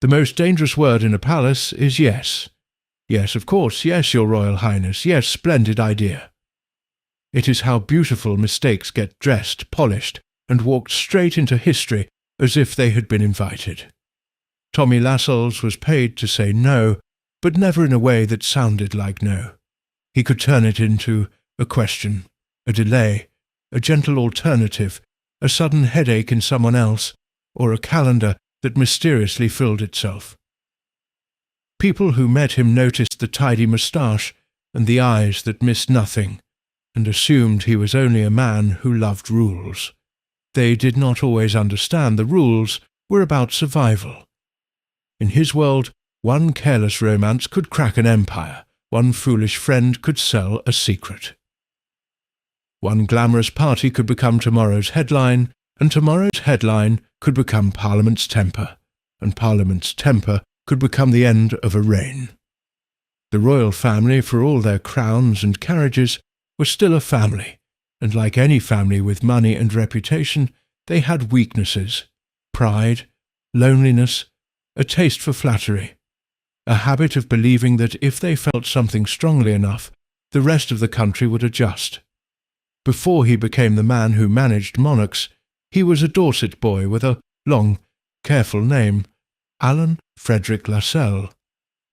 The most dangerous word in a palace is yes. Yes, of course, yes, Your Royal Highness, yes, splendid idea. It is how beautiful mistakes get dressed, polished, and walked straight into history as if they had been invited. Tommy Lascelles was paid to say no, but never in a way that sounded like no. He could turn it into a question, a delay, a gentle alternative, a sudden headache in someone else, or a calendar that mysteriously filled itself. People who met him noticed the tidy moustache and the eyes that missed nothing, and assumed he was only a man who loved rules. They did not always understand the rules were about survival. In his world, one careless romance could crack an empire, one foolish friend could sell a secret. One glamorous party could become tomorrow's headline, and tomorrow's headline could become Parliament's temper, and Parliament's temper could become the end of a reign. The royal family, for all their crowns and carriages, was still a family, and like any family with money and reputation, they had weaknesses, pride, loneliness, a taste for flattery, a habit of believing that if they felt something strongly enough, the rest of the country would adjust. Before he became the man who managed monarchs, he was a Dorset boy with a long, careful name, Alan Frederick Lascelles,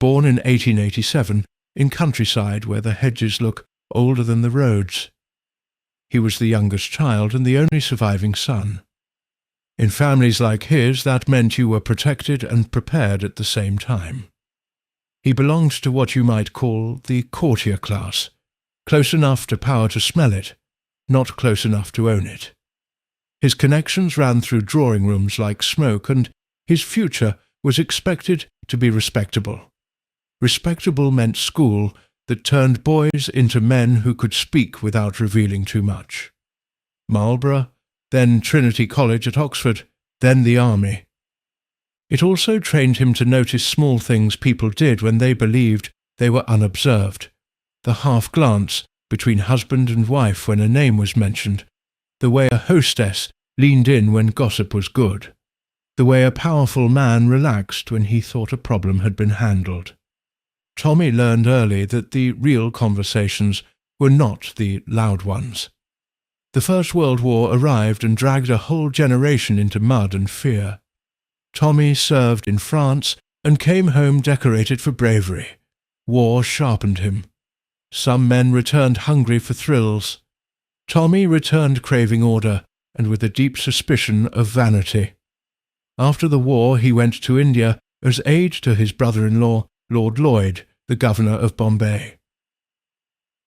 born in 1887 in countryside where the hedges look older than the roads. He was the youngest child and the only surviving son. In families like his, that meant you were protected and prepared at the same time. He belonged to what you might call the courtier class, close enough to power to smell it, not close enough to own it. His connections ran through drawing rooms like smoke, and his future was expected to be respectable. Respectable meant school that turned boys into men who could speak without revealing too much. Marlborough, then Trinity College at Oxford, then the army. It also trained him to notice small things people did when they believed they were unobserved, the half-glance between husband and wife when a name was mentioned, the way a hostess leaned in when gossip was good, the way a powerful man relaxed when he thought a problem had been handled. Tommy learned early that the real conversations were not the loud ones. The First World War arrived and dragged a whole generation into mud and fear. Tommy served in France and came home decorated for bravery. War sharpened him. Some men returned hungry for thrills. Tommy returned craving order and with a deep suspicion of vanity. After the war he went to India as aide to his brother-in-law, Lord Lloyd, the governor of Bombay.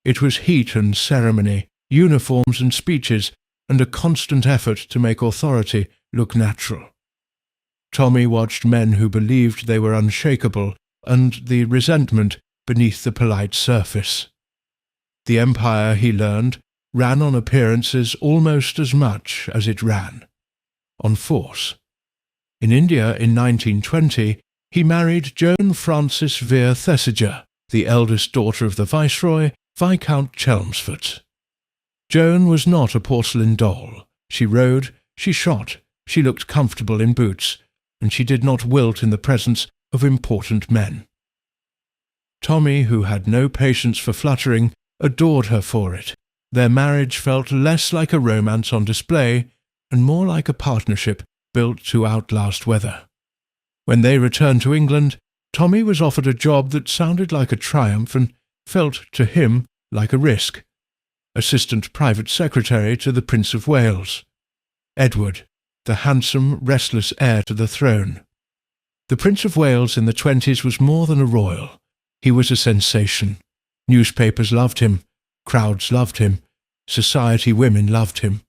It was heat and ceremony, uniforms and speeches, and a constant effort to make authority look natural. Tommy watched men who believed they were unshakable, and the resentment beneath the polite surface. The empire, he learned, ran on appearances almost as much as it ran on force. In India in 1920, he married Joan Frances Vere Thesiger, the eldest daughter of the Viceroy, Viscount Chelmsford. Joan was not a porcelain doll. She rode, she shot, she looked comfortable in boots, and she did not wilt in the presence of important men. Tommy, who had no patience for fluttering, adored her for it. Their marriage felt less like a romance on display and more like a partnership built to outlast weather. When they returned to England, Tommy was offered a job that sounded like a triumph and felt to him like a risk. Assistant Private Secretary to the Prince of Wales. Edward, the handsome, restless heir to the throne. The Prince of Wales in the 20s was more than a royal. He was a sensation. Newspapers loved him. Crowds loved him. Society women loved him.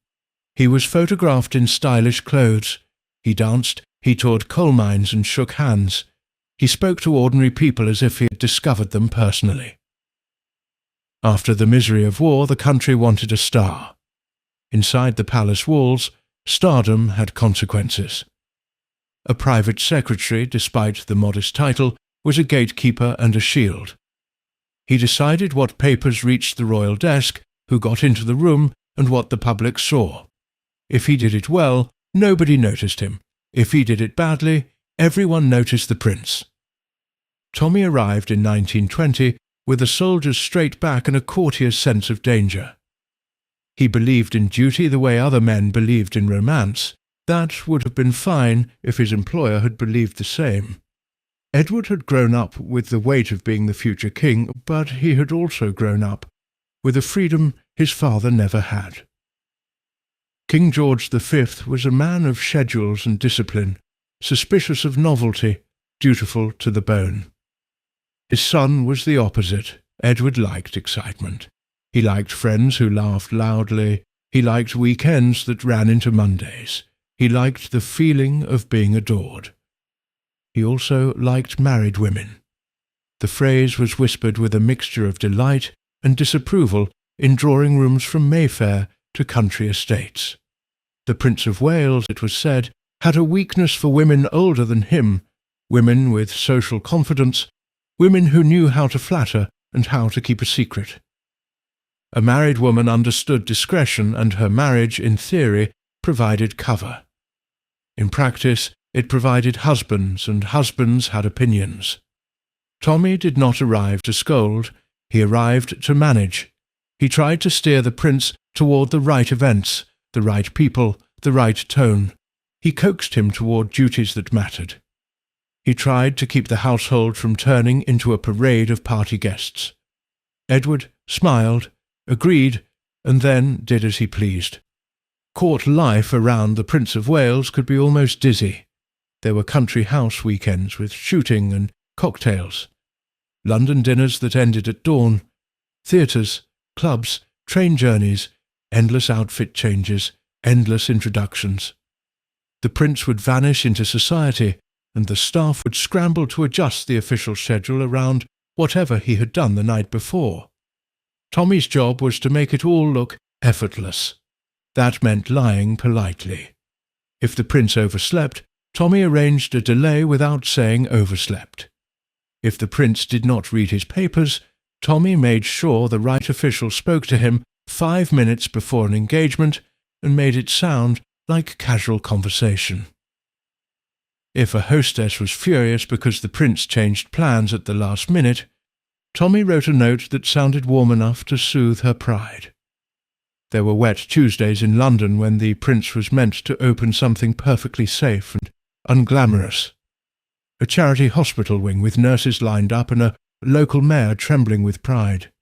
He was photographed in stylish clothes. He danced, he toured coal mines and shook hands. He spoke to ordinary people as if he had discovered them personally. After the misery of war, the country wanted a star. Inside the palace walls, stardom had consequences. A private secretary, despite the modest title, was a gatekeeper and a shield. He decided what papers reached the royal desk, who got into the room, and what the public saw. If he did it well, nobody noticed him. If he did it badly, everyone noticed the prince. Tommy arrived in 1920 with a soldier's straight back and a courtier's sense of danger. He believed in duty the way other men believed in romance. That would have been fine if his employer had believed the same. Edward had grown up with the weight of being the future king, but he had also grown up with a freedom his father never had. King George V was a man of schedules and discipline, suspicious of novelty, dutiful to the bone. His son was the opposite. Edward liked excitement. He liked friends who laughed loudly. He liked weekends that ran into Mondays. He liked the feeling of being adored. He also liked married women. The phrase was whispered with a mixture of delight and disapproval in drawing rooms from Mayfair to country estates. The Prince of Wales, it was said, had a weakness for women older than him, women with social confidence, women who knew how to flatter and how to keep a secret. A married woman understood discretion, and her marriage, in theory, provided cover. In practice, it provided husbands, and husbands had opinions. Tommy did not arrive to scold, he arrived to manage. He tried to steer the prince toward the right events, the right people, the right tone. He coaxed him toward duties that mattered. He tried to keep the household from turning into a parade of party guests. Edward smiled, agreed, and then did as he pleased. Court life around the Prince of Wales could be almost dizzy. There were country house weekends with shooting and cocktails, London dinners that ended at dawn, theatres, clubs, train journeys, endless outfit changes, endless introductions. The prince would vanish into society, and the staff would scramble to adjust the official schedule around whatever he had done the night before. Tommy's job was to make it all look effortless. That meant lying politely. If the prince overslept, Tommy arranged a delay without saying overslept. If the prince did not read his papers, Tommy made sure the right official spoke to him 5 minutes before an engagement and made it sound like casual conversation. If a hostess was furious because the prince changed plans at the last minute, Tommy wrote a note that sounded warm enough to soothe her pride. There were wet Tuesdays in London when the prince was meant to open something perfectly safe and unglamorous. A charity hospital wing with nurses lined up and a local mayor trembling with pride.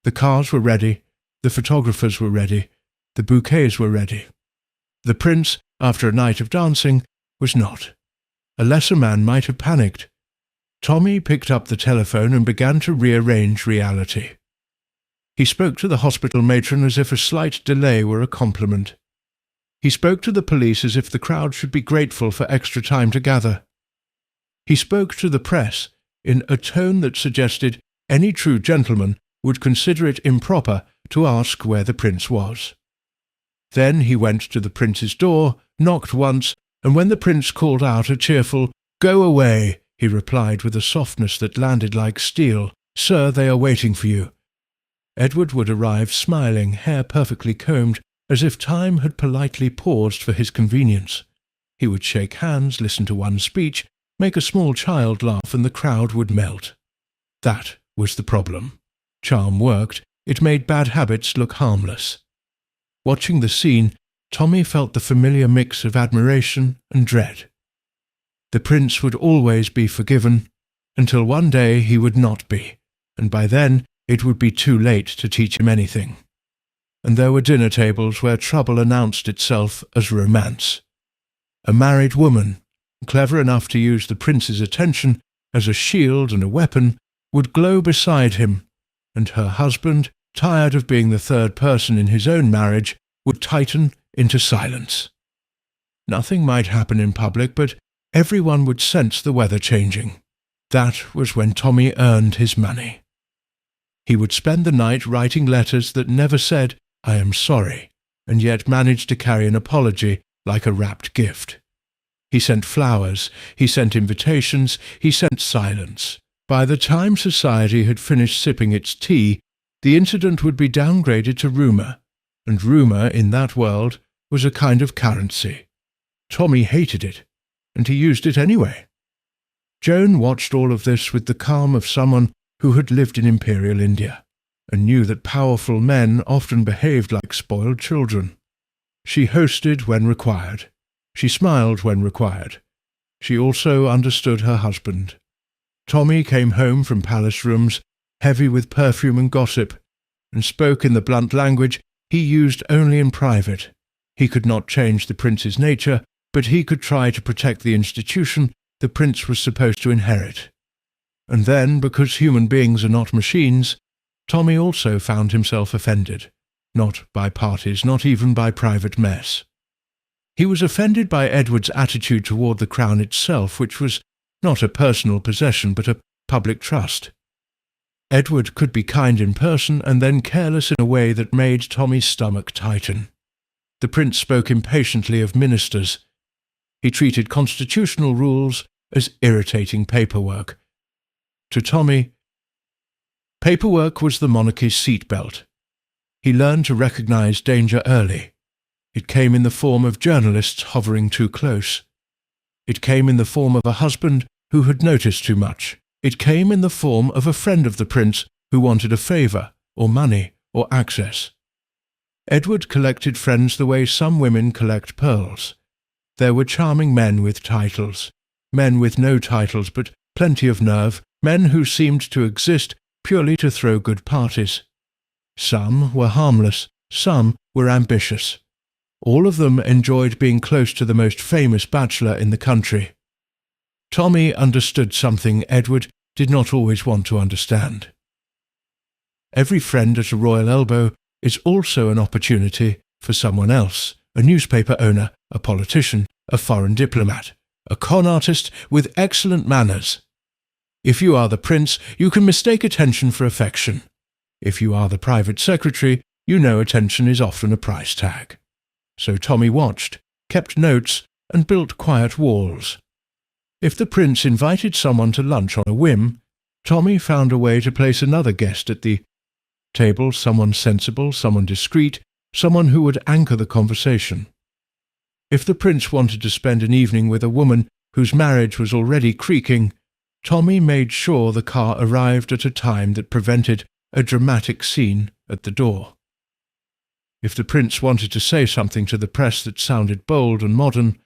The cars were ready, the photographers were ready, the bouquets were ready. The prince, after a night of dancing, was not. A lesser man might have panicked. Tommy picked up the telephone and began to rearrange reality. He spoke to the hospital matron as if a slight delay were a compliment. He spoke to the police as if the crowd should be grateful for extra time to gather. He spoke to the press in a tone that suggested any true gentleman would consider it improper to ask where the prince was. Then he went to the prince's door, knocked once, and when the prince called out a cheerful, "Go away," he replied with a softness that landed like steel, "Sir, they are waiting for you." Edward would arrive smiling, hair perfectly combed, as if time had politely paused for his convenience. He would shake hands, listen to one speech, make a small child laugh, and the crowd would melt. That was the problem. Charm worked. It made bad habits look harmless. Watching the scene, Tommy felt the familiar mix of admiration and dread. The prince would always be forgiven, until one day he would not be, and by then it would be too late to teach him anything. And there were dinner tables where trouble announced itself as romance. A married woman, clever enough to use the prince's attention as a shield and a weapon, would glow beside him, and her husband, tired of being the third person in his own marriage, would tighten into silence. Nothing might happen in public, but everyone would sense the weather changing. That was when Tommy earned his money. He would spend the night writing letters that never said, "I am sorry," and yet managed to carry an apology like a wrapped gift. He sent flowers, he sent invitations, he sent silence. By the time society had finished sipping its tea, the incident would be downgraded to rumour, and rumour in that world was a kind of currency. Tommy hated it, and he used it anyway. Joan watched all of this with the calm of someone who had lived in imperial India, and knew that powerful men often behaved like spoiled children. She hosted when required. She smiled when required. She also understood her husband. Tommy came home from palace rooms, heavy with perfume and gossip, and spoke in the blunt language he used only in private. He could not change the prince's nature, but he could try to protect the institution the prince was supposed to inherit. And then, because human beings are not machines, Tommy also found himself offended, not by parties, not even by private mess. He was offended by Edward's attitude toward the crown itself, which was not a personal possession but a public trust. Edward could be kind in person and then careless in a way that made Tommy's stomach tighten. The prince spoke impatiently of ministers. He treated constitutional rules as irritating paperwork. To Tommy, paperwork was the monarchy's seatbelt. He learned to recognize danger early. It came in the form of journalists hovering too close. It came in the form of a husband who had noticed too much. It came in the form of a friend of the prince who wanted a favour, or money, or access. Edward collected friends the way some women collect pearls. There were charming men with titles, men with no titles but plenty of nerve, men who seemed to exist purely to throw good parties. Some were harmless, some were ambitious. All of them enjoyed being close to the most famous bachelor in the country. Tommy understood something Edward did not always want to understand. Every friend at a royal elbow is also an opportunity for someone else, a newspaper owner, a politician, a foreign diplomat, a con artist with excellent manners. If you are the prince, you can mistake attention for affection. If you are the private secretary, you know attention is often a price tag. So Tommy watched, kept notes, and built quiet walls. If the prince invited someone to lunch on a whim, Tommy found a way to place another guest at the table, someone sensible, someone discreet, someone who would anchor the conversation. If the prince wanted to spend an evening with a woman whose marriage was already creaking, Tommy made sure the car arrived at a time that prevented a dramatic scene at the door. If the prince wanted to say something to the press that sounded bold and modern,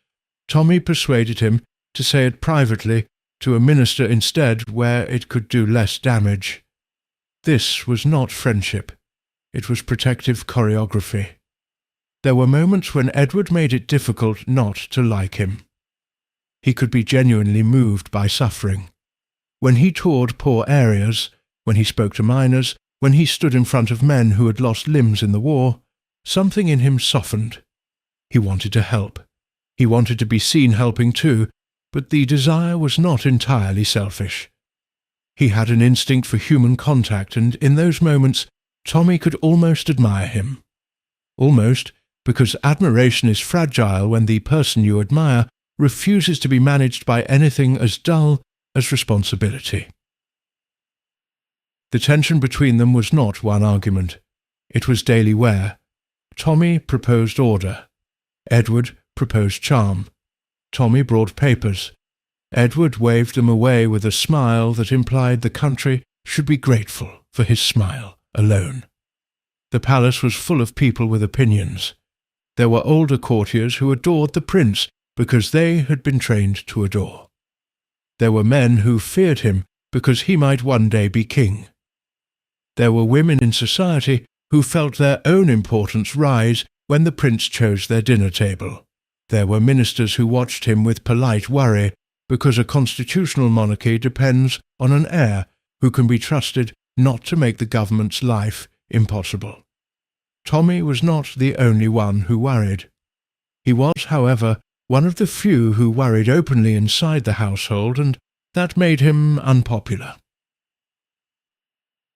Tommy persuaded him to say it privately to a minister instead, where it could do less damage. This was not friendship. It was protective choreography. There were moments when Edward made it difficult not to like him. He could be genuinely moved by suffering. When he toured poor areas, when he spoke to miners, when he stood in front of men who had lost limbs in the war, something in him softened. He wanted to help. He wanted to be seen helping too, but the desire was not entirely selfish. He had an instinct for human contact, and in those moments Tommy could almost admire him. Almost, because admiration is fragile when the person you admire refuses to be managed by anything as dull as responsibility. The tension between them was not one argument. It was daily wear. Tommy proposed order. Edward proposed charm. Tommy brought papers. Edward waved them away with a smile that implied the country should be grateful for his smile alone. The palace was full of people with opinions. There were older courtiers who adored the prince because they had been trained to adore. There were men who feared him because he might one day be king. There were women in society who felt their own importance rise when the prince chose their dinner table. There were ministers who watched him with polite worry because a constitutional monarchy depends on an heir who can be trusted not to make the government's life impossible. Tommy was not the only one who worried. He was, however, one of the few who worried openly inside the household, and that made him unpopular.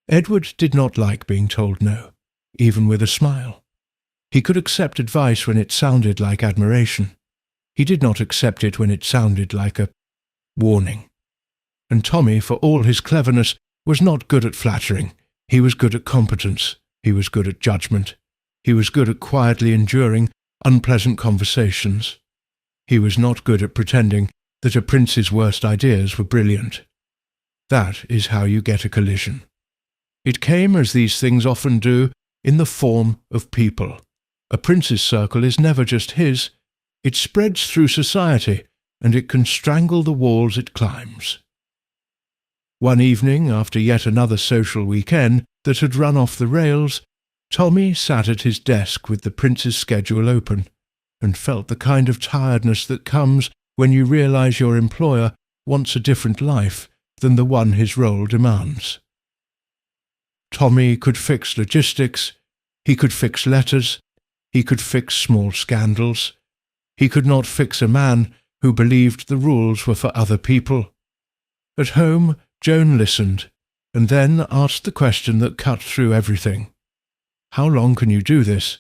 Edward did not like being told no, even with a smile. He could accept advice when it sounded like admiration. He did not accept it when it sounded like a warning. And Tommy, for all his cleverness, was not good at flattering. He was good at competence. He was good at judgment. He was good at quietly enduring unpleasant conversations. He was not good at pretending that a prince's worst ideas were brilliant. That is how you get a collision. It came, as these things often do, in the form of people. A prince's circle is never just his. It spreads through society, and it can strangle the walls it climbs. One evening, after yet another social weekend that had run off the rails, Tommy sat at his desk with the prince's schedule open, and felt the kind of tiredness that comes when you realize your employer wants a different life than the one his role demands. Tommy could fix logistics, he could fix letters, he could fix small scandals. He could not fix a man who believed the rules were for other people. At home, Joan listened, and then asked the question that cut through everything. How long can you do this?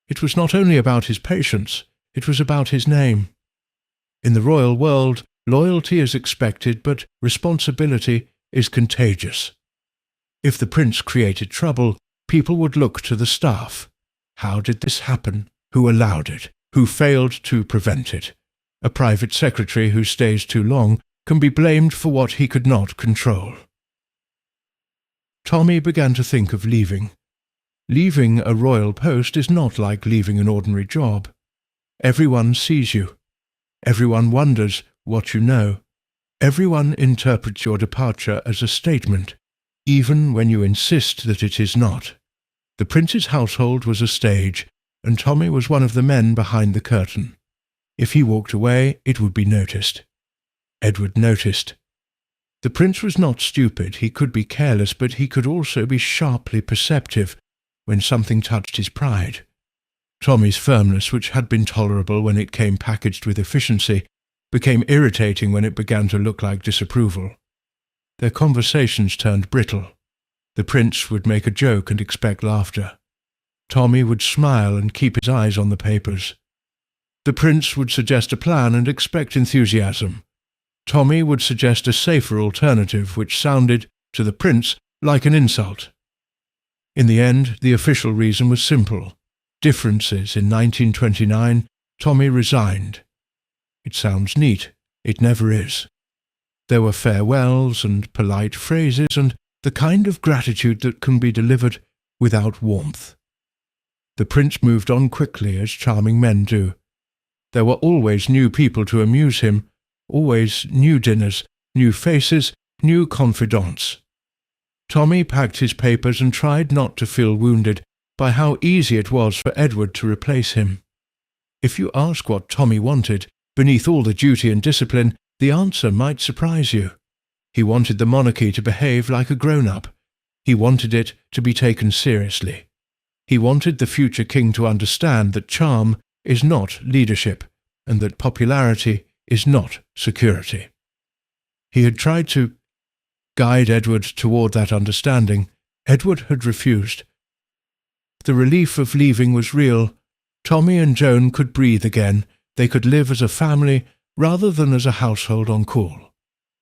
It was not only about his patients, it was about his name. In the royal world, loyalty is expected, but responsibility is contagious. If the prince created trouble, people would look to the staff. How did this happen? Who allowed it? Who failed to prevent it? A private secretary who stays too long can be blamed for what he could not control. Tommy began to think of leaving. Leaving a royal post is not like leaving an ordinary job. Everyone sees you. Everyone wonders what you know. Everyone interprets your departure as a statement, even when you insist that it is not. The prince's household was a stage, and Tommy was one of the men behind the curtain. If he walked away, it would be noticed. Edward noticed. The prince was not stupid. He could be careless, but he could also be sharply perceptive when something touched his pride. Tommy's firmness, which had been tolerable when it came packaged with efficiency, became irritating when it began to look like disapproval. Their conversations turned brittle. The prince would make a joke and expect laughter. Tommy would smile and keep his eyes on the papers. The prince would suggest a plan and expect enthusiasm. Tommy would suggest a safer alternative which sounded, to the prince, like an insult. In the end, the official reason was simple. Differences in 1929, Tommy resigned. It sounds neat. It never is. There were farewells and polite phrases and the kind of gratitude that can be delivered without warmth. The prince moved on quickly, as charming men do. There were always new people to amuse him, always new dinners, new faces, new confidants. Tommy packed his papers and tried not to feel wounded by how easy it was for Edward to replace him. If you ask what Tommy wanted, beneath all the duty and discipline, the answer might surprise you. He wanted the monarchy to behave like a grown-up. He wanted it to be taken seriously. He wanted the future king to understand that charm is not leadership, and that popularity is not security. He had tried to guide Edward toward that understanding. Edward had refused. The relief of leaving was real. Tommy and Joan could breathe again. They could live as a family rather than as a household on call.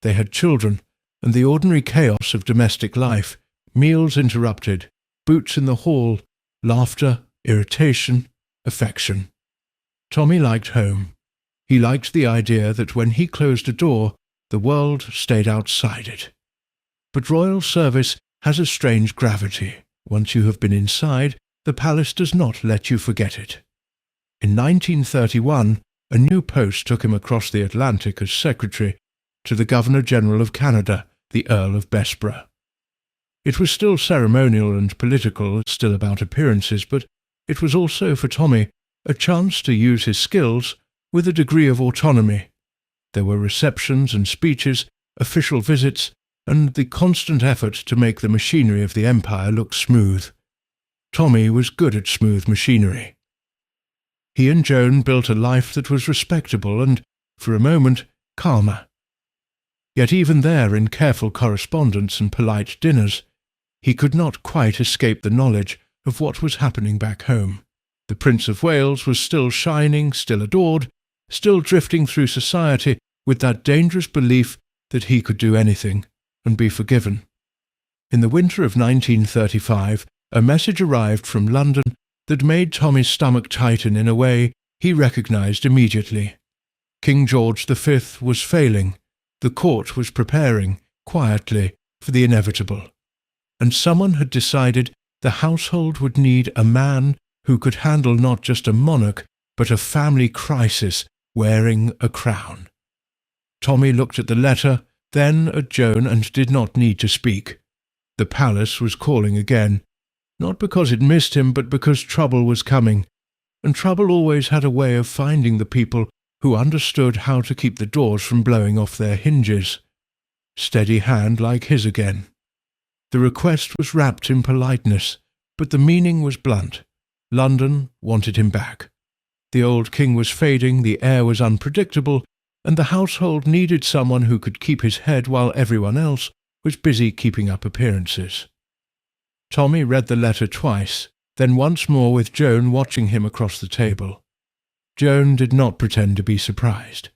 They had children, and the ordinary chaos of domestic life, meals interrupted, boots in the hall, laughter, irritation, affection. Tommy liked home. He liked the idea that when he closed a door, the world stayed outside it. But royal service has a strange gravity. Once you have been inside, the palace does not let you forget it. In 1931, a new post took him across the Atlantic as secretary to the Governor-General of Canada, the Earl of Bessborough. It was still ceremonial and political, still about appearances, but it was also, for Tommy, a chance to use his skills with a degree of autonomy. There were receptions and speeches, official visits, and the constant effort to make the machinery of the empire look smooth. Tommy was good at smooth machinery. He and Joan built a life that was respectable and, for a moment, calmer. Yet even there, in careful correspondence and polite dinners, he could not quite escape the knowledge of what was happening back home. The Prince of Wales was still shining, still adored, still drifting through society with that dangerous belief that he could do anything and be forgiven. In the winter of 1935, a message arrived from London that made Tommy's stomach tighten in a way he recognized immediately. King George V was failing, the court was preparing, quietly, for the inevitable, and someone had decided the household would need a man who could handle not just a monarch, but a family crisis wearing a crown. Tommy looked at the letter, then at Joan, and did not need to speak. The palace was calling again, not because it missed him, but because trouble was coming, and trouble always had a way of finding the people who understood how to keep the doors from blowing off their hinges. Steady hand like his again. The request was wrapped in politeness, but the meaning was blunt. London wanted him back. The old king was fading, the air was unpredictable, and the household needed someone who could keep his head while everyone else was busy keeping up appearances. Tommy read the letter twice, then once more with Joan watching him across the table. Joan did not pretend to be surprised.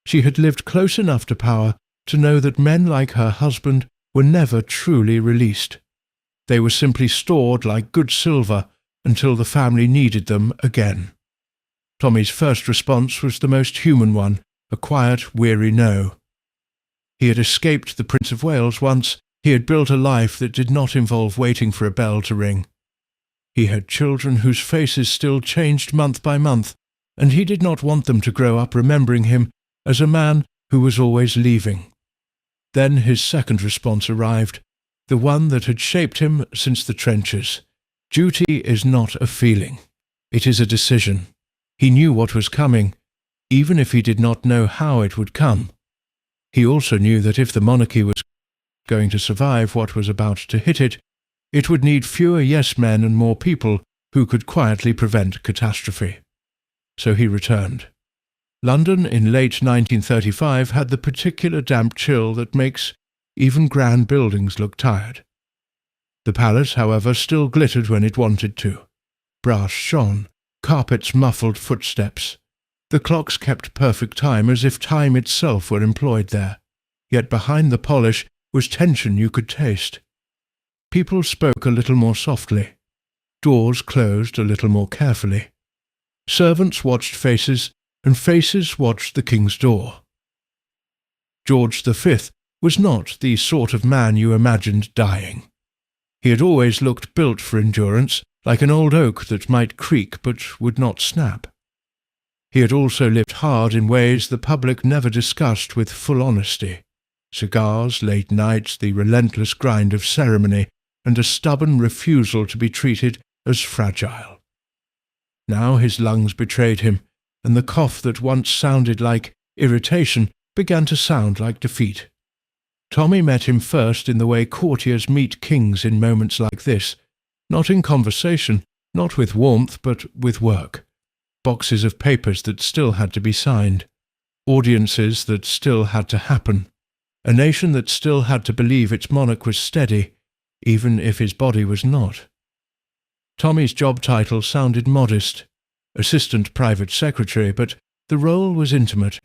She had lived close enough to power to know that men like her husband were never truly released. They were simply stored like good silver until the family needed them again. Tommy's first response was the most human one, a quiet, weary no. He had escaped the Prince of Wales once. He had built a life that did not involve waiting for a bell to ring. He had children whose faces still changed month by month, and he did not want them to grow up remembering him as a man who was always leaving. Then his second response arrived, the one that had shaped him since the trenches. Duty is not a feeling. It is a decision. He knew what was coming, even if he did not know how it would come. He also knew that if the monarchy was going to survive what was about to hit it, it would need fewer yes-men and more people who could quietly prevent catastrophe. So he returned. London in late 1935 had the particular damp chill that makes even grand buildings look tired. The palace, however, still glittered when it wanted to. Brass shone, carpets muffled footsteps. The clocks kept perfect time, as if time itself were employed there. Yet behind the polish was tension you could taste. People spoke a little more softly. Doors closed a little more carefully. Servants watched faces, and faces watched the king's door. George V was not the sort of man you imagined dying. He had always looked built for endurance, like an old oak that might creak but would not snap. He had also lived hard in ways the public never discussed with full honesty. Cigars, late nights, the relentless grind of ceremony, and a stubborn refusal to be treated as fragile. Now his lungs betrayed him, and the cough that once sounded like irritation began to sound like defeat. Tommy met him first in the way courtiers meet kings in moments like this, not in conversation, not with warmth, but with work. Boxes of papers that still had to be signed, audiences that still had to happen, a nation that still had to believe its monarch was steady, even if his body was not. Tommy's job title sounded modest, assistant private secretary, but the role was intimate.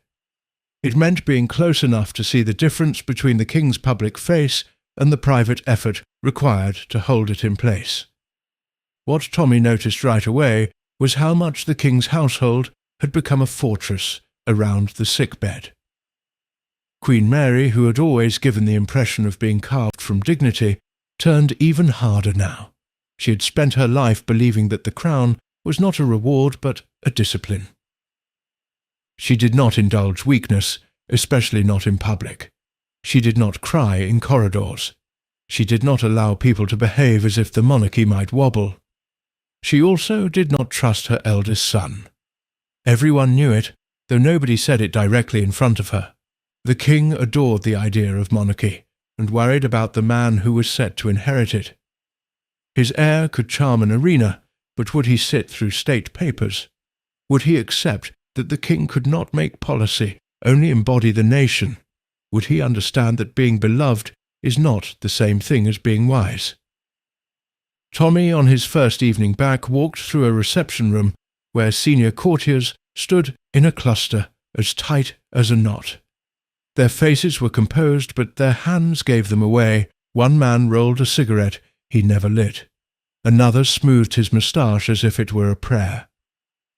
It meant being close enough to see the difference between the king's public face and the private effort required to hold it in place. What Tommy noticed right away was how much the king's household had become a fortress around the sickbed. Queen Mary, who had always given the impression of being carved from dignity, turned even harder now. She had spent her life believing that the crown was not a reward but a discipline. She did not indulge weakness, especially not in public. She did not cry in corridors. She did not allow people to behave as if the monarchy might wobble. She also did not trust her eldest son. Everyone knew it, though nobody said it directly in front of her. The king adored the idea of monarchy, and worried about the man who was set to inherit it. His heir could charm an arena, but would he sit through state papers? Would he accept that the king could not make policy, only embody the nation? Would he understand that being beloved is not the same thing as being wise? Tommy, on his first evening back, walked through a reception room where senior courtiers stood in a cluster as tight as a knot. Their faces were composed, but their hands gave them away. One man rolled a cigarette he never lit. Another smoothed his moustache as if it were a prayer.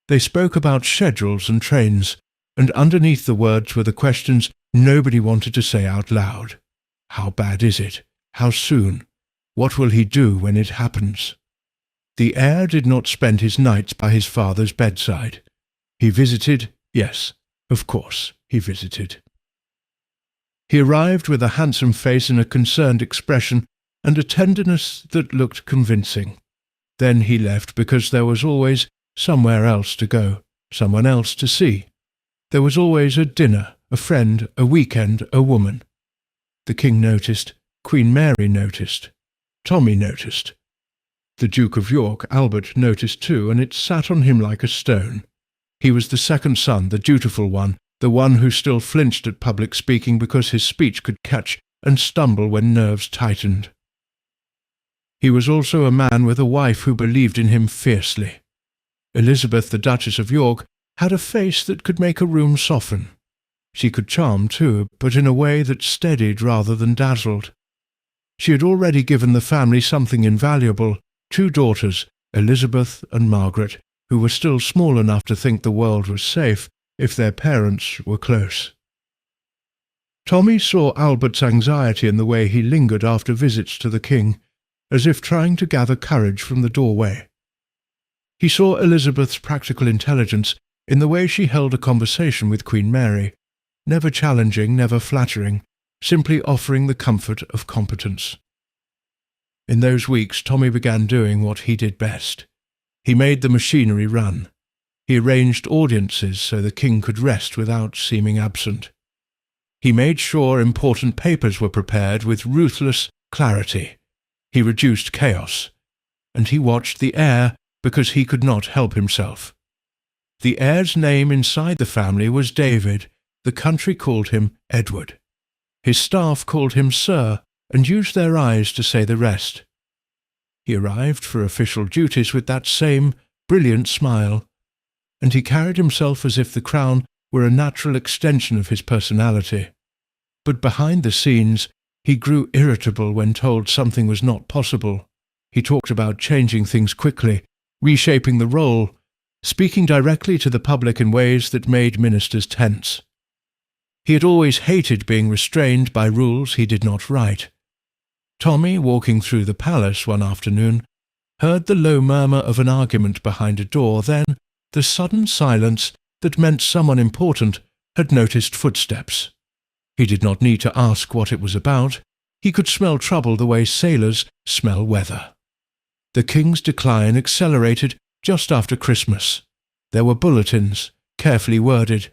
They spoke about schedules and trains, and underneath the words were the questions nobody wanted to say out loud. How bad is it? How soon? What will he do when it happens? The heir did not spend his nights by his father's bedside. He visited, yes, of course, he visited. He arrived with a handsome face and a concerned expression, and a tenderness that looked convincing. Then he left because there was always somewhere else to go, someone else to see. There was always a dinner, a friend, a weekend, a woman. The king noticed, Queen Mary noticed, Tommy noticed. The Duke of York, Albert, noticed too, and it sat on him like a stone. He was the second son, the dutiful one, the one who still flinched at public speaking because his speech could catch and stumble when nerves tightened. He was also a man with a wife who believed in him fiercely. Elizabeth, the Duchess of York, had a face that could make a room soften. She could charm too, but in a way that steadied rather than dazzled. She had already given the family something invaluable, 2 daughters, Elizabeth and Margaret, who were still small enough to think the world was safe if their parents were close. Tommy saw Albert's anxiety in the way he lingered after visits to the king, as if trying to gather courage from the doorway. He saw Elizabeth's practical intelligence in the way she held a conversation with Queen Mary, never challenging, never flattering, simply offering the comfort of competence. In those weeks, Tommy began doing what he did best. He made the machinery run. He arranged audiences so the king could rest without seeming absent. He made sure important papers were prepared with ruthless clarity. He reduced chaos. And he watched the heir because he could not help himself. The heir's name inside the family was David. The country called him Edward. His staff called him Sir and used their eyes to say the rest. He arrived for official duties with that same brilliant smile, and he carried himself as if the crown were a natural extension of his personality. But behind the scenes, he grew irritable when told something was not possible. He talked about changing things quickly, reshaping the role, speaking directly to the public in ways that made ministers tense. He had always hated being restrained by rules he did not write. Tommy, walking through the palace one afternoon, heard the low murmur of an argument behind a door, then the sudden silence that meant someone important had noticed footsteps. He did not need to ask what it was about. He could smell trouble the way sailors smell weather. The king's decline accelerated just after Christmas. There were bulletins, carefully worded.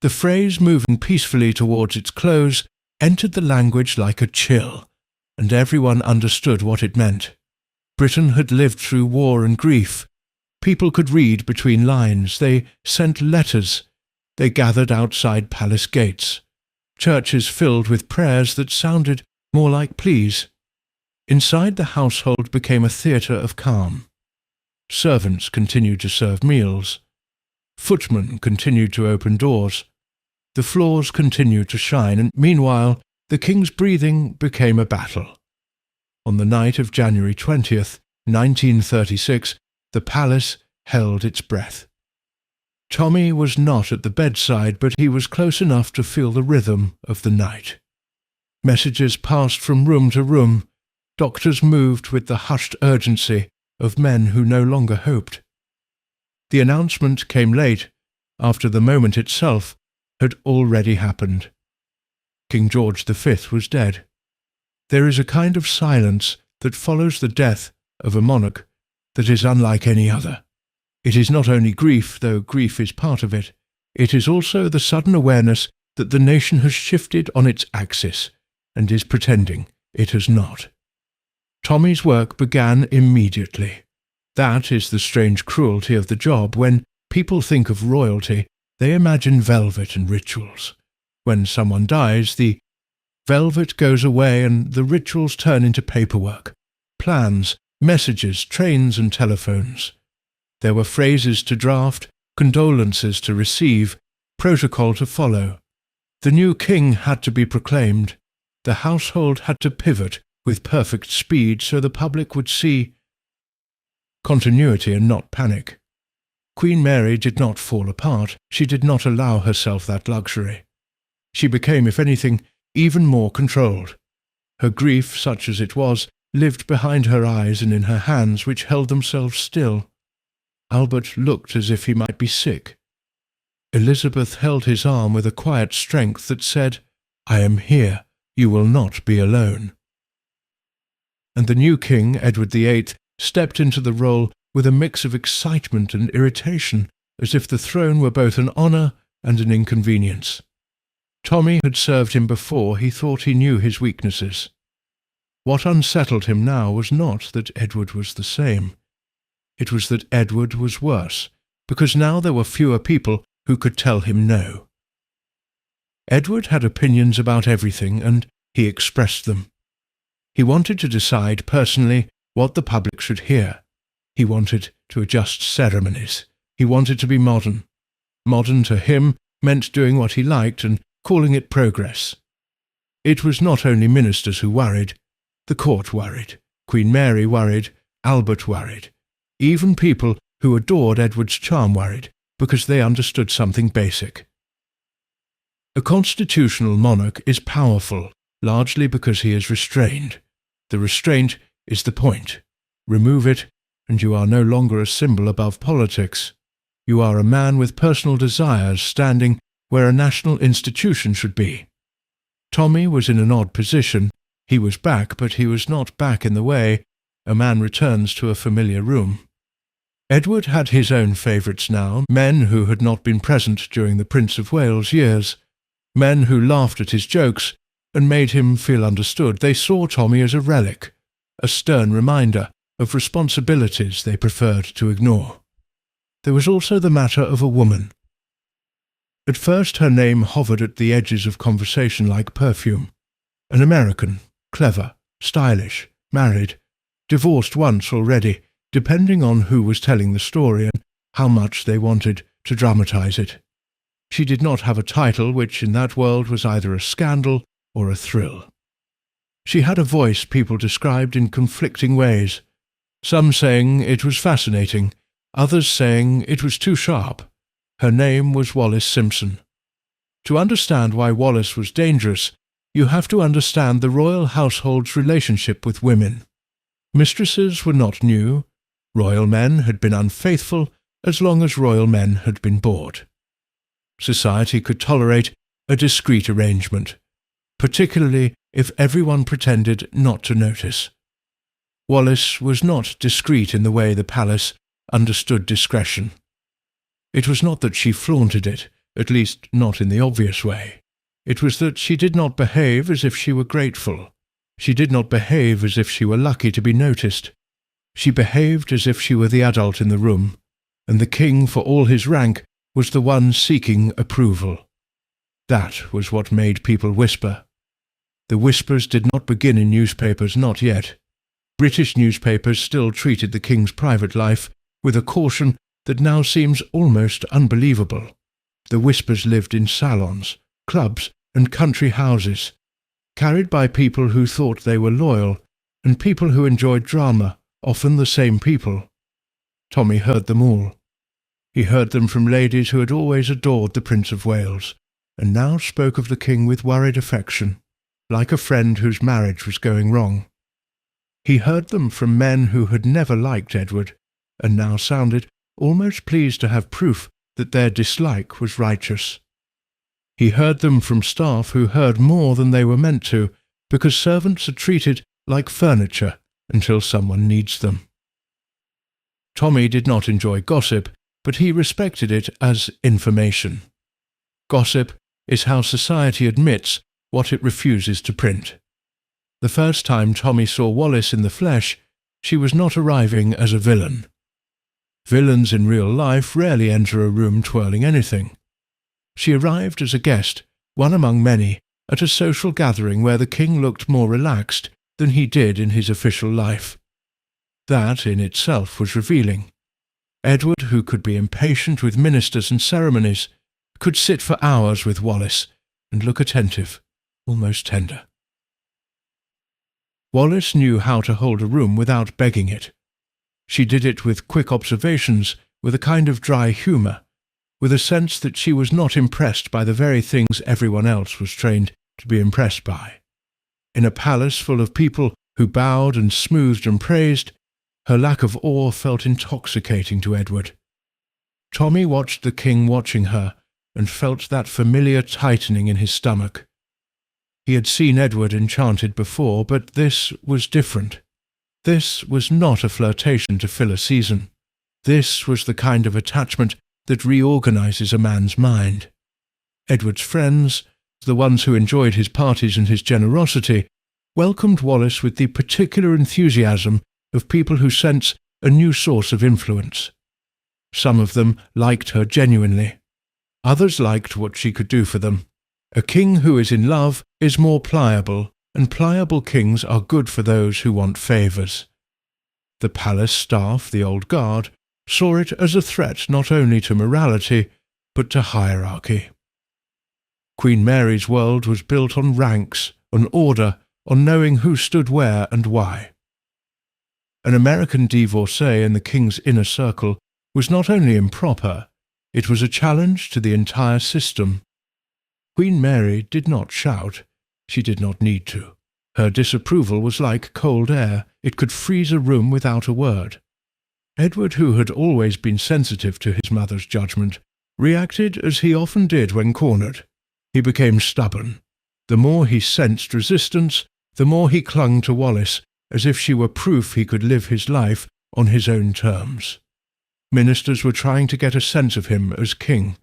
The phrase moving peacefully towards its close entered the language like a chill, and everyone understood what it meant. Britain had lived through war and grief. People could read between lines. They sent letters. They gathered outside palace gates. Churches filled with prayers that sounded more like pleas. Inside the household became a theatre of calm. Servants continued to serve meals. Footmen continued to open doors. The floors continued to shine, and meanwhile the king's breathing became a battle. On the night of January 20th, 1936, the palace held its breath. Tommy was not at the bedside, but he was close enough to feel the rhythm of the night. Messages passed from room to room. Doctors moved with the hushed urgency of men who no longer hoped. The announcement came late, after the moment itself had already happened. King George V was dead. There is a kind of silence that follows the death of a monarch that is unlike any other. It is not only grief, though grief is part of it. It is also the sudden awareness that the nation has shifted on its axis and is pretending it has not. Tommy's work began immediately. That is the strange cruelty of the job. When people think of royalty, they imagine velvet and rituals. When someone dies, the velvet goes away and the rituals turn into paperwork, plans, messages, trains and telephones. There were phrases to draft, condolences to receive, protocol to follow. The new king had to be proclaimed. The household had to pivot with perfect speed so the public would see continuity and not panic. Queen Mary did not fall apart. She did not allow herself that luxury. She became, if anything, even more controlled. Her grief, such as it was, lived behind her eyes and in her hands, which held themselves still. Albert looked as if he might be sick. Elizabeth held his arm with a quiet strength that said, "I am here. You will not be alone." And the new king, Edward VIII, stepped into the role with a mix of excitement and irritation, as if the throne were both an honour and an inconvenience. Tommy had served him before. He thought he knew his weaknesses. What unsettled him now was not that Edward was the same. It was that Edward was worse, because now there were fewer people who could tell him no. Edward had opinions about everything, and he expressed them. He wanted to decide personally what the public should hear. He wanted to adjust ceremonies. He wanted to be modern. Modern to him meant doing what he liked and calling it progress. It was not only ministers who worried. The court worried. Queen Mary worried. Albert worried. Even people who adored Edward's charm worried, because they understood something basic. A constitutional monarch is powerful, largely because he is restrained. The restraint is the point. Remove it, and you are no longer a symbol above politics. You are a man with personal desires standing where a national institution should be. Tommy was in an odd position. He was back, but he was not back in the way a man returns to a familiar room. Edward had his own favourites now, men who had not been present during the Prince of Wales years, men who laughed at his jokes and made him feel understood. They saw Tommy as a relic, a stern reminder of responsibilities they preferred to ignore. There was also the matter of a woman. At first her name hovered at the edges of conversation like perfume. An American, clever, stylish, married, divorced once already, depending on who was telling the story and how much they wanted to dramatize it. She did not have a title, which in that world was either a scandal or a thrill. She had a voice people described in conflicting ways, some saying it was fascinating, others saying it was too sharp. Her name was Wallis Simpson. To understand why Wallis was dangerous, you have to understand the royal household's relationship with women. Mistresses were not new. Royal men had been unfaithful as long as royal men had been bored. Society could tolerate a discreet arrangement, particularly if everyone pretended not to notice. Wallis was not discreet in the way the palace understood discretion. It was not that she flaunted it, at least not in the obvious way. It was that she did not behave as if she were grateful. She did not behave as if she were lucky to be noticed. She behaved as if she were the adult in the room, and the king, for all his rank, was the one seeking approval. That was what made people whisper. The whispers did not begin in newspapers, not yet. British newspapers still treated the king's private life with a caution that now seems almost unbelievable. The whispers lived in salons, clubs, and country houses, carried by people who thought they were loyal, and people who enjoyed drama, often the same people. Tommy heard them all. He heard them from ladies who had always adored the Prince of Wales, and now spoke of the king with worried affection, like a friend whose marriage was going wrong. He heard them from men who had never liked Edward, and now sounded almost pleased to have proof that their dislike was righteous. He heard them from staff who heard more than they were meant to, because servants are treated like furniture until someone needs them. Tommy did not enjoy gossip, but he respected it as information. Gossip is how society admits what it refuses to print. The first time Tommy saw Wallis in the flesh, she was not arriving as a villain. Villains in real life rarely enter a room twirling anything. She arrived as a guest, one among many, at a social gathering where the king looked more relaxed than he did in his official life. That in itself was revealing. Edward, who could be impatient with ministers and ceremonies, could sit for hours with Wallis and look attentive, almost tender. Wallis knew how to hold a room without begging it. She did it with quick observations with a kind of dry humour, with a sense that she was not impressed by the very things everyone else was trained to be impressed by. In a palace full of people who bowed and smoothed and praised, her lack of awe felt intoxicating to Edward. Tommy watched the king watching her, and felt that familiar tightening in his stomach. He had seen Edward enchanted before, but this was different. This was not a flirtation to fill a season. This was the kind of attachment that reorganizes a man's mind. Edward's friends, the ones who enjoyed his parties and his generosity, welcomed Wallace with the particular enthusiasm of people who sense a new source of influence. Some of them liked her genuinely. Others liked what she could do for them. A king who is in love is more pliable, and pliable kings are good for those who want favours. The palace staff, the old guard, saw it as a threat not only to morality, but to hierarchy. Queen Mary's world was built on ranks, on order, on knowing who stood where and why. An American divorcee in the king's inner circle was not only improper, it was a challenge to the entire system. Queen Mary did not shout. She did not need to. Her disapproval was like cold air. It could freeze a room without a word. Edward, who had always been sensitive to his mother's judgment, reacted as he often did when cornered. He became stubborn. The more he sensed resistance, the more he clung to Wallace, as if she were proof he could live his life on his own terms. Ministers were trying to get a sense of him as king,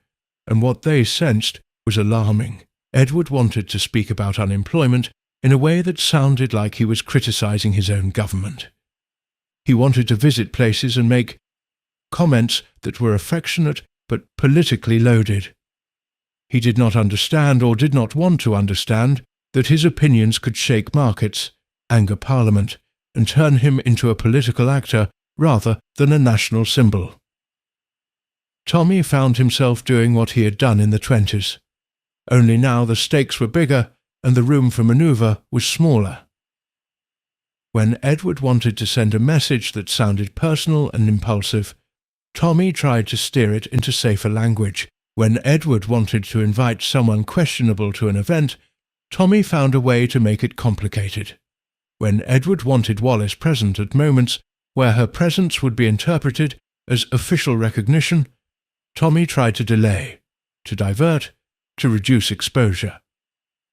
and what they sensed was alarming. Edward wanted to speak about unemployment in a way that sounded like he was criticizing his own government. He wanted to visit places and make comments that were affectionate but politically loaded. He did not understand, or did not want to understand, that his opinions could shake markets, anger Parliament, and turn him into a political actor rather than a national symbol. Tommy found himself doing what he had done in the 20s. Only now the stakes were bigger and the room for manoeuvre was smaller. When Edward wanted to send a message that sounded personal and impulsive, Tommy tried to steer it into safer language. When Edward wanted to invite someone questionable to an event, Tommy found a way to make it complicated. When Edward wanted Wallace present at moments where her presence would be interpreted as official recognition, Tommy tried to delay, to divert, to reduce exposure.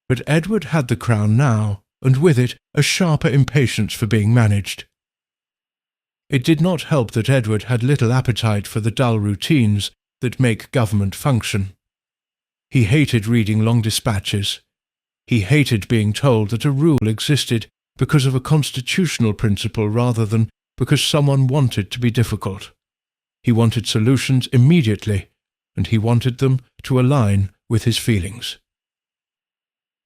But Edward had the crown now, and with it a sharper impatience for being managed. It did not help that Edward had little appetite for the dull routines that make government function. He hated reading long dispatches. He hated being told that a rule existed because of a constitutional principle rather than because someone wanted to be difficult. He wanted solutions immediately, and he wanted them to align with his feelings.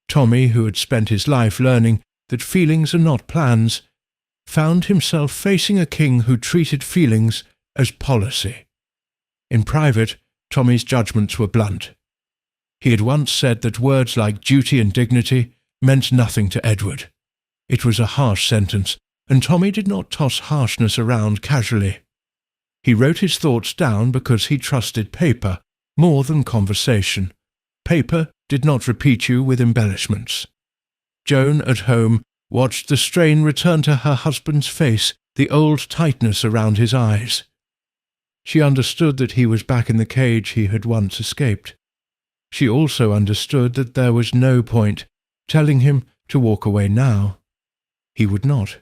Tommy, who had spent his life learning that feelings are not plans, found himself facing a king who treated feelings as policy. In private, Tommy's judgments were blunt. He had once said that words like duty and dignity meant nothing to Edward. It was a harsh sentence, and Tommy did not toss harshness around casually. He wrote his thoughts down because he trusted paper more than conversation. Paper did not repeat you with embellishments. Joan, at home, watched the strain return to her husband's face, the old tightness around his eyes. She understood that he was back in the cage he had once escaped. She also understood that there was no point telling him to walk away now. He would not.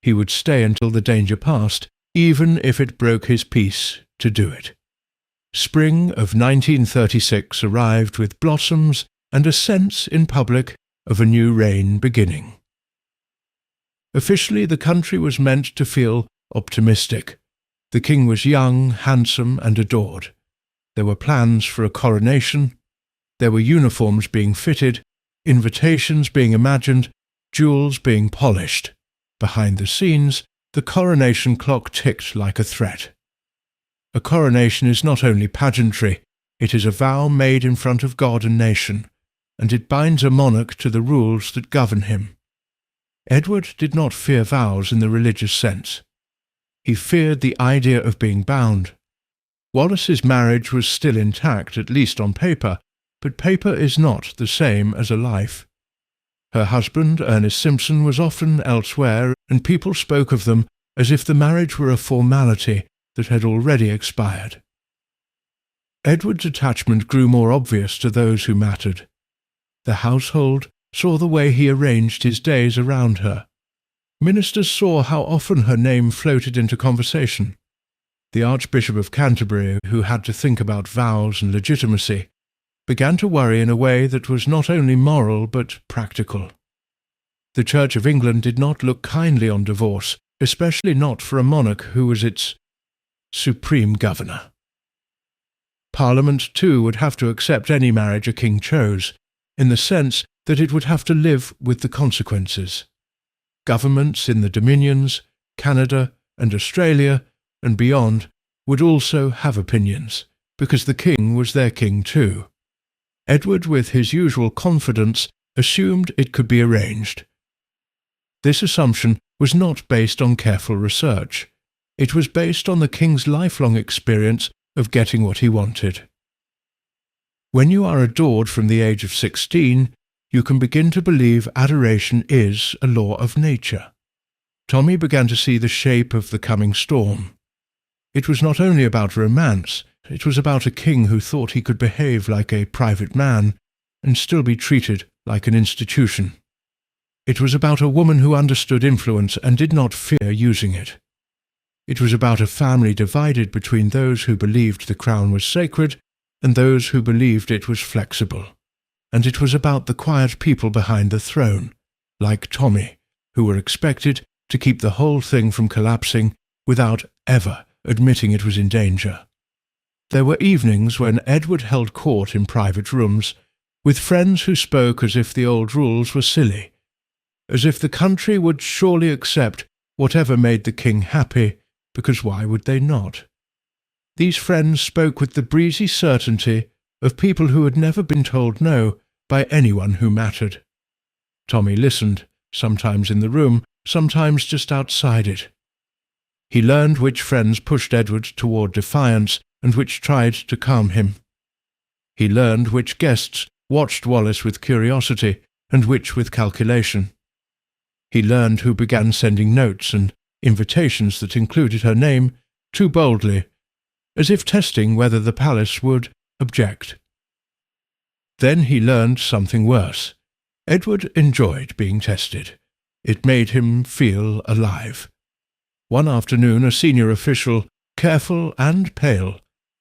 He would stay until the danger passed, even if it broke his peace to do it. Spring of 1936 arrived with blossoms and a sense in public of a new reign beginning. Officially, the country was meant to feel optimistic. The king was young, handsome, and adored. There were plans for a coronation. There were uniforms being fitted, invitations being imagined, jewels being polished. Behind the scenes, the coronation clock ticked like a threat. A coronation is not only pageantry, it is a vow made in front of God and nation, and it binds a monarch to the rules that govern him. Edward did not fear vows in the religious sense. He feared the idea of being bound. Wallace's marriage was still intact, at least on paper, but paper is not the same as a life. Her husband, Ernest Simpson, was often elsewhere, and people spoke of them as if the marriage were a formality that had already expired. Edward's attachment grew more obvious to those who mattered. The household saw the way he arranged his days around her. Ministers saw how often her name floated into conversation. The Archbishop of Canterbury, who had to think about vows and legitimacy, began to worry in a way that was not only moral but practical. The Church of England did not look kindly on divorce, especially not for a monarch who was its supreme governor. Parliament, too, would have to accept any marriage a king chose, in the sense that it would have to live with the consequences. Governments in the Dominions, Canada and Australia and beyond would also have opinions, because the king was their king too. Edward, with his usual confidence, assumed it could be arranged. This assumption was not based on careful research. It was based on the king's lifelong experience of getting what he wanted. When you are adored from the age of 16, you can begin to believe adoration is a law of nature. Tommy began to see the shape of the coming storm. It was not only about romance, it was about a king who thought he could behave like a private man and still be treated like an institution. It was about a woman who understood influence and did not fear using it. It was about a family divided between those who believed the crown was sacred and those who believed it was flexible. And it was about the quiet people behind the throne, like Tommy, who were expected to keep the whole thing from collapsing without ever admitting it was in danger. There were evenings when Edward held court in private rooms, with friends who spoke as if the old rules were silly, as if the country would surely accept whatever made the king happy, because why would they not? These friends spoke with the breezy certainty of people who had never been told no by anyone who mattered. Tommy listened, sometimes in the room, sometimes just outside it. He learned which friends pushed Edward toward defiance and which tried to calm him. He learned which guests watched Wallace with curiosity and which with calculation. He learned who began sending notes and invitations that included her name too boldly, as if testing whether the palace would object. Then he learned something worse. Edward enjoyed being tested. It made him feel alive. One afternoon, a senior official, careful and pale,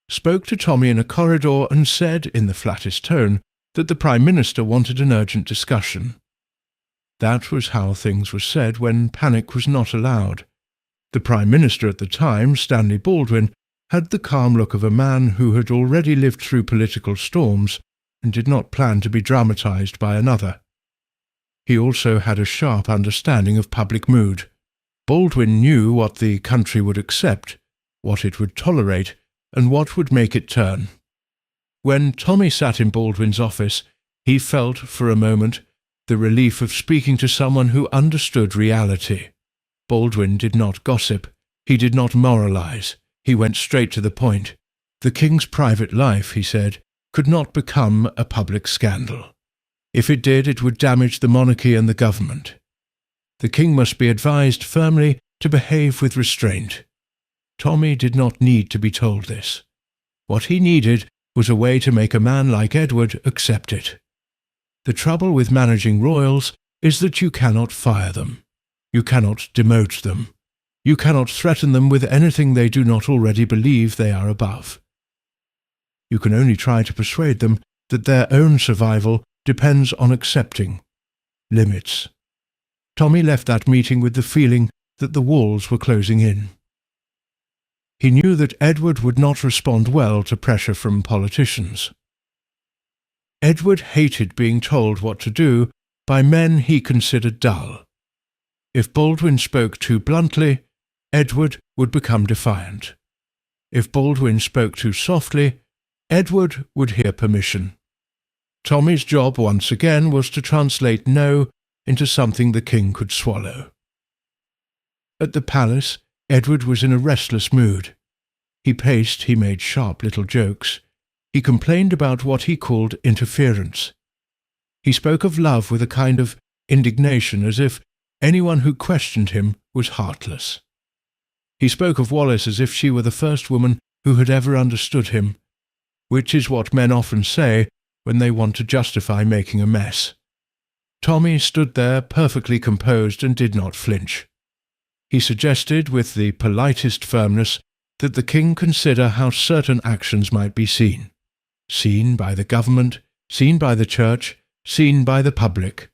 spoke to Tommy in a corridor and said, in the flattest tone, that the Prime Minister wanted an urgent discussion. That was how things were said when panic was not allowed. The Prime Minister at the time, Stanley Baldwin, had the calm look of a man who had already lived through political storms and did not plan to be dramatized by another. He also had a sharp understanding of public mood. Baldwin knew what the country would accept, what it would tolerate, and what would make it turn. When Tommy sat in Baldwin's office, he felt, for a moment, the relief of speaking to someone who understood reality. Baldwin did not gossip. He did not moralize. He went straight to the point. The king's private life, he said, could not become a public scandal. If it did, it would damage the monarchy and the government. The king must be advised firmly to behave with restraint. Tommy did not need to be told this. What he needed was a way to make a man like Edward accept it. The trouble with managing royals is that you cannot fire them. You cannot demote them. You cannot threaten them with anything they do not already believe they are above. You can only try to persuade them that their own survival depends on accepting limits. Tommy left that meeting with the feeling that the walls were closing in. He knew that Edward would not respond well to pressure from politicians. Edward hated being told what to do by men he considered dull. If Baldwin spoke too bluntly, Edward would become defiant. If Baldwin spoke too softly, Edward would hear permission. Tommy's job once again was to translate no into something the king could swallow. At the palace, Edward was in a restless mood. He paced, he made sharp little jokes. He complained about what he called interference. He spoke of love with a kind of indignation, as if anyone who questioned him was heartless. He spoke of Wallis as if she were the first woman who had ever understood him, which is what men often say when they want to justify making a mess. Tommy stood there perfectly composed and did not flinch. He suggested with the politest firmness that the king consider how certain actions might be seen. Seen by the government, seen by the church, seen by the public.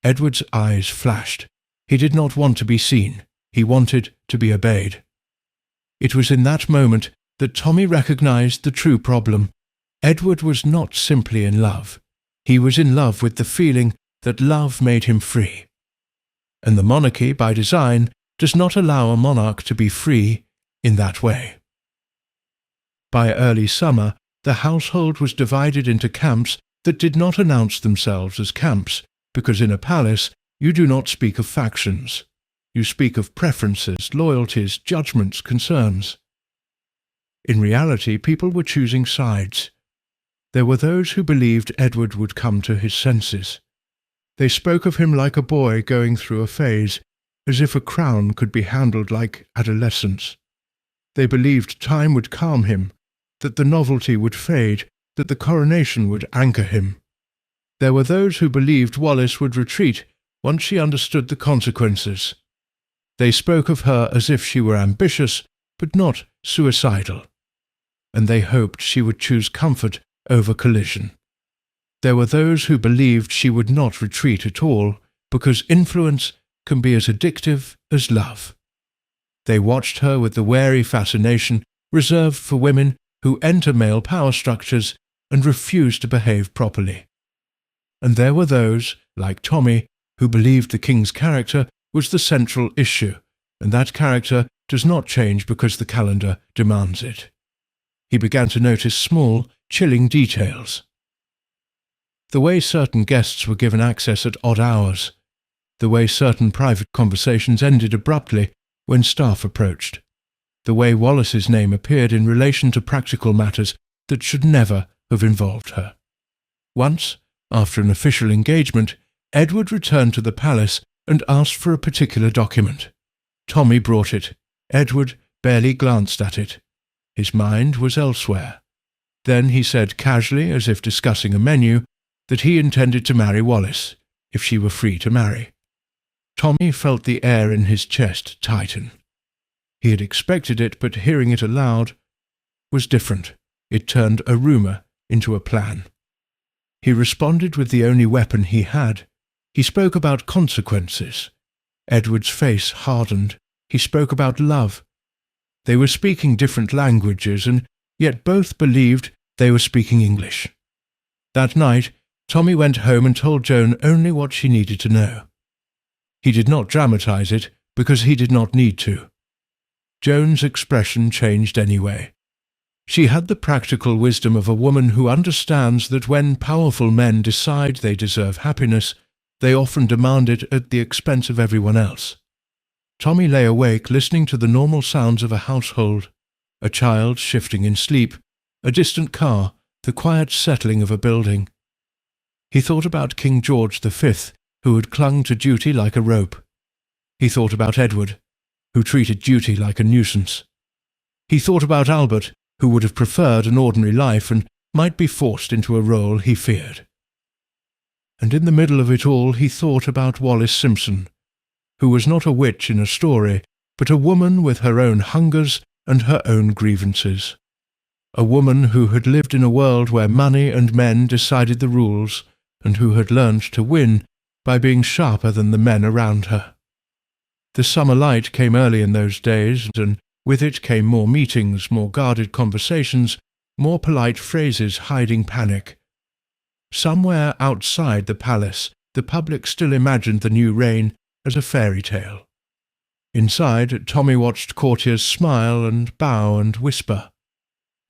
Edward's eyes flashed. He did not want to be seen. He wanted to be obeyed. It was in that moment that Tommy recognized the true problem. Edward was not simply in love. He was in love with the feeling that love made him free. And the monarchy, by design, does not allow a monarch to be free in that way. By early summer, the household was divided into camps that did not announce themselves as camps, because in a palace you do not speak of factions. You speak of preferences, loyalties, judgments, concerns. In reality, people were choosing sides. There were those who believed Edward would come to his senses. They spoke of him like a boy going through a phase, as if a crown could be handled like adolescence. They believed time would calm him, that the novelty would fade, that the coronation would anchor him. There were those who believed Wallis would retreat once she understood the consequences. They spoke of her as if she were ambitious, but not suicidal. And they hoped she would choose comfort over collision. There were those who believed she would not retreat at all, because influence can be as addictive as love. They watched her with the wary fascination reserved for women who enter male power structures and refuse to behave properly. And there were those, like Tommy, who believed the king's character was the central issue, and that character does not change because the calendar demands it. He began to notice small, chilling details. The way certain guests were given access at odd hours, the way certain private conversations ended abruptly when staff approached, the way Wallis's name appeared in relation to practical matters that should never have involved her. Once, after an official engagement, Edward returned to the palace and asked for a particular document. Tommy brought it. Edward barely glanced at it. His mind was elsewhere. Then he said casually, as if discussing a menu, that he intended to marry Wallis, if she were free to marry. Tommy felt the air in his chest tighten. He had expected it, but hearing it aloud was different. It turned a rumour into a plan. He responded with the only weapon he had. He spoke about consequences. Edward's face hardened. He spoke about love. They were speaking different languages, and yet both believed they were speaking English. That night, Tommy went home and told Joan only what she needed to know. He did not dramatize it, because he did not need to. Joan's expression changed anyway. She had the practical wisdom of a woman who understands that when powerful men decide they deserve happiness, they often demand it at the expense of everyone else. Tommy lay awake listening to the normal sounds of a household, a child shifting in sleep, a distant car, the quiet settling of a building. He thought about King George V, who had clung to duty like a rope. He thought about Edward, who treated duty like a nuisance. He thought about Albert, who would have preferred an ordinary life and might be forced into a role he feared. And in the middle of it all he thought about Wallis Simpson, who was not a witch in a story, but a woman with her own hungers and her own grievances. A woman who had lived in a world where money and men decided the rules, and who had learned to win by being sharper than the men around her. The summer light came early in those days, and with it came more meetings, more guarded conversations, more polite phrases hiding panic. Somewhere outside the palace, the public still imagined the new reign as a fairy tale. Inside, Tommy watched courtiers smile and bow and whisper,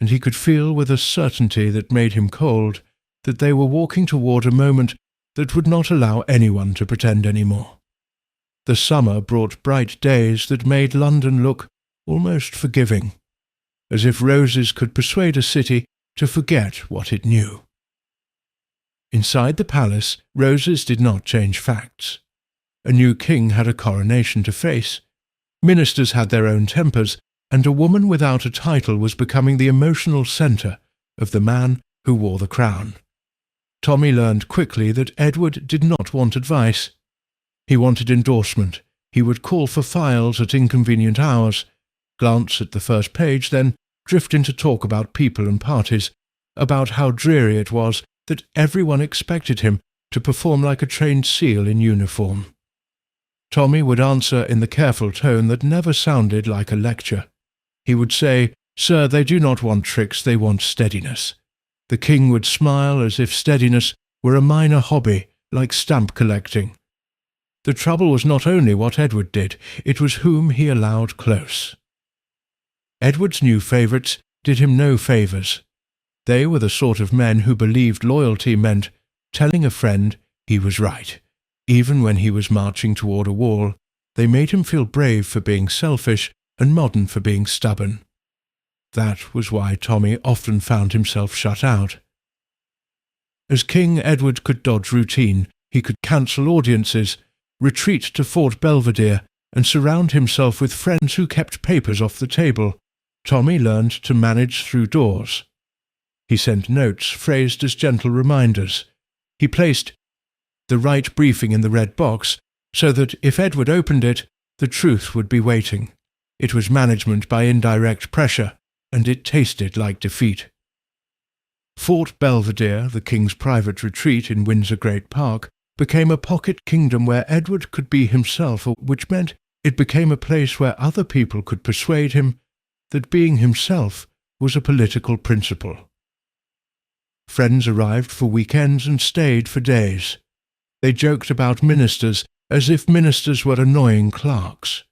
and he could feel with a certainty that made him cold that they were walking toward a moment that would not allow anyone to pretend any more. The summer brought bright days that made London look almost forgiving. as if roses could persuade a city to forget what it knew. Inside the palace, roses did not change facts. A new king had a coronation to face. Ministers had their own tempers, and a woman without a title was becoming the emotional centre of the man who wore the crown. Tommy learned quickly that Edward did not want advice. He wanted endorsement. He would call for files at inconvenient hours, glance at the first page, then drift into talk about people and parties, about how dreary it was that everyone expected him to perform like a trained SEAL in uniform. Tommy would answer in the careful tone that never sounded like a lecture. He would say, "Sir, they do not want tricks, they want steadiness." The king would smile as if steadiness were a minor hobby, like stamp collecting. The trouble was not only what Edward did, it was whom he allowed close. Edward's new favourites did him no favours. They were the sort of men who believed loyalty meant telling a friend he was right. Even when he was marching toward a wall, they made him feel brave for being selfish and modern for being stubborn. That was why Tommy often found himself shut out. As king, Edward could dodge routine. He could cancel audiences, retreat to Fort Belvedere, and surround himself with friends who kept papers off the table. Tommy learned to manage through doors. He sent notes phrased as gentle reminders. He placed the right briefing in the red box so that if Edward opened it, the truth would be waiting. It was management by indirect pressure, and it tasted like defeat. Fort Belvedere, the king's private retreat in Windsor Great Park, became a pocket kingdom where Edward could be himself, which meant it became a place where other people could persuade him that being himself was a political principle. Friends arrived for weekends and stayed for days. They joked about ministers as if ministers were annoying clerks.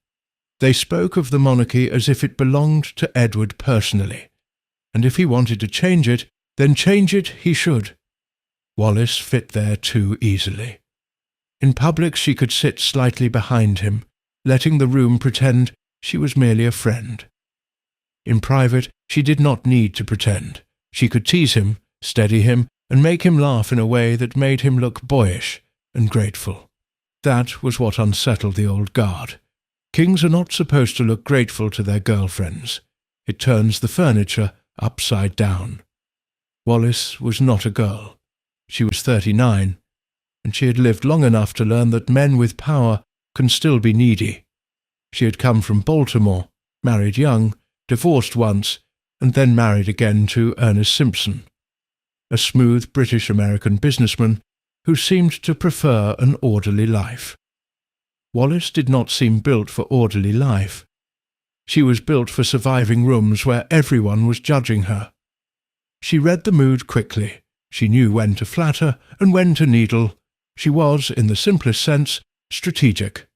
They spoke of the monarchy as if it belonged to Edward personally, and if he wanted to change it, then change it he should. Wallis fit there too easily. In public she could sit slightly behind him, letting the room pretend she was merely a friend. In private she did not need to pretend. She could tease him, steady him, and make him laugh in a way that made him look boyish and grateful. That was what unsettled the old guard. Kings are not supposed to look grateful to their girlfriends. It turns the furniture upside down. Wallis was not a girl. She was 39, and she had lived long enough to learn that men with power can still be needy. She had come from Baltimore, married young, divorced once, and then married again to Ernest Simpson, a smooth British-American businessman who seemed to prefer an orderly life. Wallis did not seem built for orderly life. She was built for surviving rooms where everyone was judging her. She read the mood quickly. She knew when to flatter and when to needle. She was, in the simplest sense, strategic.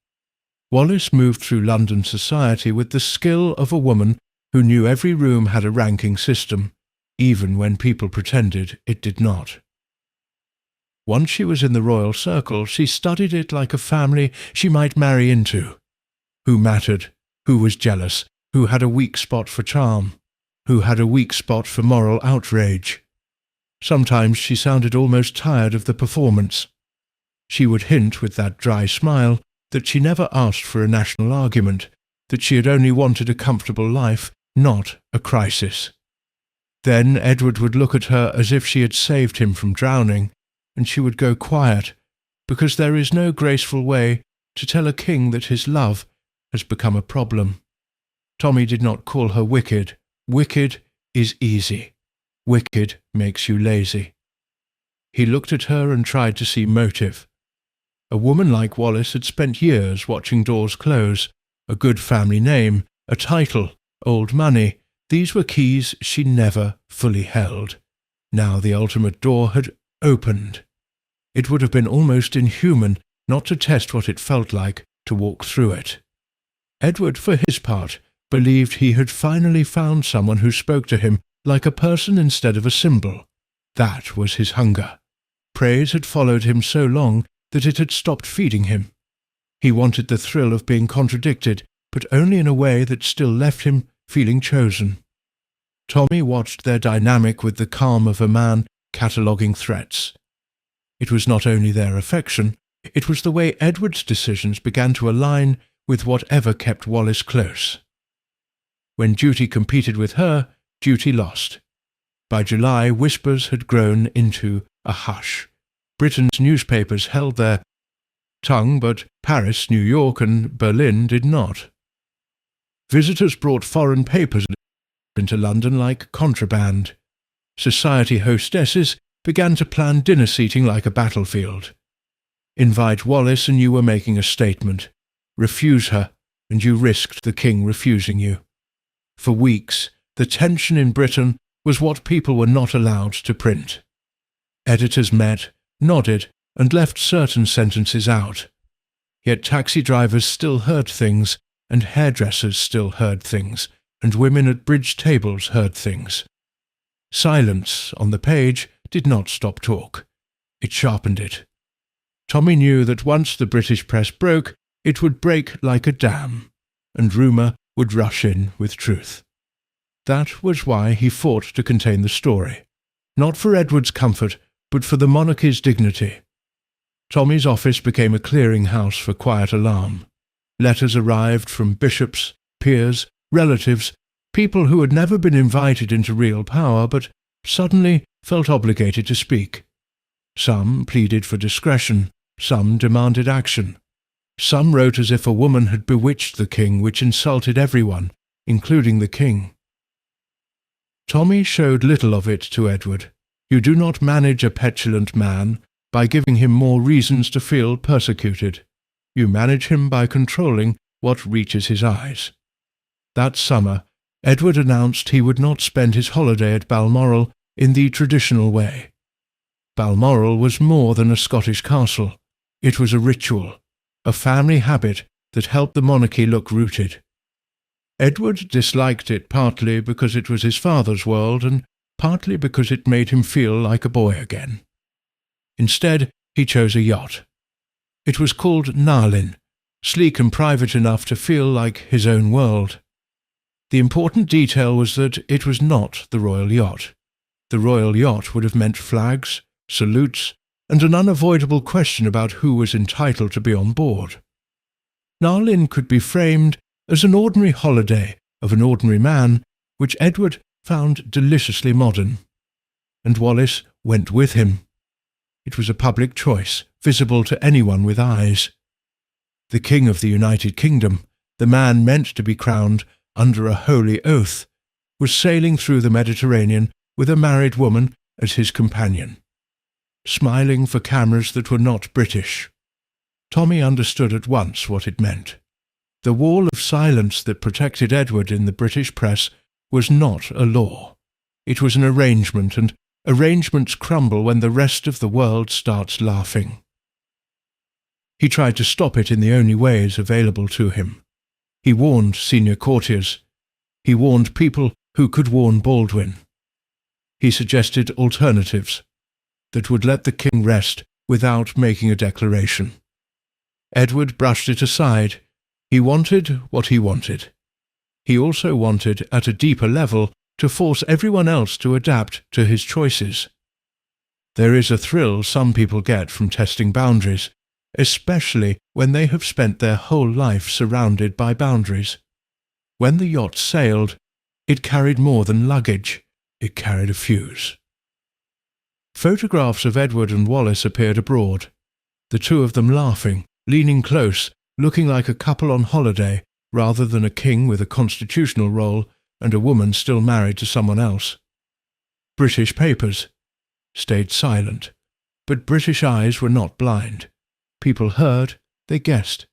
Wallis moved through London society with the skill of a woman who knew every room had a ranking system, even when people pretended it did not. Once she was in the royal circle, she studied it like a family she might marry into. Who mattered? Who was jealous? Who had a weak spot for charm? Who had a weak spot for moral outrage? Sometimes she sounded almost tired of the performance. She would hint with that dry smile that she never asked for a national argument, that she had only wanted a comfortable life, not a crisis. Then Edward would look at her as if she had saved him from drowning, and she would go quiet, because there is no graceful way to tell a king that his love has become a problem. Tommy did not call her wicked. Wicked is easy. Wicked makes you lazy. He looked at her and tried to see motive. A woman like Wallis had spent years watching doors close. A good family name, a title, old money, these were keys she never fully held. Now the ultimate door had opened. It would have been almost inhuman not to test what it felt like to walk through it. Edward, for his part, believed he had finally found someone who spoke to him like a person instead of a symbol. That was his hunger. Praise had followed him so long that it had stopped feeding him. He wanted the thrill of being contradicted, but only in a way that still left him feeling chosen. Tommy watched their dynamic with the calm of a man cataloguing threats. It was not only their affection, it was the way Edward's decisions began to align with whatever kept Wallis close. When duty competed with her, duty lost. By July, whispers had grown into a hush. Britain's newspapers held their tongue, but Paris, New York, and Berlin did not. Visitors brought foreign papers into London like contraband. Society hostesses began to plan dinner seating like a battlefield. Invite Wallis and you were making a statement. Refuse her, and you risked the king refusing you. For weeks, the tension in Britain was what people were not allowed to print. Editors met, nodded, and left certain sentences out. Yet taxi drivers still heard things, and hairdressers still heard things, and women at bridge tables heard things. Silence on the page did not stop talk. It sharpened it. Tommy knew that once the British press broke, it would break like a dam, and rumour would rush in with truth. That was why he fought to contain the story, not for Edward's comfort, but for the monarchy's dignity. Tommy's office became a clearing-house for quiet alarm. Letters arrived from bishops, peers, relatives, people who had never been invited into real power but suddenly felt obligated to speak. Some pleaded for discretion, some demanded action. Some wrote as if a woman had bewitched the king, which insulted everyone, including the king. Tommy showed little of it to Edward. You do not manage a petulant man by giving him more reasons to feel persecuted. You manage him by controlling what reaches his eyes. That summer, Edward announced he would not spend his holiday at Balmoral in the traditional way. Balmoral was more than a Scottish castle. It was a ritual, a family habit that helped the monarchy look rooted. Edward disliked it partly because it was his father's world and partly because it made him feel like a boy again. Instead, he chose a yacht. It was called Narlin, sleek and private enough to feel like his own world. The important detail was that it was not the royal yacht. The royal yacht would have meant flags, salutes, and an unavoidable question about who was entitled to be on board. Narlin could be framed as an ordinary holiday of an ordinary man, which Edward found deliciously modern. And Wallis went with him. It was a public choice, visible to anyone with eyes. The King of the United Kingdom, the man meant to be crowned under a holy oath, was sailing through the Mediterranean with a married woman as his companion, smiling for cameras that were not British. Tommy understood at once what it meant. The wall of silence that protected Edward in the British press was not a law. It was an arrangement, and arrangements crumble when the rest of the world starts laughing. He tried to stop it in the only ways available to him. He warned senior courtiers. He warned people who could warn Baldwin. He suggested alternatives that would let the king rest without making a declaration. Edward brushed it aside. He wanted what he wanted. He also wanted, at a deeper level, to force everyone else to adapt to his choices. There is a thrill some people get from testing boundaries, especially when they have spent their whole life surrounded by boundaries. When the yacht sailed, it carried more than luggage. It carried a fuse. Photographs of Edward and Wallis appeared abroad, the two of them laughing, leaning close, looking like a couple on holiday rather than a king with a constitutional role and a woman still married to someone else. British papers stayed silent, but British eyes were not blind. People heard, they guessed.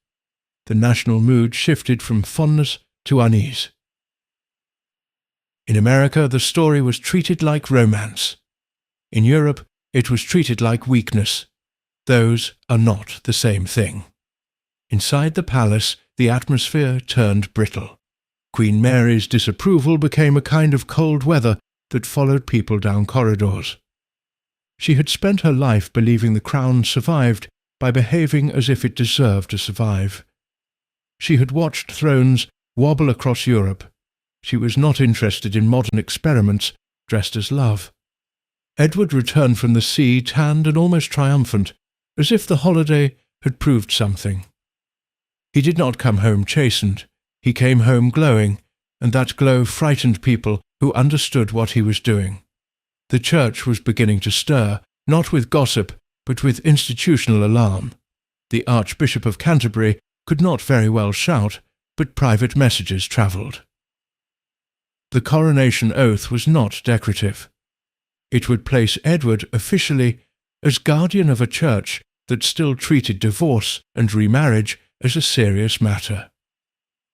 The national mood shifted from fondness to unease. In America, the story was treated like romance. In Europe, it was treated like weakness. Those are not the same thing. Inside the palace, the atmosphere turned brittle. Queen Mary's disapproval became a kind of cold weather that followed people down corridors. She had spent her life believing the crown survived by behaving as if it deserved to survive. She had watched thrones wobble across Europe. She was not interested in modern experiments dressed as love. Edward returned from the sea tanned and almost triumphant, as if the holiday had proved something. He did not come home chastened. He came home glowing, and that glow frightened people who understood what he was doing. The church was beginning to stir, not with gossip, but with institutional alarm. The Archbishop of Canterbury could not very well shout, but private messages travelled. The coronation oath was not decorative. It would place Edward officially as guardian of a church that still treated divorce and remarriage as a serious matter.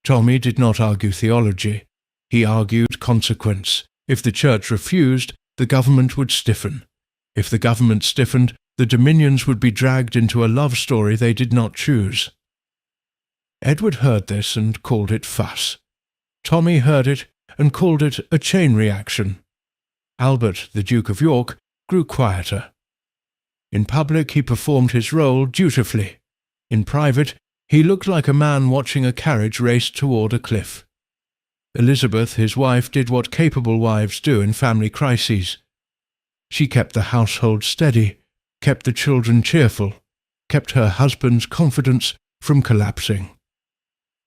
Tommy did not argue theology. He argued consequence. If the church refused, the government would stiffen. If the government stiffened, the dominions would be dragged into a love story they did not choose. Edward heard this and called it fuss. Tommy heard it and called it a chain reaction. Albert, the Duke of York, grew quieter. In public he performed his role dutifully. In private he looked like a man watching a carriage race toward a cliff. Elizabeth, his wife, did what capable wives do in family crises. She kept the household steady, kept the children cheerful, kept her husband's confidence from collapsing.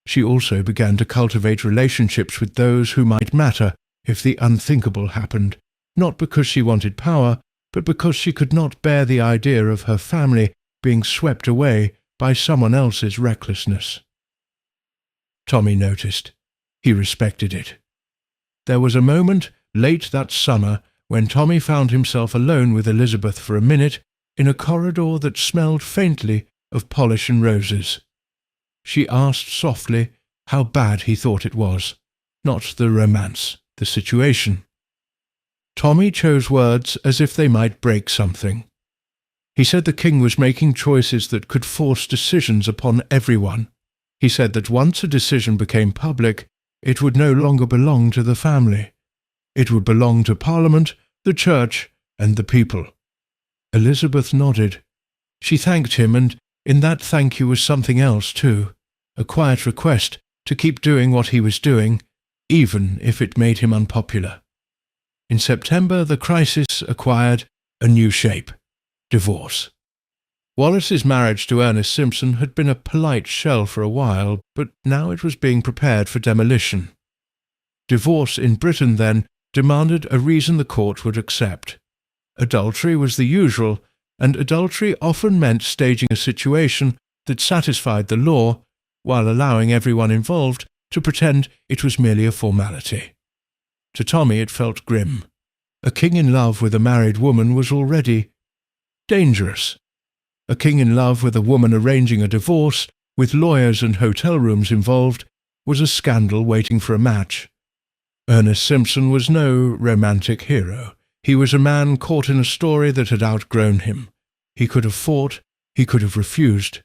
She also began to cultivate relationships with those who might matter if the unthinkable happened, not because she wanted power, but because she could not bear the idea of her family being swept away by someone else's recklessness. Tommy noticed. He respected it. There was a moment late that summer when Tommy found himself alone with Elizabeth for a minute in a corridor that smelled faintly of polish and roses. She asked softly how bad he thought it was, not the romance, the situation. Tommy chose words as if they might break something. He said the king was making choices that could force decisions upon everyone. He said that once a decision became public, it would no longer belong to the family. It would belong to Parliament, the Church, and the people. Elizabeth nodded. She thanked him, and in that thank you was something else too, a quiet request to keep doing what he was doing, even if it made him unpopular. In September, the crisis acquired a new shape: divorce. Wallace's marriage to Ernest Simpson had been a polite shell for a while, but now it was being prepared for demolition. Divorce in Britain, then, demanded a reason the court would accept. Adultery was the usual, and adultery often meant staging a situation that satisfied the law while allowing everyone involved to pretend it was merely a formality. To Tommy it felt grim. A king in love with a married woman was already dangerous. A king in love with a woman arranging a divorce, with lawyers and hotel rooms involved, was a scandal waiting for a match. Ernest Simpson was no romantic hero. He was a man caught in a story that had outgrown him. He could have fought, he could have refused,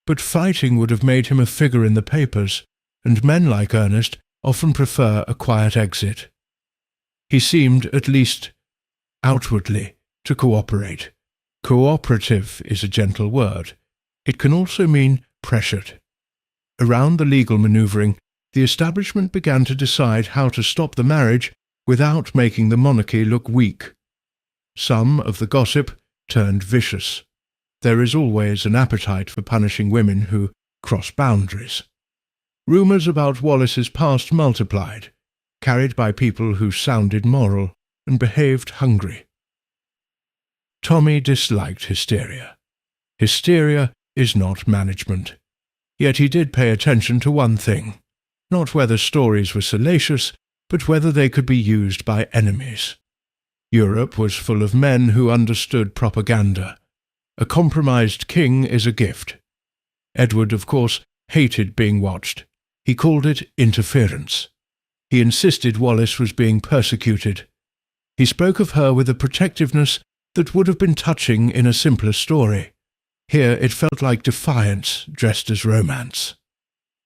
but fighting would have made him a figure in the papers, and men like Ernest often prefer a quiet exit. He seemed, at least outwardly, to cooperate. Cooperative is a gentle word. It can also mean pressured. Around the legal manoeuvring, the establishment began to decide how to stop the marriage without making the monarchy look weak. Some of the gossip turned vicious. There is always an appetite for punishing women who cross boundaries. Rumours about Wallace's past multiplied, carried by people who sounded moral and behaved hungry. Tommy disliked hysteria. Hysteria is not management. Yet he did pay attention to one thing, not whether stories were salacious, but whether they could be used by enemies. Europe was full of men who understood propaganda. A compromised king is a gift. Edward, of course, hated being watched. He called it interference. He insisted Wallace was being persecuted. He spoke of her with a protectiveness that would have been touching in a simpler story. Here it felt like defiance dressed as romance.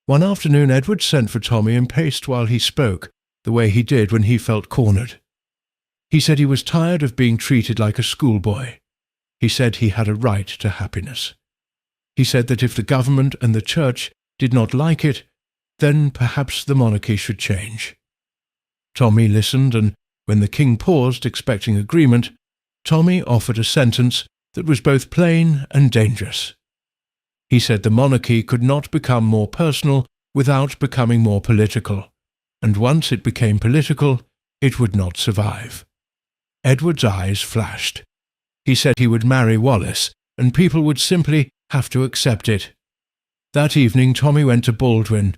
One afternoon Edward sent for Tommy and paced while he spoke, the way he did when he felt cornered. He said he was tired of being treated like a schoolboy. He said he had a right to happiness. He said that if the government and the church did not like it, then perhaps the monarchy should change. Tommy listened, and when the king paused, expecting agreement, Tommy offered a sentence that was both plain and dangerous. He said the monarchy could not become more personal without becoming more political, and once it became political, it would not survive. Edward's eyes flashed. He said he would marry Wallace, and people would simply have to accept it. That evening Tommy went to Baldwin.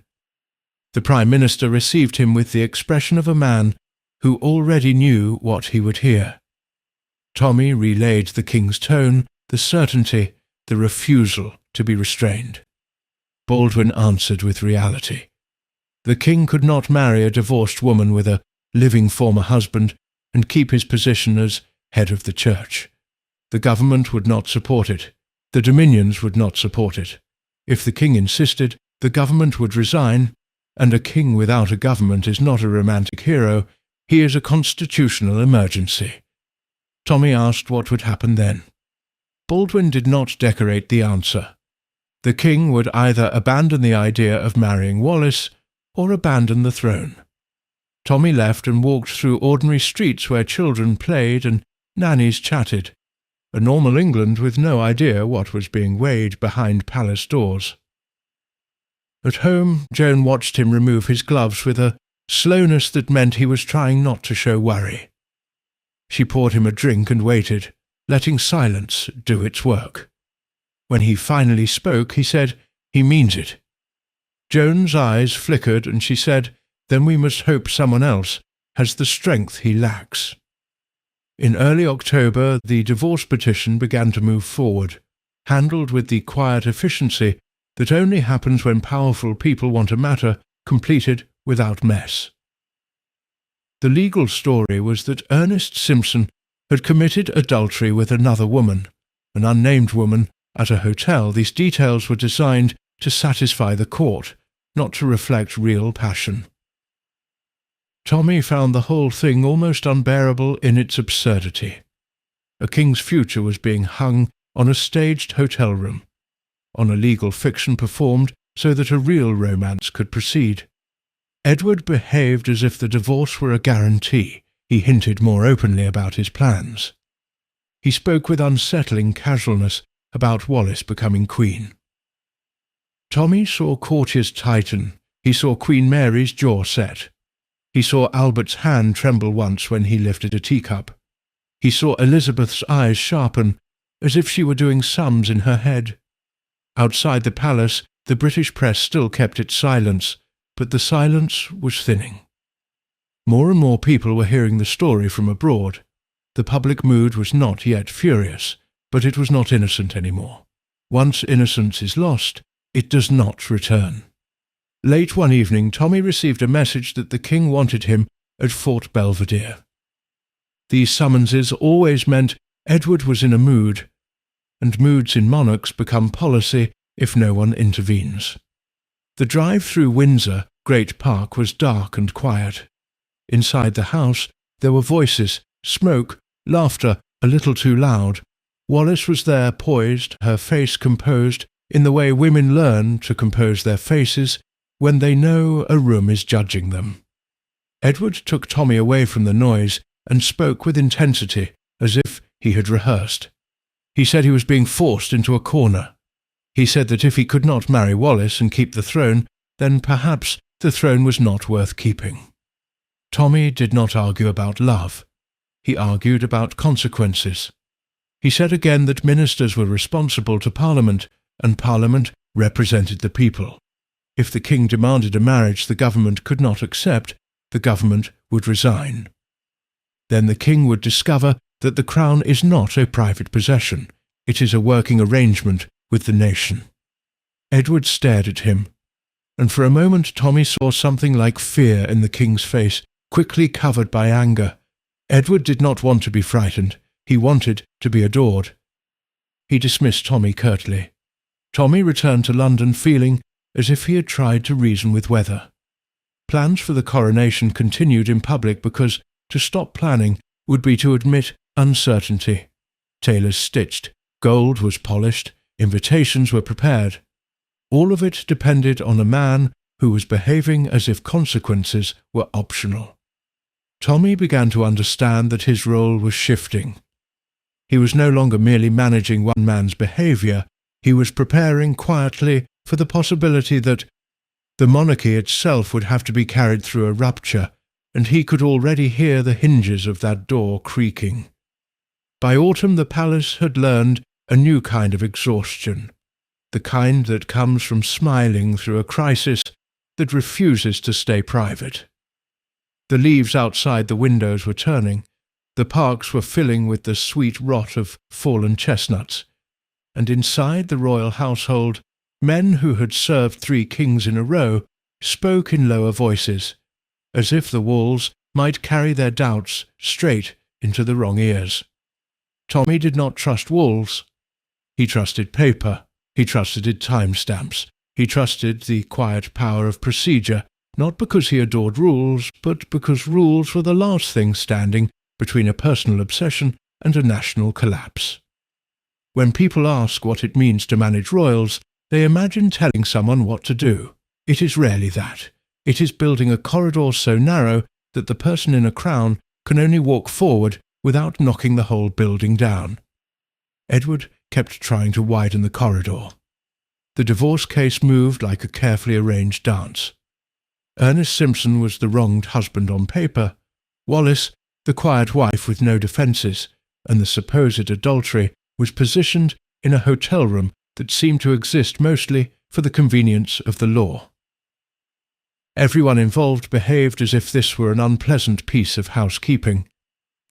The Prime Minister received him with the expression of a man who already knew what he would hear. Tommy relayed the king's tone, the certainty, the refusal to be restrained. Baldwin answered with reality. The king could not marry a divorced woman with a living former husband and keep his position as head of the church. The government would not support it. The dominions would not support it. If the king insisted, the government would resign, and a king without a government is not a romantic hero, he is a constitutional emergency. Tommy asked what would happen then. Baldwin did not decorate the answer. The king would either abandon the idea of marrying Wallace or abandon the throne. Tommy left and walked through ordinary streets where children played and nannies chatted, a normal England with no idea what was being weighed behind palace doors. At home, Joan watched him remove his gloves with a slowness that meant he was trying not to show worry. She poured him a drink and waited, letting silence do its work. When he finally spoke, he said, "He means it." Joan's eyes flickered and she said, "Then we must hope someone else has the strength he lacks." In early October, the divorce petition began to move forward, handled with the quiet efficiency that only happens when powerful people want a matter completed without mess. The legal story was that Ernest Simpson had committed adultery with another woman, an unnamed woman, at a hotel. These details were designed to satisfy the court, not to reflect real passion. Tommy found the whole thing almost unbearable in its absurdity. A king's future was being hung on a staged hotel room, on a legal fiction performed so that a real romance could proceed. Edward behaved as if the divorce were a guarantee. He hinted more openly about his plans. He spoke with unsettling casualness about Wallace becoming queen. Tommy saw courtiers tighten. He saw Queen Mary's jaw set. He saw Albert's hand tremble once when he lifted a teacup. He saw Elizabeth's eyes sharpen, as if she were doing sums in her head. Outside the palace, the British press still kept its silence, but the silence was thinning. More and more people were hearing the story from abroad. The public mood was not yet furious, but it was not innocent anymore. Once innocence is lost, it does not return. Late one evening, Tommy received a message that the king wanted him at Fort Belvedere. These summonses always meant Edward was in a mood, and moods in monarchs become policy if no one intervenes. The drive through Windsor Great Park was dark and quiet. Inside the house there were voices, smoke, laughter a little too loud. Wallace was there, poised, her face composed, in the way women learn to compose their faces when they know a room is judging them. Edward took Tommy away from the noise and spoke with intensity, as if he had rehearsed. He said he was being forced into a corner. He said that if he could not marry Wallace and keep the throne, then perhaps the throne was not worth keeping. Tommy did not argue about love. He argued about consequences. He said again that ministers were responsible to Parliament, and Parliament represented the people. If the king demanded a marriage the government could not accept, the government would resign. Then the king would discover that the crown is not a private possession. It is a working arrangement with the nation. Edward stared at him, and for a moment Tommy saw something like fear in the king's face, quickly covered by anger. Edward did not want to be frightened. He wanted to be adored. He dismissed Tommy curtly. Tommy returned to London feeling as if he had tried to reason with weather. Plans for the coronation continued in public because to stop planning would be to admit uncertainty. Tailors stitched, gold was polished, invitations were prepared. All of it depended on a man who was behaving as if consequences were optional. Tommy began to understand that his role was shifting. He was no longer merely managing one man's behaviour, he was preparing quietly for the possibility that the monarchy itself would have to be carried through a rupture, and he could already hear the hinges of that door creaking. By autumn the palace had learned a new kind of exhaustion, the kind that comes from smiling through a crisis that refuses to stay private. The leaves outside the windows were turning, the parks were filling with the sweet rot of fallen chestnuts, and inside the royal household, men who had served 3 kings in a row spoke in lower voices, as if the walls might carry their doubts straight into the wrong ears. Tommy did not trust walls. He trusted paper. He trusted timestamps. He trusted the quiet power of procedure, not because he adored rules, but because rules were the last thing standing between a personal obsession and a national collapse. When people ask what it means to manage royals, they imagine telling someone what to do. It is rarely that. It is building a corridor so narrow that the person in a crown can only walk forward without knocking the whole building down. Edward kept trying to widen the corridor. The divorce case moved like a carefully arranged dance. Ernest Simpson was the wronged husband on paper, Wallace the quiet wife with no defences, and the supposed adultery was positioned in a hotel room that seemed to exist mostly for the convenience of the law. Everyone involved behaved as if this were an unpleasant piece of housekeeping.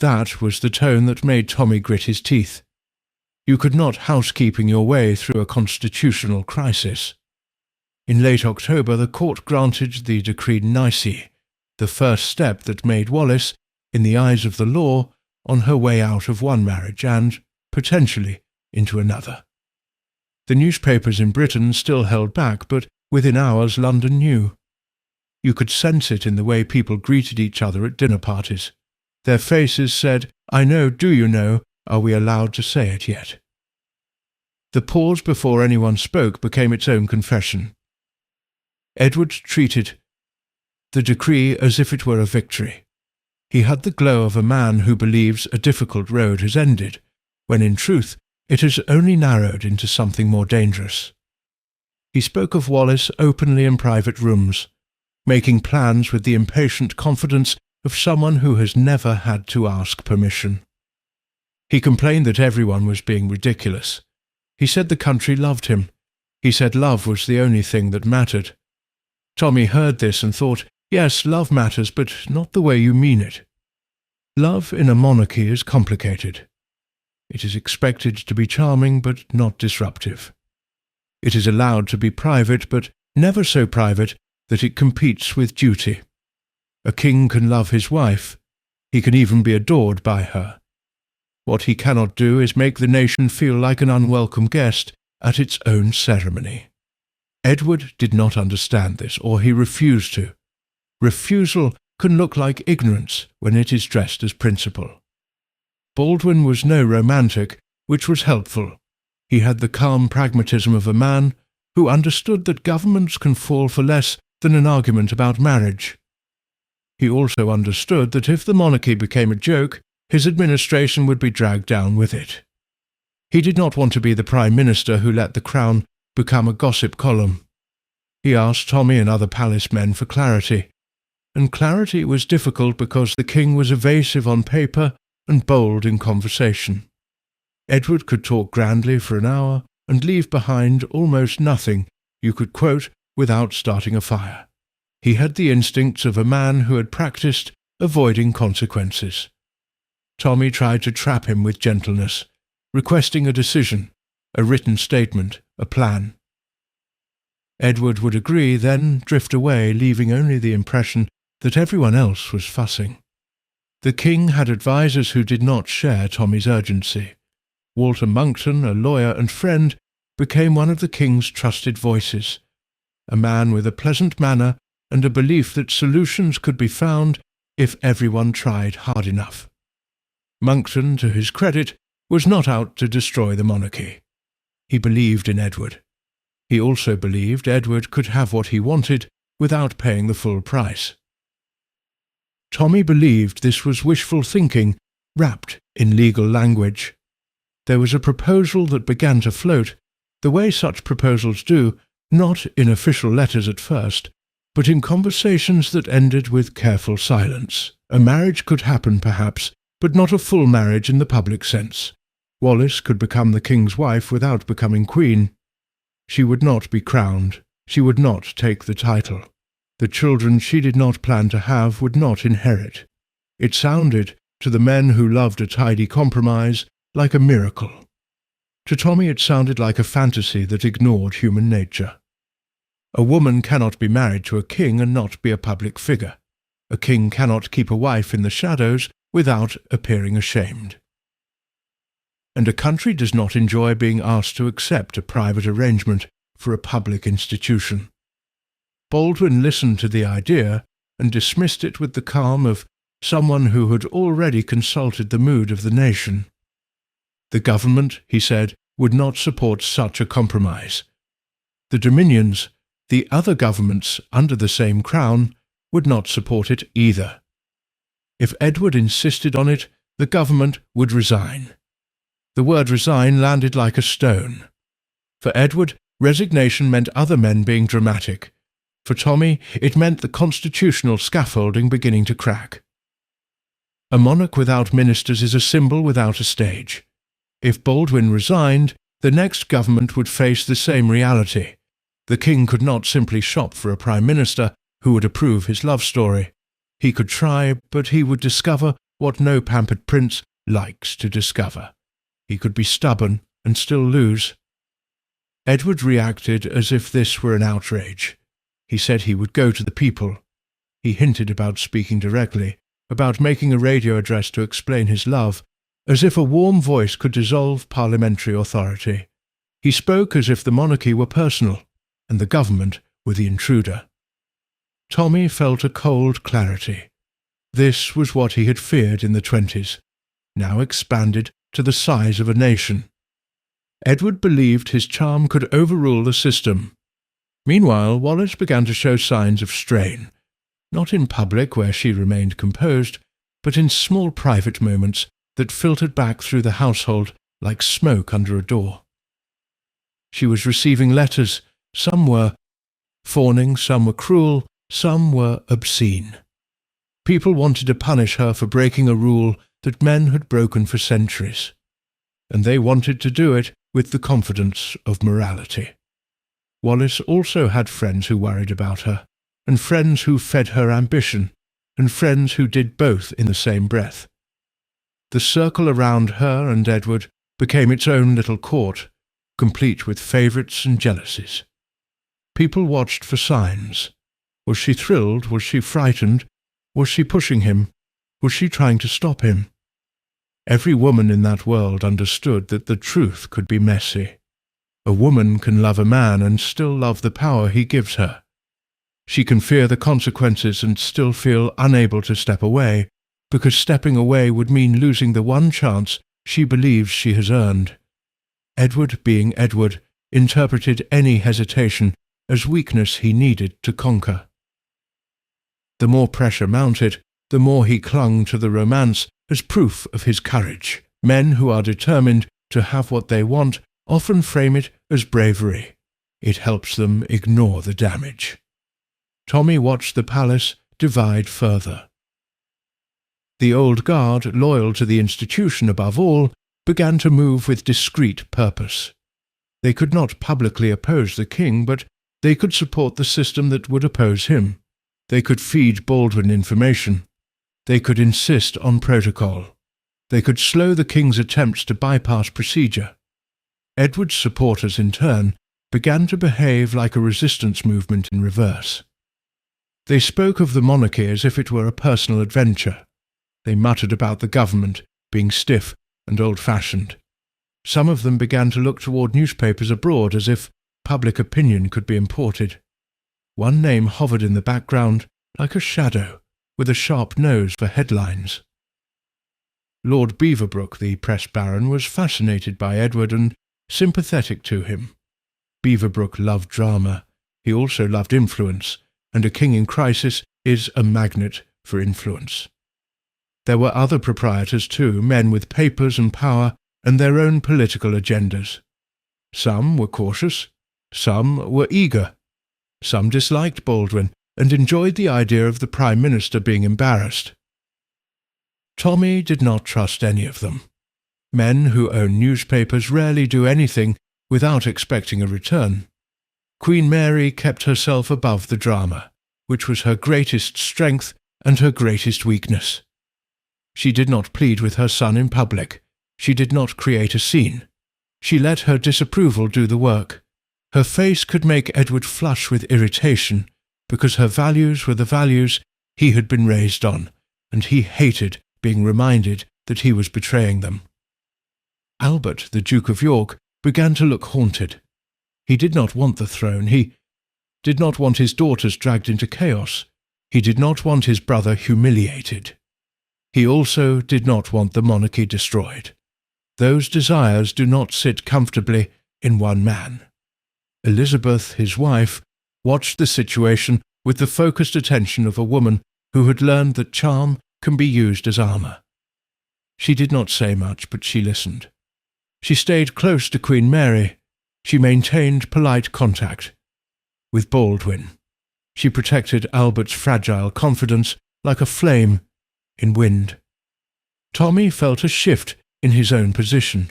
That was the tone that made Tommy grit his teeth. You could not housekeeping your way through a constitutional crisis. In late October, the court granted the decree nisi, the first step that made Wallace, in the eyes of the law, on her way out of one marriage and, potentially, into another. The newspapers in Britain still held back, but within hours London knew. You could sense it in the way people greeted each other at dinner parties. Their faces said, "I know, do you know? Are we allowed to say it yet?" The pause before anyone spoke became its own confession. Edward treated the decree as if it were a victory. He had the glow of a man who believes a difficult road has ended, when in truth it has only narrowed into something more dangerous. He spoke of Wallace openly in private rooms, making plans with the impatient confidence of someone who has never had to ask permission. He complained that everyone was being ridiculous. He said the country loved him. He said love was the only thing that mattered. Tommy heard this and thought, yes, love matters, but not the way you mean it. Love in a monarchy is complicated. It is expected to be charming, but not disruptive. It is allowed to be private, but never so private that it competes with duty. A king can love his wife. He can even be adored by her. What he cannot do is make the nation feel like an unwelcome guest at its own ceremony. Edward did not understand this, or he refused to. Refusal can look like ignorance when it is dressed as principle. Baldwin was no romantic, which was helpful. He had the calm pragmatism of a man who understood that governments can fall for less than an argument about marriage. He also understood that if the monarchy became a joke, his administration would be dragged down with it. He did not want to be the Prime Minister who let the Crown become a gossip column. He asked Tommy and other palace men for clarity, and clarity was difficult because the king was evasive on paper and bold in conversation. Edward could talk grandly for an hour and leave behind almost nothing you could quote without starting a fire. He had the instincts of a man who had practiced avoiding consequences. Tommy tried to trap him with gentleness, requesting a decision, a written statement, a plan. Edward would agree, then drift away, leaving only the impression that everyone else was fussing. The king had advisers who did not share Tommy's urgency. Walter Monckton, a lawyer and friend, became one of the king's trusted voices, a man with a pleasant manner and a belief that solutions could be found if everyone tried hard enough. Monckton, to his credit, was not out to destroy the monarchy. He believed in Edward. He also believed Edward could have what he wanted without paying the full price. Tommy believed this was wishful thinking, wrapped in legal language. There was a proposal that began to float, the way such proposals do, not in official letters at first, but in conversations that ended with careful silence. A marriage could happen, perhaps, but not a full marriage in the public sense. Wallis could become the king's wife without becoming queen. She would not be crowned. She would not take the title. The children she did not plan to have would not inherit. It sounded, to the men who loved a tidy compromise, like a miracle. To Tommy it sounded like a fantasy that ignored human nature. A woman cannot be married to a king and not be a public figure. A king cannot keep a wife in the shadows without appearing ashamed. And a country does not enjoy being asked to accept a private arrangement for a public institution. Baldwin listened to the idea and dismissed it with the calm of someone who had already consulted the mood of the nation. The government, he said, would not support such a compromise. The Dominions, the other governments under the same crown, would not support it either. If Edward insisted on it, the government would resign. The word resign landed like a stone. For Edward, resignation meant other men being dramatic. For Tommy, it meant the constitutional scaffolding beginning to crack. A monarch without ministers is a symbol without a stage. If Baldwin resigned, the next government would face the same reality. The king could not simply shop for a prime minister who would approve his love story. He could try, but he would discover what no pampered prince likes to discover. He could be stubborn and still lose. Edward reacted as if this were an outrage. He said he would go to the people. He hinted about speaking directly, about making a radio address to explain his love, as if a warm voice could dissolve parliamentary authority. He spoke as if the monarchy were personal, and the government were the intruder. Tommy felt a cold clarity. This was what he had feared in the 20s, now expanded to the size of a nation. Edward believed his charm could overrule the system. Meanwhile, Wallis began to show signs of strain, not in public where she remained composed, but in small private moments that filtered back through the household like smoke under a door. She was receiving letters. Some were fawning, some were cruel, some were obscene. People wanted to punish her for breaking a rule that men had broken for centuries, and they wanted to do it with the confidence of morality. Wallis also had friends who worried about her, and friends who fed her ambition, and friends who did both in the same breath. The circle around her and Edward became its own little court, complete with favourites and jealousies. People watched for signs. Was she thrilled? Was she frightened? Was she pushing him? Was she trying to stop him? Every woman in that world understood that the truth could be messy. A woman can love a man and still love the power he gives her. She can fear the consequences and still feel unable to step away, because stepping away would mean losing the one chance she believes she has earned. Edward, being Edward, interpreted any hesitation as weakness he needed to conquer. The more pressure mounted, the more he clung to the romance as proof of his courage. Men who are determined to have what they want often frame it as bravery. It helps them ignore the damage. Tommy watched the palace divide further. The old guard, loyal to the institution above all, began to move with discreet purpose. They could not publicly oppose the king, but they could support the system that would oppose him. They could feed Baldwin information. They could insist on protocol. They could slow the king's attempts to bypass procedure. Edward's supporters, in turn, began to behave like a resistance movement in reverse. They spoke of the monarchy as if it were a personal adventure. They muttered about the government being stiff and old-fashioned. Some of them began to look toward newspapers abroad as if public opinion could be imported. One name hovered in the background like a shadow, with a sharp nose for headlines. Lord Beaverbrook, the press baron, was fascinated by Edward and sympathetic to him. Beaverbrook loved drama. He also loved influence, and a king in crisis is a magnet for influence. There were other proprietors too, men with papers and power and their own political agendas. Some were cautious, some were eager, some disliked Baldwin and enjoyed the idea of the Prime Minister being embarrassed. Tommy did not trust any of them. Men who own newspapers rarely do anything without expecting a return. Queen Mary kept herself above the drama, which was her greatest strength and her greatest weakness. She did not plead with her son in public. She did not create a scene. She let her disapproval do the work. Her face could make Edward flush with irritation, because her values were the values he had been raised on, and he hated being reminded that he was betraying them. Albert, the Duke of York, began to look haunted. He did not want the throne. He did not want his daughters dragged into chaos. He did not want his brother humiliated. He also did not want the monarchy destroyed. Those desires do not sit comfortably in one man. Elizabeth, his wife, watched the situation with the focused attention of a woman who had learned that charm can be used as armour. She did not say much, but she listened. She stayed close to Queen Mary. She maintained polite contact. With Baldwin, she protected Albert's fragile confidence like a flame in wind. Tommy felt a shift in his own position.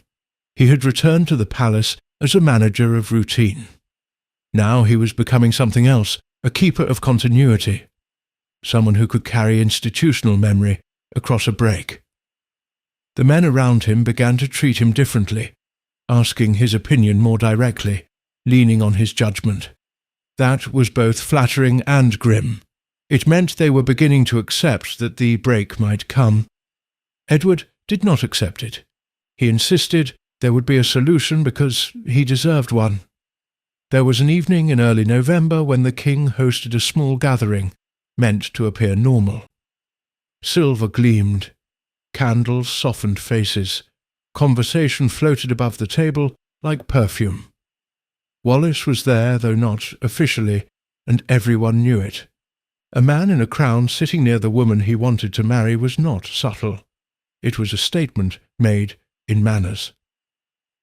He had returned to the palace as a manager of routine. Now he was becoming something else, a keeper of continuity, someone who could carry institutional memory across a break. The men around him began to treat him differently, asking his opinion more directly, leaning on his judgment. That was both flattering and grim. It meant they were beginning to accept that the break might come. Edward did not accept it. He insisted there would be a solution because he deserved one. There was an evening in early November when the king hosted a small gathering, meant to appear normal. Silver gleamed. Candles softened faces. Conversation floated above the table like perfume. Wallace was there, though not officially, and everyone knew it. A man in a crown sitting near the woman he wanted to marry was not subtle. It was a statement made in manners.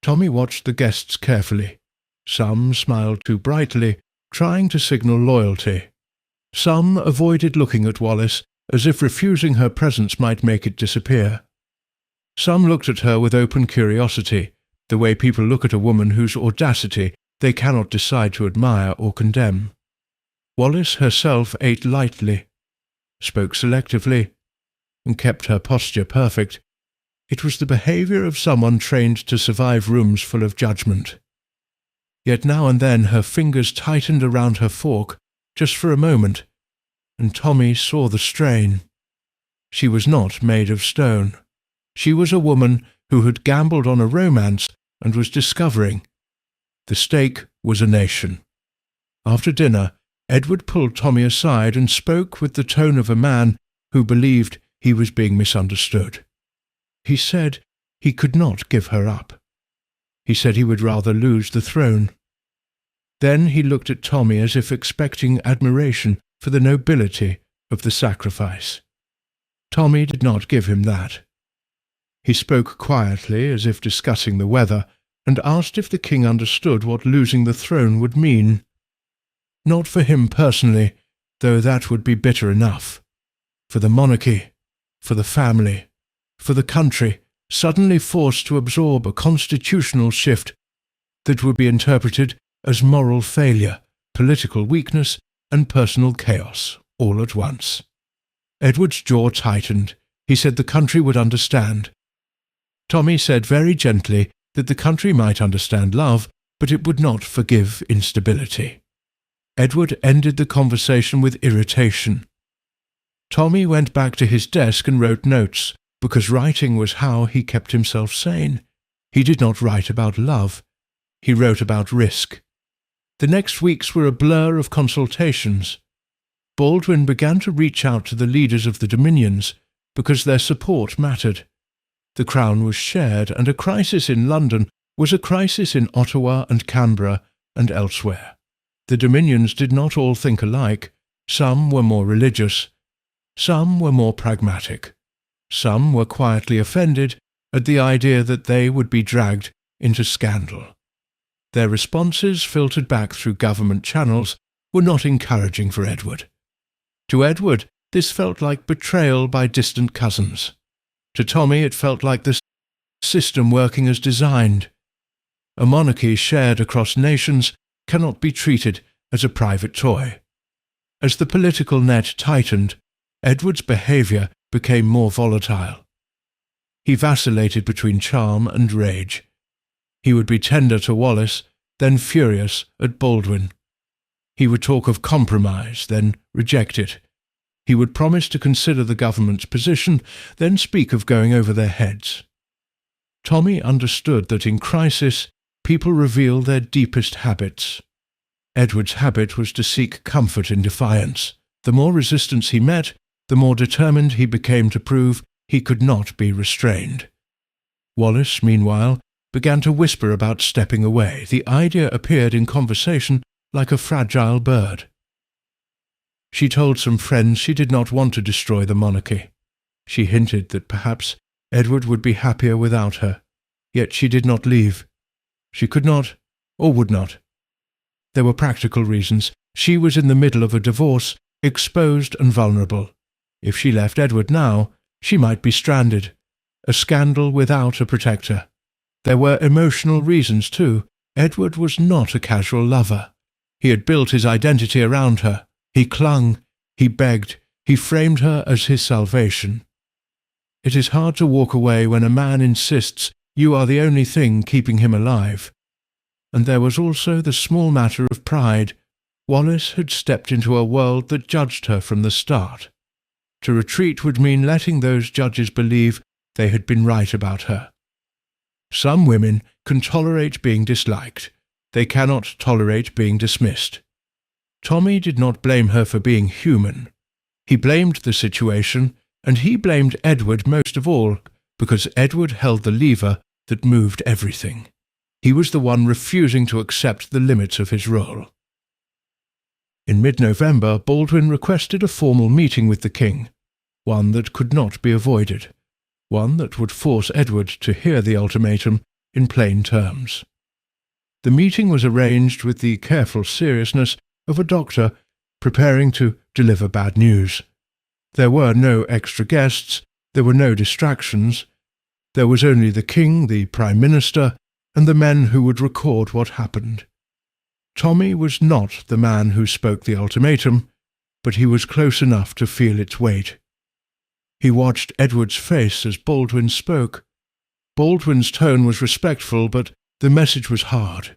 Tommy watched the guests carefully. Some smiled too brightly, trying to signal loyalty. Some avoided looking at Wallace, as if refusing her presence might make it disappear. Some looked at her with open curiosity, the way people look at a woman whose audacity they cannot decide to admire or condemn. Wallace herself ate lightly, spoke selectively, and kept her posture perfect. It was the behaviour of someone trained to survive rooms full of judgment. Yet now and then her fingers tightened around her fork, just for a moment, and Tommy saw the strain. She was not made of stone. She was a woman who had gambled on a romance and was discovering. The stake was a nation. After dinner, Edward pulled Tommy aside and spoke with the tone of a man who believed he was being misunderstood. He said he could not give her up. He said he would rather lose the throne. Then he looked at Tommy as if expecting admiration for the nobility of the sacrifice. Tommy did not give him that. He spoke quietly, as if discussing the weather, and asked if the king understood what losing the throne would mean. Not for him personally, though that would be bitter enough. For the monarchy, for the family, for the country, suddenly forced to absorb a constitutional shift that would be interpreted as moral failure, political weakness, and personal chaos, all at once. Edward's jaw tightened. He said the country would understand. Tommy said very gently that the country might understand love, but it would not forgive instability. Edward ended the conversation with irritation. Tommy went back to his desk and wrote notes, because writing was how he kept himself sane. He did not write about love. He wrote about risk. The next weeks were a blur of consultations. Baldwin began to reach out to the leaders of the dominions, because their support mattered. The crown was shared, and a crisis in London was a crisis in Ottawa and Canberra and elsewhere. The dominions did not all think alike. Some were more religious. Some were more pragmatic. Some were quietly offended at the idea that they would be dragged into scandal. Their responses, filtered back through government channels, were not encouraging for Edward. To Edward, this felt like betrayal by distant cousins. To Tommy, it felt like the system working as designed. A monarchy shared across nations cannot be treated as a private toy. As the political net tightened, Edward's behaviour became more volatile. He vacillated between charm and rage. He would be tender to Wallace, then furious at Baldwin. He would talk of compromise, then reject it. He would promise to consider the government's position, then speak of going over their heads. Tommy understood that in crisis, people reveal their deepest habits. Edward's habit was to seek comfort in defiance. The more resistance he met, the more determined he became to prove he could not be restrained. Wallace, meanwhile, began to whisper about stepping away. The idea appeared in conversation like a fragile bird. She told some friends she did not want to destroy the monarchy. She hinted that perhaps Edward would be happier without her, yet she did not leave. She could not, or would not. There were practical reasons. She was in the middle of a divorce, exposed and vulnerable. If she left Edward now, she might be stranded. A scandal without a protector. There were emotional reasons too. Edward was not a casual lover. He had built his identity around her. He clung, he begged, he framed her as his salvation. It is hard to walk away when a man insists you are the only thing keeping him alive. And there was also the small matter of pride. Wallace had stepped into a world that judged her from the start. To retreat would mean letting those judges believe they had been right about her. Some women can tolerate being disliked. They cannot tolerate being dismissed. Tommy did not blame her for being human. He blamed the situation, and he blamed Edward most of all, because Edward held the lever that moved everything. He was the one refusing to accept the limits of his role. In mid-November, Baldwin requested a formal meeting with the king, one that could not be avoided, one that would force Edward to hear the ultimatum in plain terms. The meeting was arranged with the careful seriousness of a doctor preparing to deliver bad news. There were no extra guests, there were no distractions. There was only the king, the prime minister, and the men who would record what happened. Tommy was not the man who spoke the ultimatum, but he was close enough to feel its weight. He watched Edward's face as Baldwin spoke. Baldwin's tone was respectful, but the message was hard.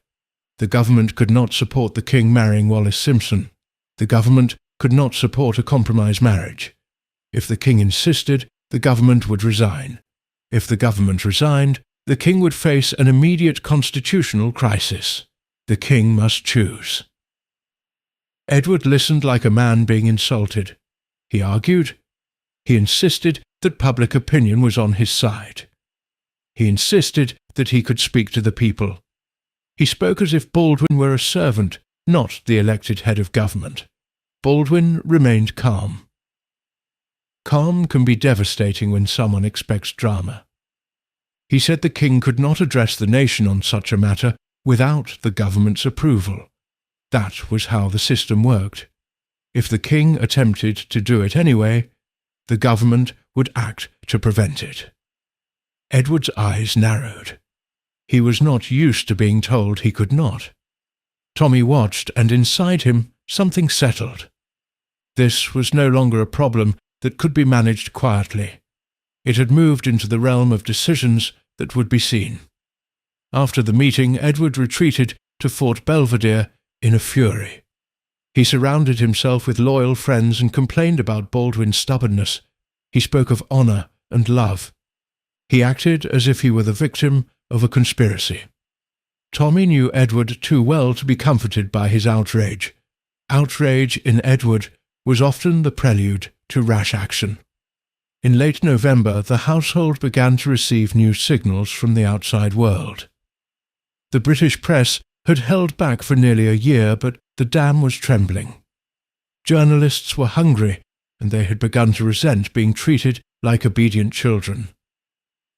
The government could not support the king marrying Wallis Simpson. The government could not support a compromise marriage. If the king insisted, the government would resign. If the government resigned, the king would face an immediate constitutional crisis. The king must choose. Edward listened like a man being insulted. He argued. He insisted that public opinion was on his side. He insisted that he could speak to the people. He spoke as if Baldwin were a servant, not the elected head of government. Baldwin remained calm. Calm can be devastating when someone expects drama. He said the king could not address the nation on such a matter without the government's approval. That was how the system worked. If the king attempted to do it anyway, the government would act to prevent it. Edward's eyes narrowed. He was not used to being told he could not. Tommy watched, and inside him something settled. This was no longer a problem that could be managed quietly. It had moved into the realm of decisions that would be seen. After the meeting, Edward retreated to Fort Belvedere in a fury. He surrounded himself with loyal friends and complained about Baldwin's stubbornness. He spoke of honour and love. He acted as if he were the victim of a conspiracy. Tommy knew Edward too well to be comforted by his outrage. Outrage in Edward was often the prelude to rash action. In late November, the household began to receive new signals from the outside world. The British press had held back for nearly a year, but the dam was trembling. Journalists were hungry, and they had begun to resent being treated like obedient children.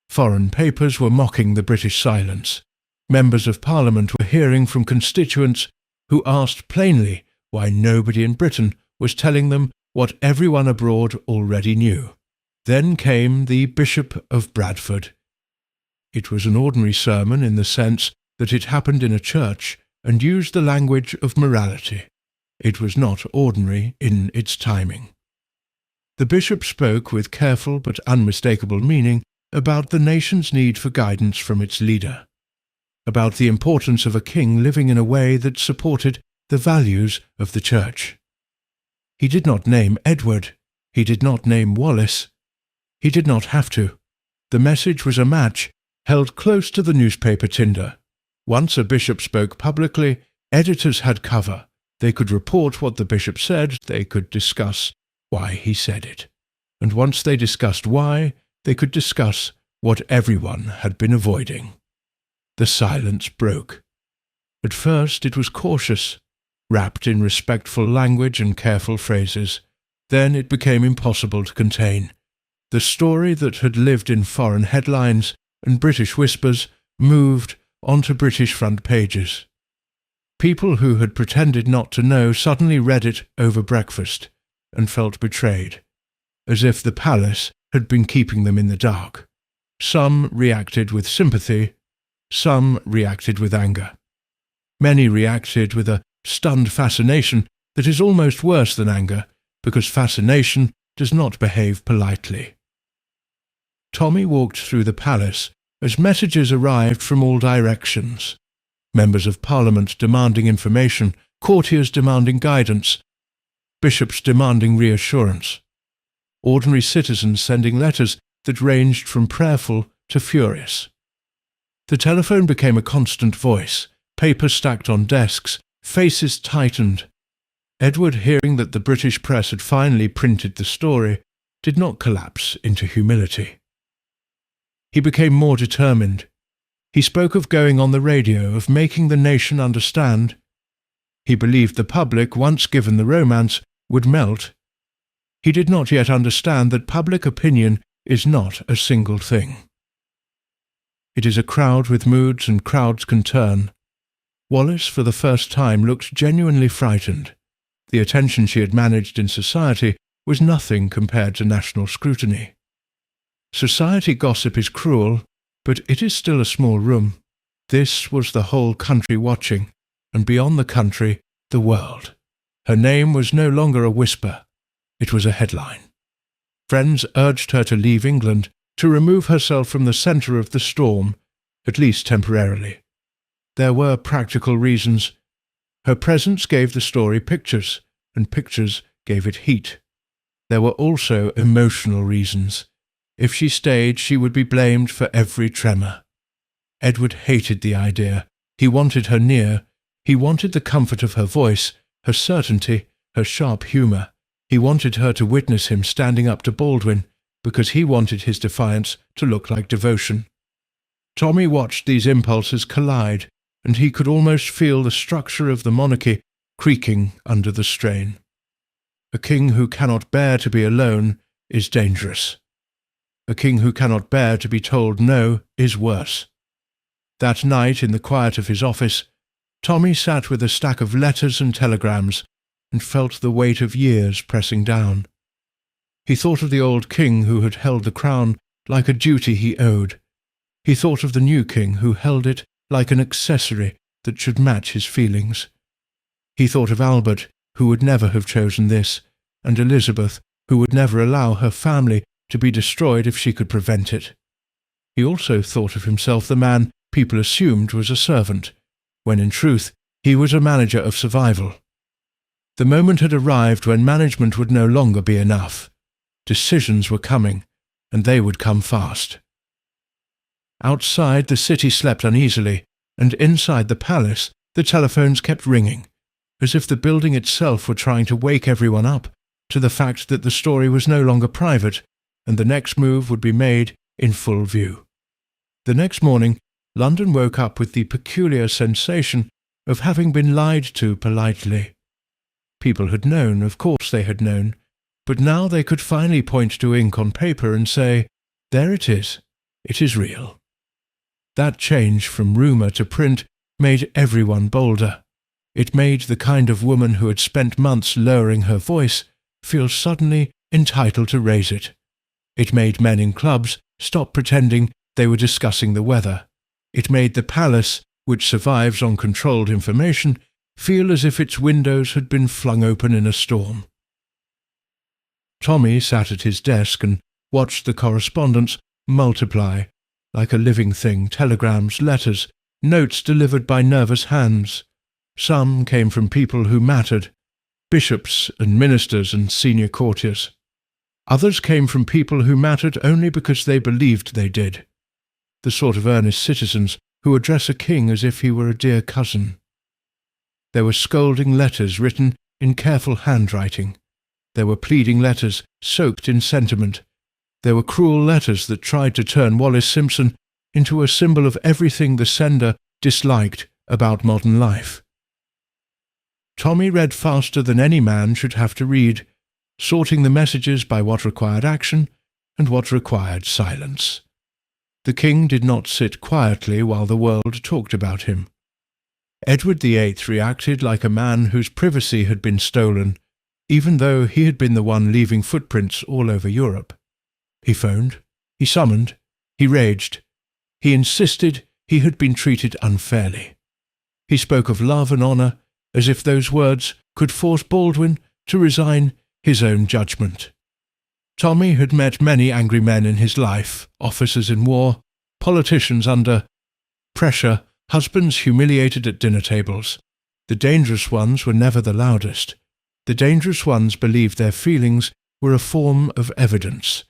Foreign papers were mocking the British silence. Members of Parliament were hearing from constituents who asked plainly why nobody in Britain was telling them what everyone abroad already knew. Then came the Bishop of Bradford. It was an ordinary sermon in the sense that it happened in a church and used the language of morality. It was not ordinary in its timing. The bishop spoke with careful but unmistakable meaning about the nation's need for guidance from its leader, about the importance of a king living in a way that supported the values of the church. He did not name Edward. He did not name Wallace. He did not have to. The message was a match held close to the newspaper tinder. Once a bishop spoke publicly, editors had cover. They could report what the bishop said, they could discuss why he said it. And once they discussed why, they could discuss what everyone had been avoiding. The silence broke. At first it was cautious, wrapped in respectful language and careful phrases. Then it became impossible to contain. The story that had lived in foreign headlines and British whispers moved onto British front pages. People who had pretended not to know suddenly read it over breakfast and felt betrayed, as if the palace had been keeping them in the dark. Some reacted with sympathy, some reacted with anger. Many reacted with a stunned fascination that is almost worse than anger, because fascination does not behave politely. Tommy walked through the palace as messages arrived from all directions. Members of Parliament demanding information, courtiers demanding guidance, bishops demanding reassurance, ordinary citizens sending letters that ranged from prayerful to furious. The telephone became a constant voice, papers stacked on desks, faces tightened. Edward, hearing that the British press had finally printed the story, did not collapse into humility. He became more determined. He spoke of going on the radio, of making the nation understand. He believed the public, once given the romance, would melt. He did not yet understand that public opinion is not a single thing. It is a crowd with moods, and crowds can turn. Wallace, for the first time, looked genuinely frightened. The attention she had managed in society was nothing compared to national scrutiny. Society gossip is cruel, but it is still a small room. This was the whole country watching, and beyond the country, the world. Her name was no longer a whisper. It was a headline. Friends urged her to leave England, to remove herself from the centre of the storm, at least temporarily. There were practical reasons. Her presence gave the story pictures, and pictures gave it heat. There were also emotional reasons. If she stayed, she would be blamed for every tremor. Edward hated the idea. He wanted her near. He wanted the comfort of her voice, her certainty, her sharp humour. He wanted her to witness him standing up to Baldwin, because he wanted his defiance to look like devotion. Tommy watched these impulses collide, and he could almost feel the structure of the monarchy creaking under the strain. A king who cannot bear to be alone is dangerous. A king who cannot bear to be told no is worse. That night, in the quiet of his office, Tommy sat with a stack of letters and telegrams and felt the weight of years pressing down. He thought of the old king who had held the crown like a duty he owed. He thought of the new king who held it like an accessory that should match his feelings. He thought of Albert, who would never have chosen this, and Elizabeth, who would never allow her family to be destroyed if she could prevent it. He also thought of himself the man people assumed was a servant, when in truth he was a manager of survival. The moment had arrived when management would no longer be enough. Decisions were coming, and they would come fast. Outside, the city slept uneasily, and inside the palace the telephones kept ringing, as if the building itself were trying to wake everyone up to the fact that the story was no longer private, and the next move would be made in full view. The next morning, London woke up with the peculiar sensation of having been lied to politely. People had known, of course they had known. but now they could finally point to ink on paper and say, "There it is real." That change from rumour to print made everyone bolder. It made the kind of woman who had spent months lowering her voice feel suddenly entitled to raise it. It made men in clubs stop pretending they were discussing the weather. It made the palace, which survives on controlled information, feel as if its windows had been flung open in a storm. Tommy sat at his desk and watched the correspondence multiply, like a living thing, telegrams, letters, notes delivered by nervous hands. Some came from people who mattered, bishops and ministers and senior courtiers. Others came from people who mattered only because they believed they did, the sort of earnest citizens who address a king as if he were a dear cousin. There were scolding letters written in careful handwriting. There were pleading letters soaked in sentiment. There were cruel letters that tried to turn Wallis Simpson into a symbol of everything the sender disliked about modern life. Tommy read faster than any man should have to read, sorting the messages by what required action and what required silence. The king did not sit quietly while the world talked about him. Edward VIII reacted like a man whose privacy had been stolen, even though he had been the one leaving footprints all over Europe. He phoned, he summoned, he raged. He insisted he had been treated unfairly. He spoke of love and honour as if those words could force Baldwin to resign his own judgment. Tommy had met many angry men in his life, officers in war, politicians under pressure, husbands humiliated at dinner tables. The dangerous ones were never the loudest. The dangerous ones believed their feelings were a form of evidence.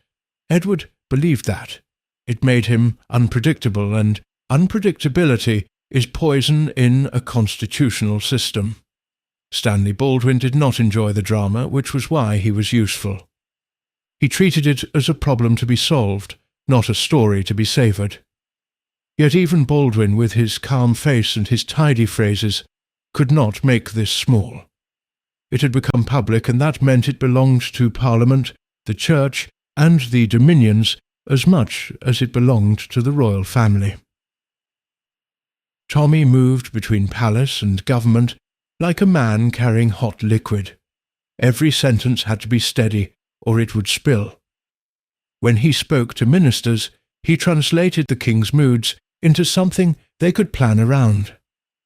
Edward believed that. It made him unpredictable, and unpredictability is poison in a constitutional system. Stanley Baldwin did not enjoy the drama, which was why he was useful. He treated it as a problem to be solved, not a story to be savoured. Yet even Baldwin, with his calm face and his tidy phrases, could not make this small. It had become public, and that meant it belonged to Parliament, the Church, and the Dominions as much as it belonged to the royal family. Tommy moved between palace and government like a man carrying hot liquid. Every sentence had to be steady, or it would spill. When he spoke to ministers, he translated the king's moods into something they could plan around.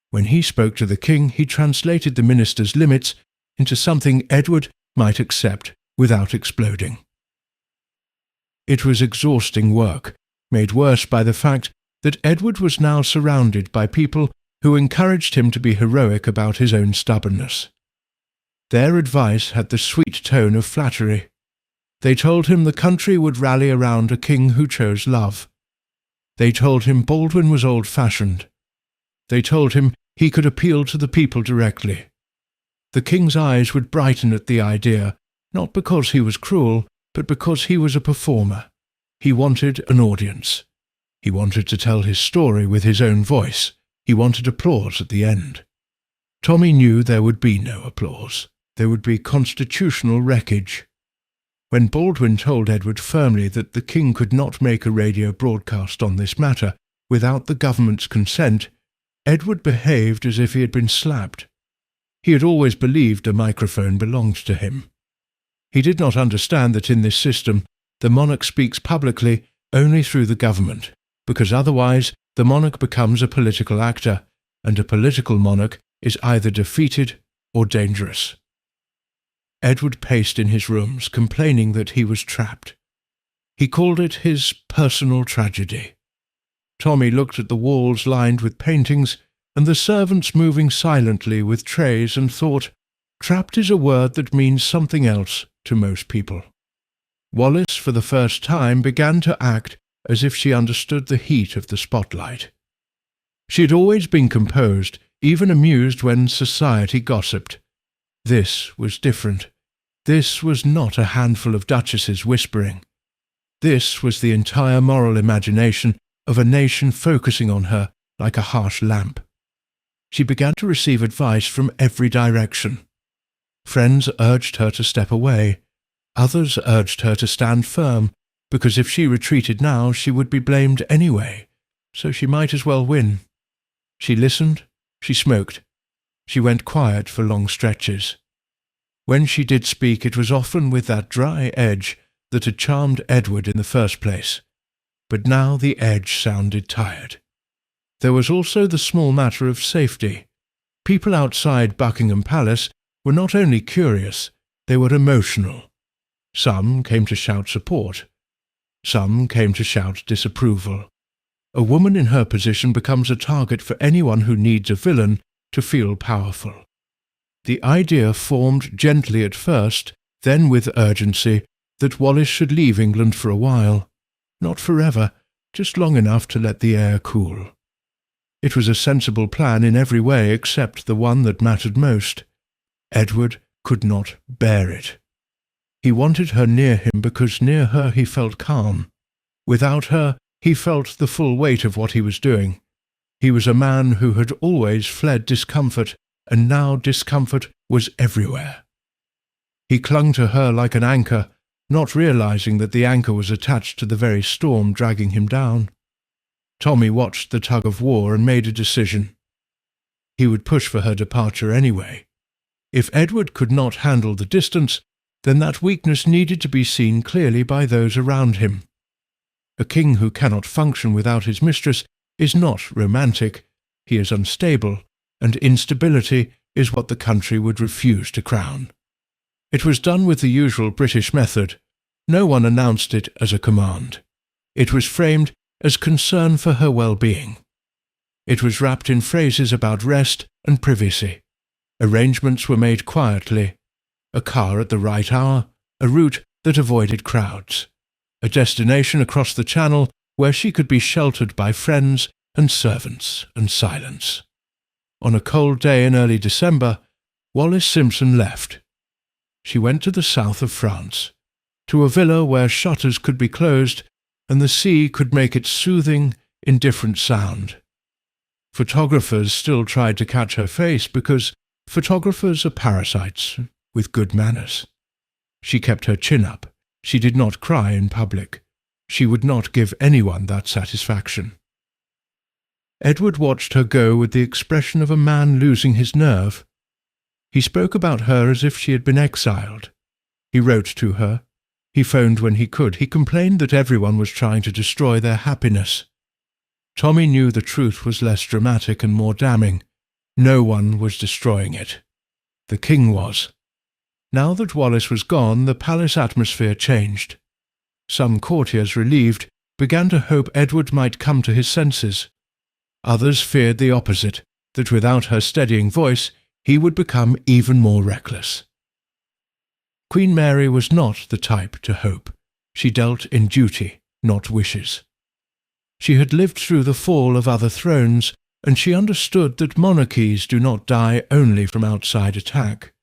When he spoke to the king, he translated the ministers' limits into something Edward might accept without exploding. It was exhausting work, made worse by the fact that Edward was now surrounded by people who encouraged him to be heroic about his own stubbornness. Their advice had the sweet tone of flattery. They told him the country would rally around a king who chose love. They told him Baldwin was old-fashioned. They told him he could appeal to the people directly. The king's eyes would brighten at the idea, not because he was cruel, but because he was a performer. He wanted an audience. He wanted to tell his story with his own voice. He wanted applause at the end. Tommy knew there would be no applause. There would be constitutional wreckage. When Baldwin told Edward firmly that the king could not make a radio broadcast on this matter without the government's consent, Edward behaved as if he had been slapped. He had always believed a microphone belonged to him. He did not understand that in this system the monarch speaks publicly only through the government, because otherwise the monarch becomes a political actor, and a political monarch is either defeated or dangerous. Edward paced in his rooms, complaining that he was trapped. He called it his personal tragedy. Tommy looked at the walls lined with paintings and the servants moving silently with trays and thought, trapped is a word that means something else to most people. Wallis, for the first time, began to act as if she understood the heat of the spotlight. She had always been composed, even amused when society gossiped. This was different. This was not a handful of duchesses whispering. This was the entire moral imagination of a nation focusing on her like a harsh lamp. She began to receive advice from every direction. Friends urged her to step away. Others urged her to stand firm, because if she retreated now she would be blamed anyway, so she might as well win. She listened, she smoked, she went quiet for long stretches. When she did speak, it was often with that dry edge that had charmed Edward in the first place, but now the edge sounded tired. There was also the small matter of safety. People outside Buckingham Palace were not only curious, they were emotional. Some came to shout support. Some came to shout disapproval. A woman in her position becomes a target for anyone who needs a villain to feel powerful. The idea formed gently at first, then with urgency, that Wallis should leave England for a while. Not forever, just long enough to let the air cool. It was a sensible plan in every way except the one that mattered most. Edward could not bear it. He wanted her near him because near her he felt calm. Without her, he felt the full weight of what he was doing. He was a man who had always fled discomfort, and now discomfort was everywhere. He clung to her like an anchor, not realizing that the anchor was attached to the very storm dragging him down. Tommy watched the tug-of-war and made a decision. He would push for her departure anyway. If Edward could not handle the distance, then that weakness needed to be seen clearly by those around him. A king who cannot function without his mistress is not romantic, he is unstable, and instability is what the country would refuse to crown. It was done with the usual British method. No one announced it as a command. It was framed as concern for her well-being. It was wrapped in phrases about rest and privacy. Arrangements were made quietly. A car at the right hour, a route that avoided crowds, a destination across the Channel where she could be sheltered by friends and servants and silence. On a cold day in early December, Wallis Simpson left. She went to the south of France, to a villa where shutters could be closed and the sea could make its soothing, indifferent sound. Photographers still tried to catch her face because photographers are parasites with good manners. She kept her chin up. She did not cry in public. She would not give anyone that satisfaction. Edward watched her go with the expression of a man losing his nerve. He spoke about her as if she had been exiled. He wrote to her. He phoned when he could. He complained that everyone was trying to destroy their happiness. Tommy knew the truth was less dramatic and more damning. No one was destroying it. The king was. Now that Wallis was gone, the palace atmosphere changed. Some courtiers, relieved, began to hope Edward might come to his senses. Others feared the opposite, that without her steadying voice, he would become even more reckless. Queen Mary was not the type to hope. She dealt in duty, not wishes. She had lived through the fall of other thrones, and she understood that monarchies do not die only from outside attack.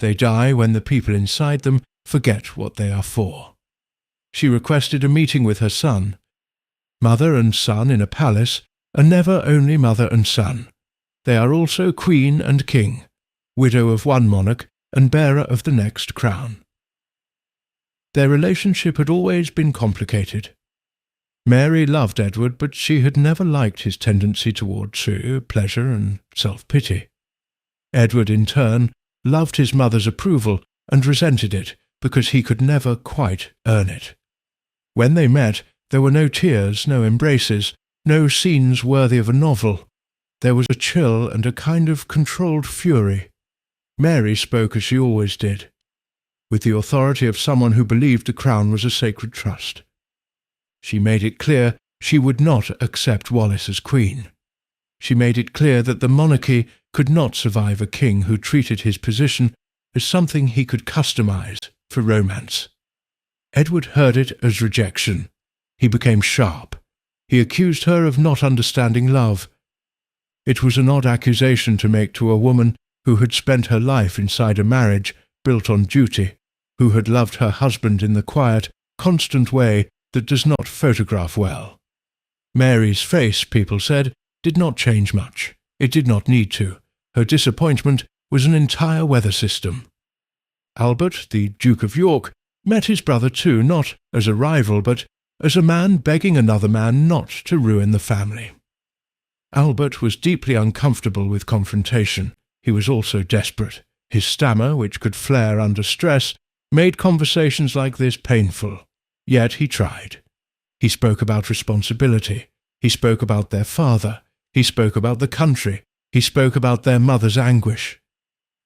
They die when the people inside them forget what they are for. She requested a meeting with her son. Mother and son in a palace are never only mother and son. They are also queen and king, widow of one monarch and bearer of the next crown. Their relationship had always been complicated. Mary loved Edward, but she had never liked his tendency towards pleasure and self-pity. Edward, in turn, loved his mother's approval and resented it because he could never quite earn it. When they met, there were no tears, no embraces, no scenes worthy of a novel. There was a chill and a kind of controlled fury. Mary spoke as she always did, with the authority of someone who believed the crown was a sacred trust. She made it clear she would not accept Wallis as queen. She made it clear that the monarchy could not survive a king who treated his position as something he could customize for romance. Edward heard it as rejection. He became sharp. He accused her of not understanding love. It was an odd accusation to make to a woman who had spent her life inside a marriage built on duty, who had loved her husband in the quiet, constant way that does not photograph well. Mary's face, people said, did not change much. It did not need to. Her disappointment was an entire weather system. Albert, the Duke of York, met his brother too, not as a rival, but as a man begging another man not to ruin the family. Albert was deeply uncomfortable with confrontation. He was also desperate. His stammer, which could flare under stress, made conversations like this painful. Yet he tried. He spoke about responsibility. He spoke about their father. He spoke about the country. He spoke about their mother's anguish.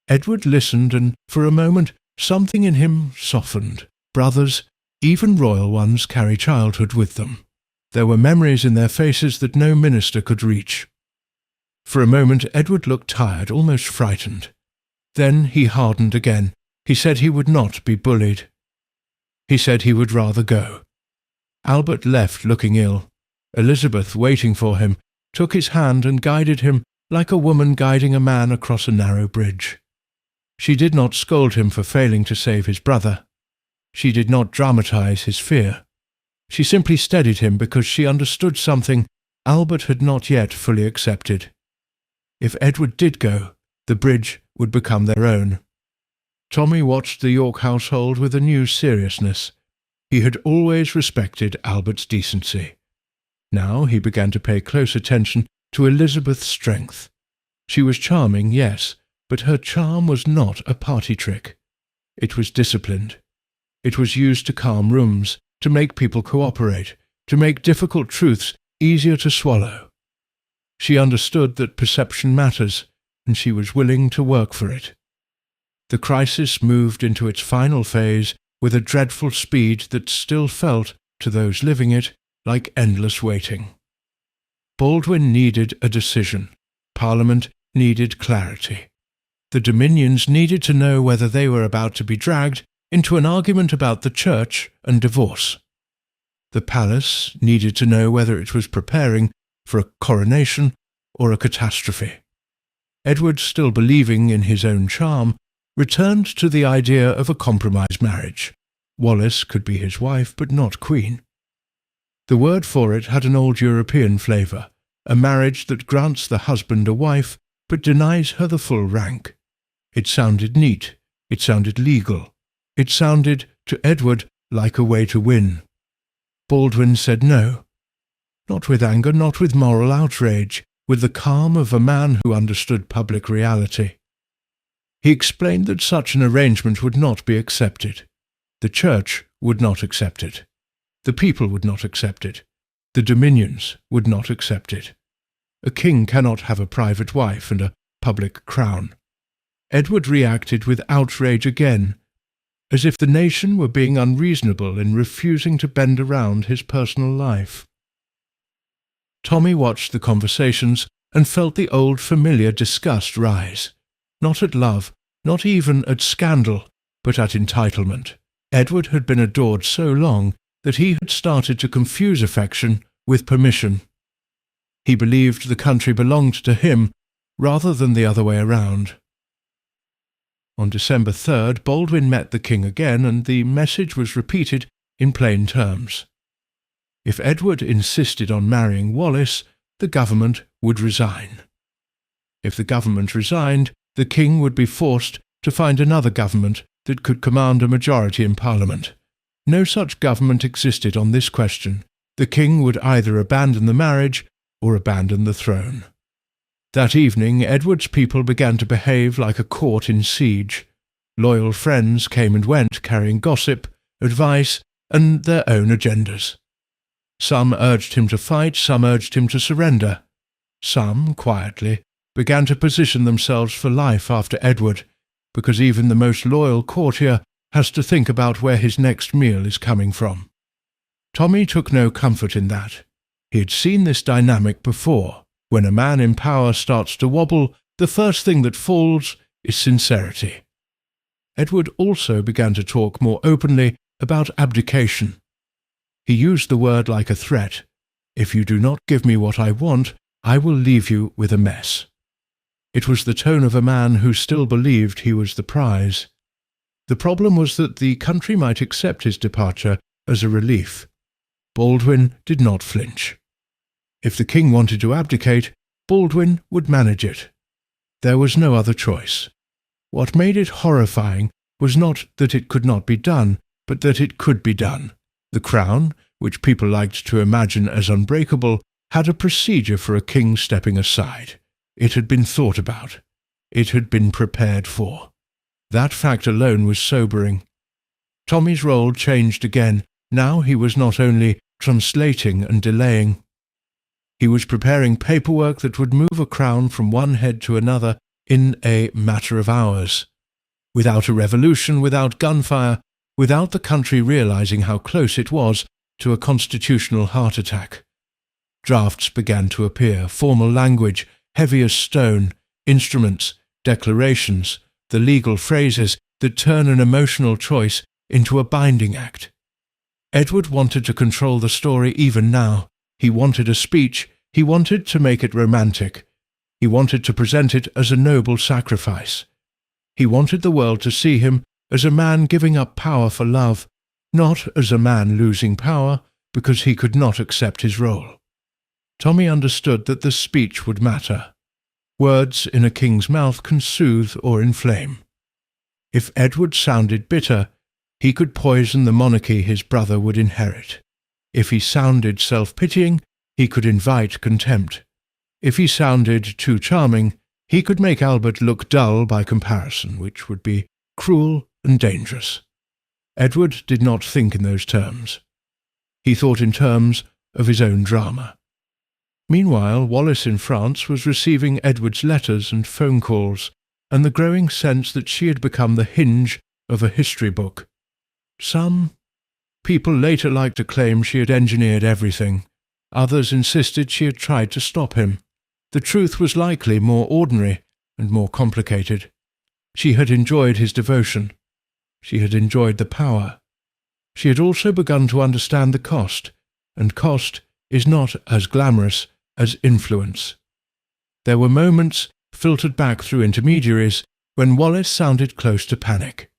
Edward listened, and for a moment something in him softened. Brothers, even royal ones, carry childhood with them. There were memories in their faces that no minister could reach. For a moment Edward looked tired, almost frightened. Then he hardened again. He said he would not be bullied. He said he would rather go. Albert left looking ill. Elizabeth, waiting for him, took his hand and guided him like a woman guiding a man across a narrow bridge. She did not scold him for failing to save his brother. She did not dramatize his fear. She simply steadied him because she understood something Albert had not yet fully accepted. If Edward did go, the bridge would become their own. Tommy watched the York household with a new seriousness. He had always respected Albert's decency. Now he began to pay close attention to Elizabeth's strength. She was charming, yes, but her charm was not a party trick. It was disciplined. It was used to calm rooms, to make people cooperate, to make difficult truths easier to swallow. She understood that perception matters, and she was willing to work for it. The crisis moved into its final phase with a dreadful speed that still felt, to those living it, like endless waiting. Baldwin needed a decision. Parliament needed clarity. The Dominions needed to know whether they were about to be dragged into an argument about the church and divorce. The palace needed to know whether it was preparing for a coronation or a catastrophe. Edward, still believing in his own charm, returned to the idea of a compromise marriage. Wallis could be his wife, but not queen. The word for it had an old European flavour, a marriage that grants the husband a wife, but denies her the full rank. It sounded neat. It sounded legal. It sounded, to Edward, like a way to win. Baldwin said no. Not with anger, not with moral outrage, with the calm of a man who understood public reality. He explained that such an arrangement would not be accepted. The Church would not accept it. The people would not accept it. The Dominions would not accept it. A king cannot have a private wife and a public crown. Edward reacted with outrage again, as if the nation were being unreasonable in refusing to bend around his personal life. Tommy watched the conversations and felt the old familiar disgust rise, not at love, not even at scandal, but at entitlement. Edward had been adored so long that he had started to confuse affection with permission. He believed the country belonged to him rather than the other way around. On December 3rd, Baldwin met the king again, and the message was repeated in plain terms. If Edward insisted on marrying Wallis, the government would resign. If the government resigned, the king would be forced to find another government that could command a majority in Parliament. No such government existed on this question. The king would either abandon the marriage or abandon the throne. That evening, Edward's people began to behave like a court in siege. Loyal friends came and went, carrying gossip, advice, and their own agendas. Some urged him to fight, some urged him to surrender. Some, quietly, began to position themselves for life after Edward, because even the most loyal courtier has to think about where his next meal is coming from. Tommy took no comfort in that. He had seen this dynamic before. When a man in power starts to wobble, the first thing that falls is sincerity. Edward also began to talk more openly about abdication. He used the word like a threat. If you do not give me what I want, I will leave you with a mess. It was the tone of a man who still believed he was the prize. The problem was that the country might accept his departure as a relief. Baldwin did not flinch. If the king wanted to abdicate, Baldwin would manage it. There was no other choice. What made it horrifying was not that it could not be done, but that it could be done. The crown, which people liked to imagine as unbreakable, had a procedure for a king stepping aside. It had been thought about. It had been prepared for. That fact alone was sobering. Tommy's role changed again. Now he was not only translating and delaying. He was preparing paperwork that would move a crown from one head to another in a matter of hours. Without a revolution, without gunfire, without the country realizing how close it was to a constitutional heart attack. Drafts began to appear, formal language, heavy as stone, instruments, declarations, the legal phrases that turn an emotional choice into a binding act. Edward wanted to control the story even now. He wanted a speech. He wanted to make it romantic. He wanted to present it as a noble sacrifice. He wanted the world to see him as a man giving up power for love, not as a man losing power because he could not accept his role. Tommy understood that the speech would matter. Words in a king's mouth can soothe or inflame. If Edward sounded bitter, he could poison the monarchy his brother would inherit. If he sounded self-pitying, he could invite contempt. If he sounded too charming, he could make Albert look dull by comparison, which would be cruel and dangerous. Edward did not think in those terms. He thought in terms of his own drama. Meanwhile, Wallis in France was receiving Edward's letters and phone calls, and the growing sense that she had become the hinge of a history book. Some people later liked to claim she had engineered everything. Others insisted she had tried to stop him. The truth was likely more ordinary and more complicated. She had enjoyed his devotion. She had enjoyed the power. She had also begun to understand the cost, and cost is not as glamorous as influence. There were moments, filtered back through intermediaries, when Wallis sounded close to panic.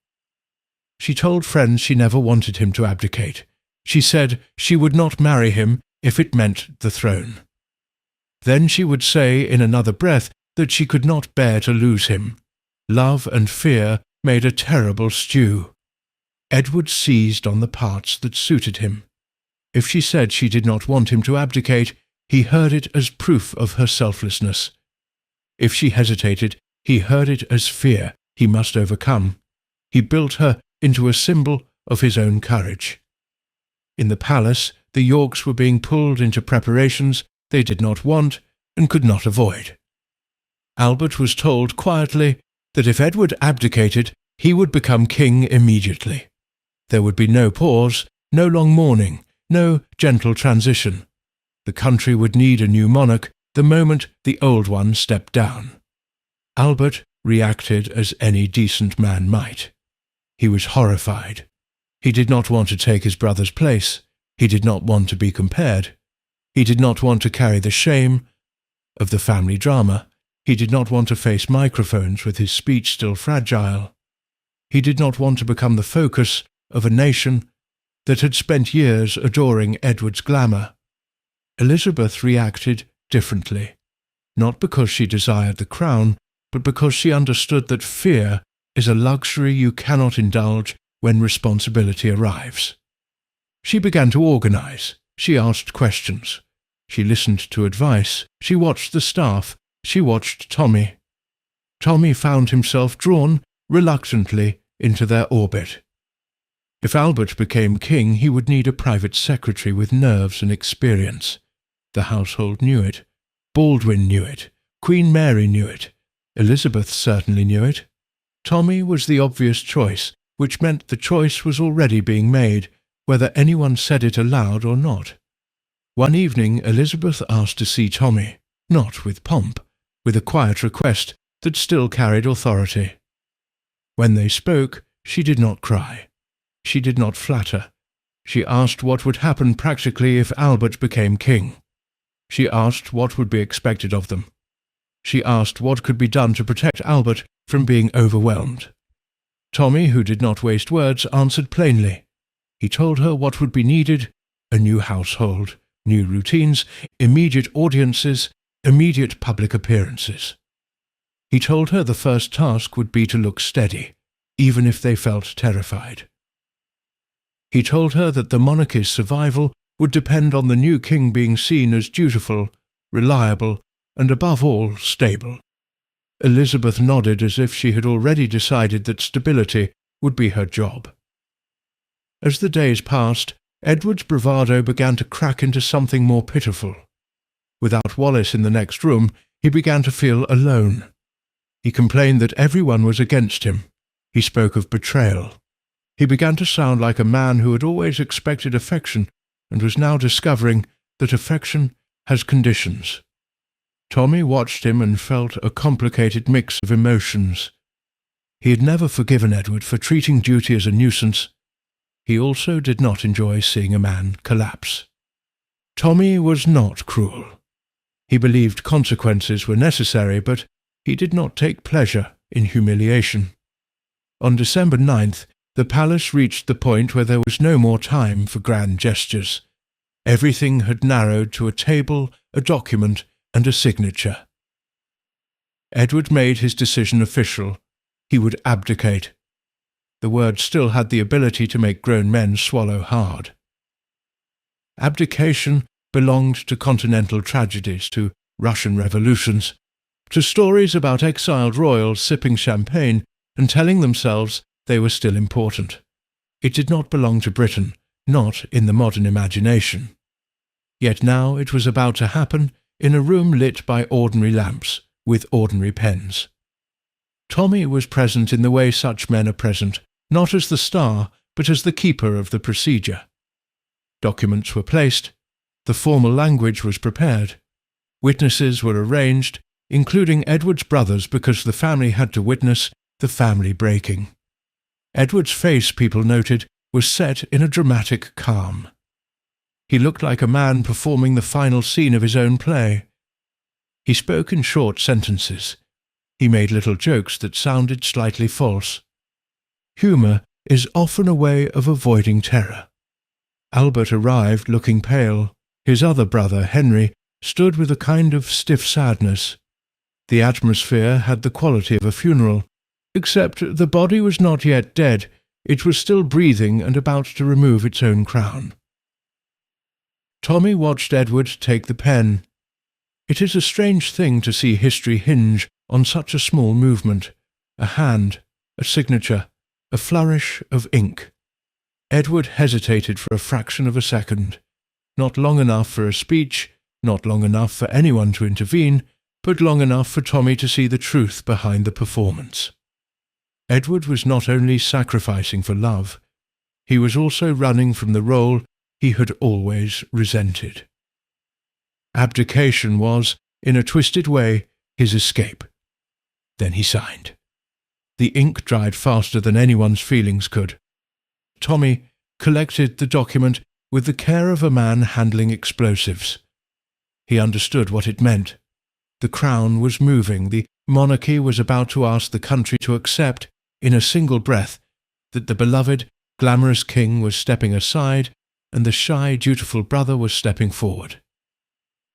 She told friends she never wanted him to abdicate. She said she would not marry him if it meant the throne. Then she would say in another breath that she could not bear to lose him. Love and fear made a terrible stew. Edward seized on the parts that suited him. If she said she did not want him to abdicate, he heard it as proof of her selflessness. If she hesitated, he heard it as fear he must overcome. He built her into a symbol of his own courage. In the palace, the Yorks were being pulled into preparations they did not want and could not avoid. Albert was told quietly that if Edward abdicated, he would become king immediately. There would be no pause, no long mourning, no gentle transition. The country would need a new monarch the moment the old one stepped down. Albert reacted as any decent man might. He was horrified. He did not want to take his brother's place. He did not want to be compared. He did not want to carry the shame of the family drama. He did not want to face microphones with his speech still fragile. He did not want to become the focus of a nation that had spent years adoring Edward's glamour. Elizabeth reacted differently, not because she desired the crown, but because she understood that fear is a luxury you cannot indulge when responsibility arrives. She began to organize. She asked questions. She listened to advice. She watched the staff. She watched Tommy. Tommy found himself drawn reluctantly into their orbit. If Albert became king, he would need a private secretary with nerves and experience. The household knew it. Baldwin knew it. Queen Mary knew it. Elizabeth certainly knew it. Tommy was the obvious choice, which meant the choice was already being made, whether anyone said it aloud or not. One evening Elizabeth asked to see Tommy, not with pomp, with a quiet request that still carried authority. When they spoke, she did not cry. She did not flatter. She asked what would happen practically if Albert became king. She asked what would be expected of them. She asked what could be done to protect Albert from being overwhelmed. Tommy, who did not waste words, answered plainly. He told her what would be needed: a new household, new routines, immediate audiences, immediate public appearances. He told her the first task would be to look steady, even if they felt terrified. He told her that the monarchy's survival would depend on the new king being seen as dutiful, reliable, and above all, stable. Elizabeth nodded as if she had already decided that stability would be her job. As the days passed, Edward's bravado began to crack into something more pitiful. Without Wallace in the next room, he began to feel alone. He complained that everyone was against him. He spoke of betrayal. He began to sound like a man who had always expected affection and was now discovering that affection has conditions. Tommy watched him and felt a complicated mix of emotions. He had never forgiven Edward for treating duty as a nuisance. He also did not enjoy seeing a man collapse. Tommy was not cruel. He believed consequences were necessary, but he did not take pleasure in humiliation. On December 9th, the palace reached the point where there was no more time for grand gestures. Everything had narrowed to a table, a document, and a signature. Edward made his decision official. He would abdicate. The word still had the ability to make grown men swallow hard. Abdication belonged to continental tragedies, to Russian revolutions, to stories about exiled royals sipping champagne and telling themselves they were still important. It did not belong to Britain, not in the modern imagination. Yet now it was about to happen in a room lit by ordinary lamps, with ordinary pens. Tommy was present in the way such men are present, not as the star, but as the keeper of the procedure. Documents were placed. The formal language was prepared. Witnesses were arranged, including Edward's brothers, because the family had to witness the family breaking. Edward's face, people noted, was set in a dramatic calm. He looked like a man performing the final scene of his own play. He spoke in short sentences. He made little jokes that sounded slightly false. Humour is often a way of avoiding terror. Albert arrived looking pale. His other brother, Henry, stood with a kind of stiff sadness. The atmosphere had the quality of a funeral, except the body was not yet dead. It was still breathing and about to remove its own crown. Tommy watched Edward take the pen. It is a strange thing to see history hinge on such a small movement, a hand, a signature, a flourish of ink. Edward hesitated for a fraction of a second, not long enough for a speech, not long enough for anyone to intervene, but long enough for Tommy to see the truth behind the performance. Edward was not only sacrificing for love, he was also running from the role he had always resented. Abdication was, in a twisted way, his escape. Then he signed. The ink dried faster than anyone's feelings could. Tommy collected the document with the care of a man handling explosives. He understood what it meant. The crown was moving. The monarchy was about to ask the country to accept, in a single breath, that the beloved, glamorous king was stepping aside and the shy, dutiful brother was stepping forward.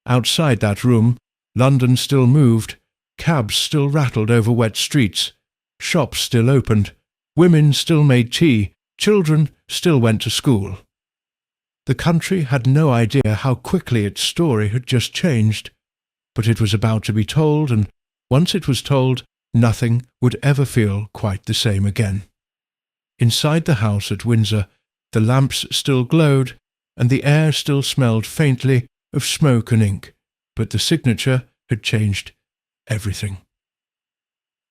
Outside that room, London still moved, cabs still rattled over wet streets, shops still opened, women still made tea, children still went to school. The country had no idea how quickly its story had just changed, but it was about to be told, and once it was told, nothing would ever feel quite the same again. Inside the house at Windsor, the lamps still glowed, and the air still smelled faintly of smoke and ink, but the signature had changed everything.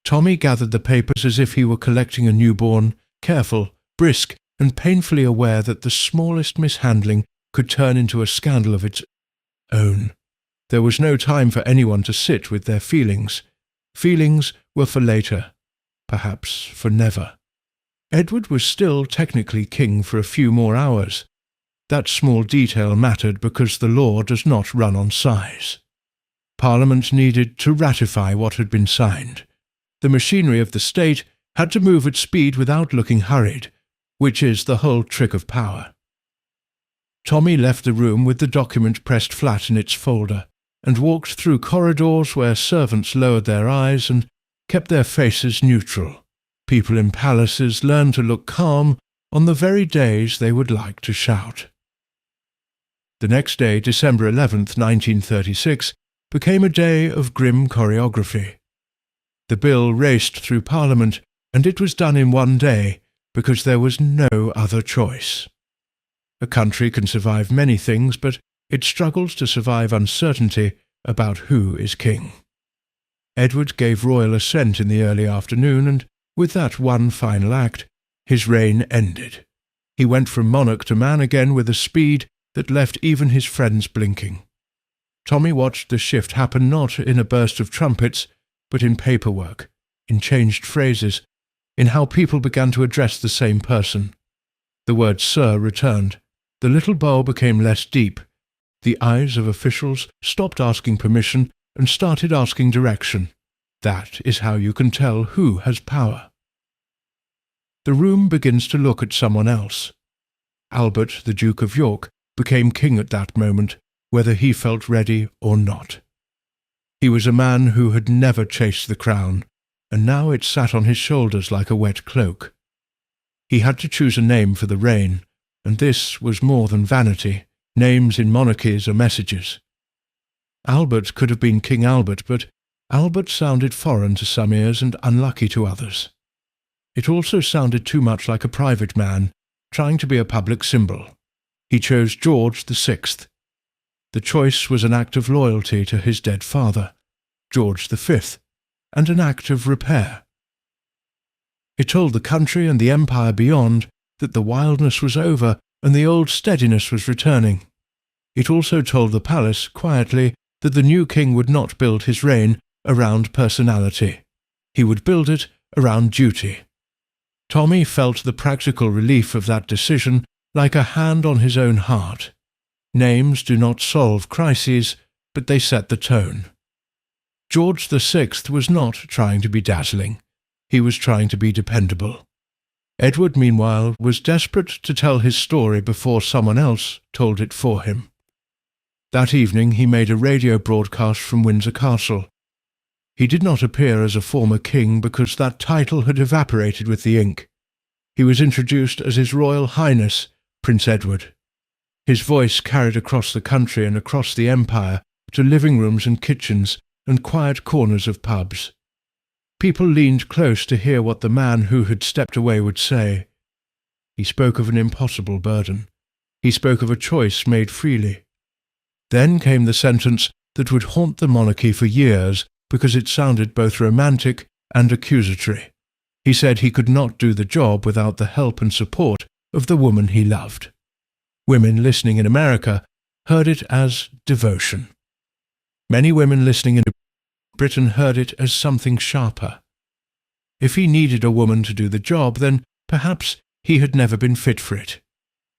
Tommy gathered the papers as if he were collecting a newborn, careful, brisk, and painfully aware that the smallest mishandling could turn into a scandal of its own. There was no time for anyone to sit with their feelings. Feelings were for later, perhaps for never. Edward was still technically king for a few more hours. That small detail mattered because the law does not run on size. Parliament needed to ratify what had been signed. The machinery of the state had to move at speed without looking hurried, which is the whole trick of power. Tommy left the room with the document pressed flat in its folder, and walked through corridors where servants lowered their eyes and kept their faces neutral. People in palaces learned to look calm on the very days they would like to shout. The next day, December 11th, 1936, became a day of grim choreography. The bill raced through Parliament, and it was done in one day because there was no other choice. A country can survive many things, but it struggles to survive uncertainty about who is king. Edward gave royal assent in the early afternoon, and with that one final act, his reign ended. He went from monarch to man again with a speed that left even his friends blinking. Tommy watched the shift happen not in a burst of trumpets, but in paperwork, in changed phrases, in how people began to address the same person. The word "sir" returned. The little bow became less deep. The eyes of officials stopped asking permission and started asking direction. That is how you can tell who has power. The room begins to look at someone else. Albert, the Duke of York, became king at that moment, whether he felt ready or not. He was a man who had never chased the crown, and now it sat on his shoulders like a wet cloak. He had to choose a name for the reign, and this was more than vanity. Names in monarchies are messages. Albert could have been King Albert, but Albert sounded foreign to some ears and unlucky to others. It also sounded too much like a private man, trying to be a public symbol. He chose George VI. The choice was an act of loyalty to his dead father, George V, and an act of repair. It told the country and the empire beyond that the wildness was over and the old steadiness was returning. It also told the palace, quietly, that the new king would not build his reign around personality. He would build it around duty. Tommy felt the practical relief of that decision like a hand on his own heart. Names do not solve crises, but they set the tone. George VI was not trying to be dazzling. He was trying to be dependable. Edward, meanwhile, was desperate to tell his story before someone else told it for him. That evening he made a radio broadcast from Windsor Castle. He did not appear as a former king because that title had evaporated with the ink. He was introduced as His Royal Highness, Prince Edward. His voice carried across the country and across the empire to living rooms and kitchens and quiet corners of pubs. People leaned close to hear what the man who had stepped away would say. He spoke of an impossible burden. He spoke of a choice made freely. Then came the sentence that would haunt the monarchy for years because it sounded both romantic and accusatory. He said he could not do the job without the help and support of the woman he loved. Women listening in America heard it as devotion. Many women listening in Britain heard it as something sharper. If he needed a woman to do the job, then perhaps he had never been fit for it.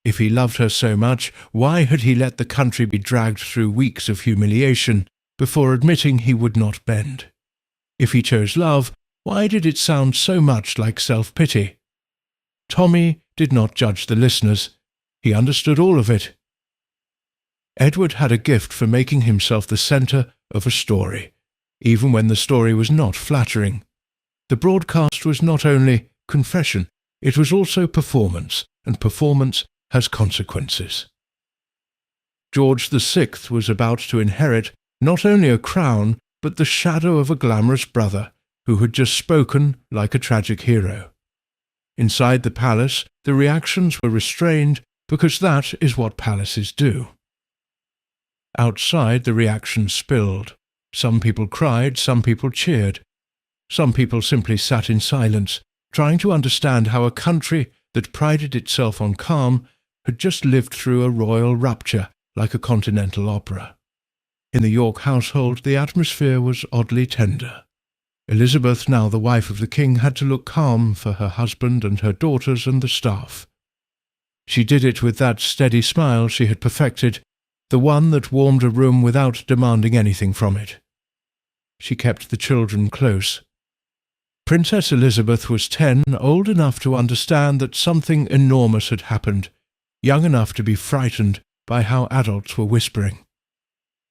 If he loved her so much, why had he let the country be dragged through weeks of humiliation before admitting he would not bend? If he chose love, why did it sound so much like self-pity? Tommy did not judge the listeners. He understood all of it. Edward had a gift for making himself the centre of a story, even when the story was not flattering. The broadcast was not only confession, it was also performance, and performance has consequences. George VI was about to inherit not only a crown, but the shadow of a glamorous brother who had just spoken like a tragic hero. Inside the palace, the reactions were restrained because that is what palaces do. Outside, the reactions spilled. Some people cried, some people cheered. Some people simply sat in silence, trying to understand how a country that prided itself on calm had just lived through a royal rupture like a continental opera. In the York household, the atmosphere was oddly tender. Elizabeth, now the wife of the king, had to look calm for her husband and her daughters and the staff. She did it with that steady smile she had perfected, the one that warmed a room without demanding anything from it. She kept the children close. Princess Elizabeth was 10, old enough to understand that something enormous had happened, young enough to be frightened by how adults were whispering.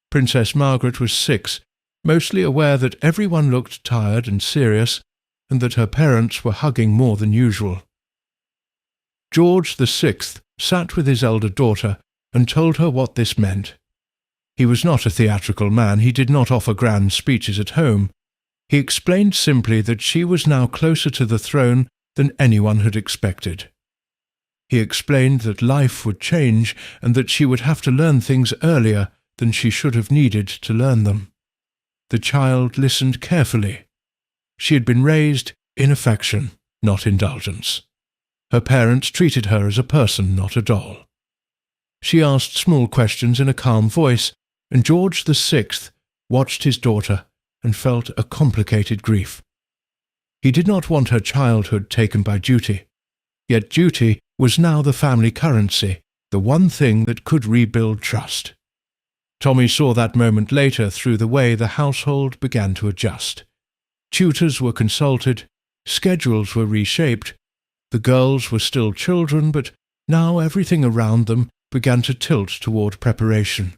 Princess Margaret was 6, mostly aware that everyone looked tired and serious, and that her parents were hugging more than usual. George VI sat with his elder daughter and told her what this meant. He was not a theatrical man. He did not offer grand speeches at home. He explained simply that she was now closer to the throne than anyone had expected. He explained that life would change and that she would have to learn things earlier than she should have needed to learn them. The child listened carefully. She had been raised in affection, not indulgence. Her parents treated her as a person, not a doll. She asked small questions in a calm voice, and George VI watched his daughter and felt a complicated grief. He did not want her childhood taken by duty, yet duty was now the family currency, the one thing that could rebuild trust. Tommy saw that moment later through the way the household began to adjust. Tutors were consulted, schedules were reshaped. The girls were still children, but now everything around them began to tilt toward preparation.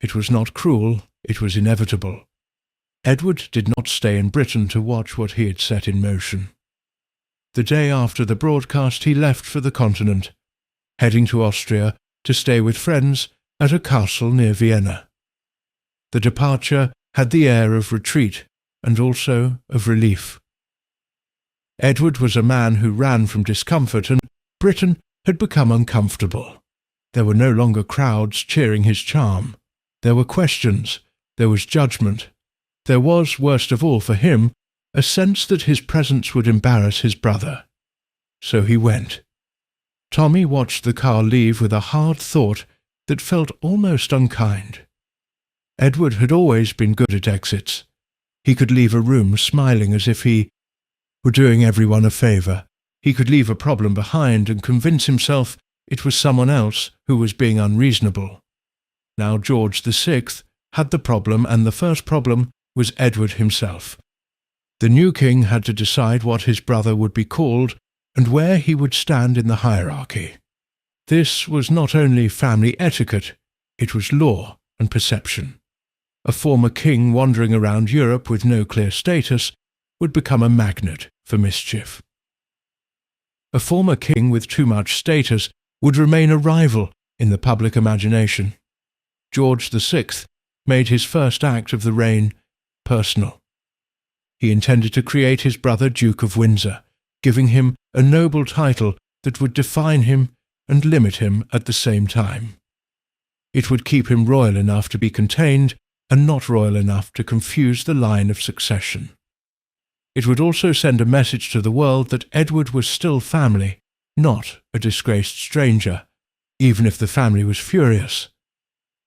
It was not cruel, it was inevitable. Edward did not stay in Britain to watch what he had set in motion. The day after the broadcast he left for the continent, heading to Austria to stay with friends at a castle near Vienna. The departure had the air of retreat and also of relief. Edward was a man who ran from discomfort, and Britain had become uncomfortable. There were no longer crowds cheering his charm. There were questions. There was judgment. There was, worst of all for him, a sense that his presence would embarrass his brother. So he went. Tommy watched the car leave with a hard thought that felt almost unkind. Edward had always been good at exits. He could leave a room smiling as if he were doing everyone a favour. He could leave a problem behind and convince himself it was someone else who was being unreasonable. Now George VI had the problem, and the first problem was Edward himself. The new king had to decide what his brother would be called and where he would stand in the hierarchy. This was not only family etiquette, it was law and perception. A former king wandering around Europe with no clear status would become a magnet for mischief. A former king with too much status would remain a rival in the public imagination. George VI made his first act of the reign personal. He intended to create his brother Duke of Windsor, giving him a noble title that would define him and limit him at the same time. It would keep him royal enough to be contained and not royal enough to confuse the line of succession. It would also send a message to the world that Edward was still family, not a disgraced stranger, even if the family was furious.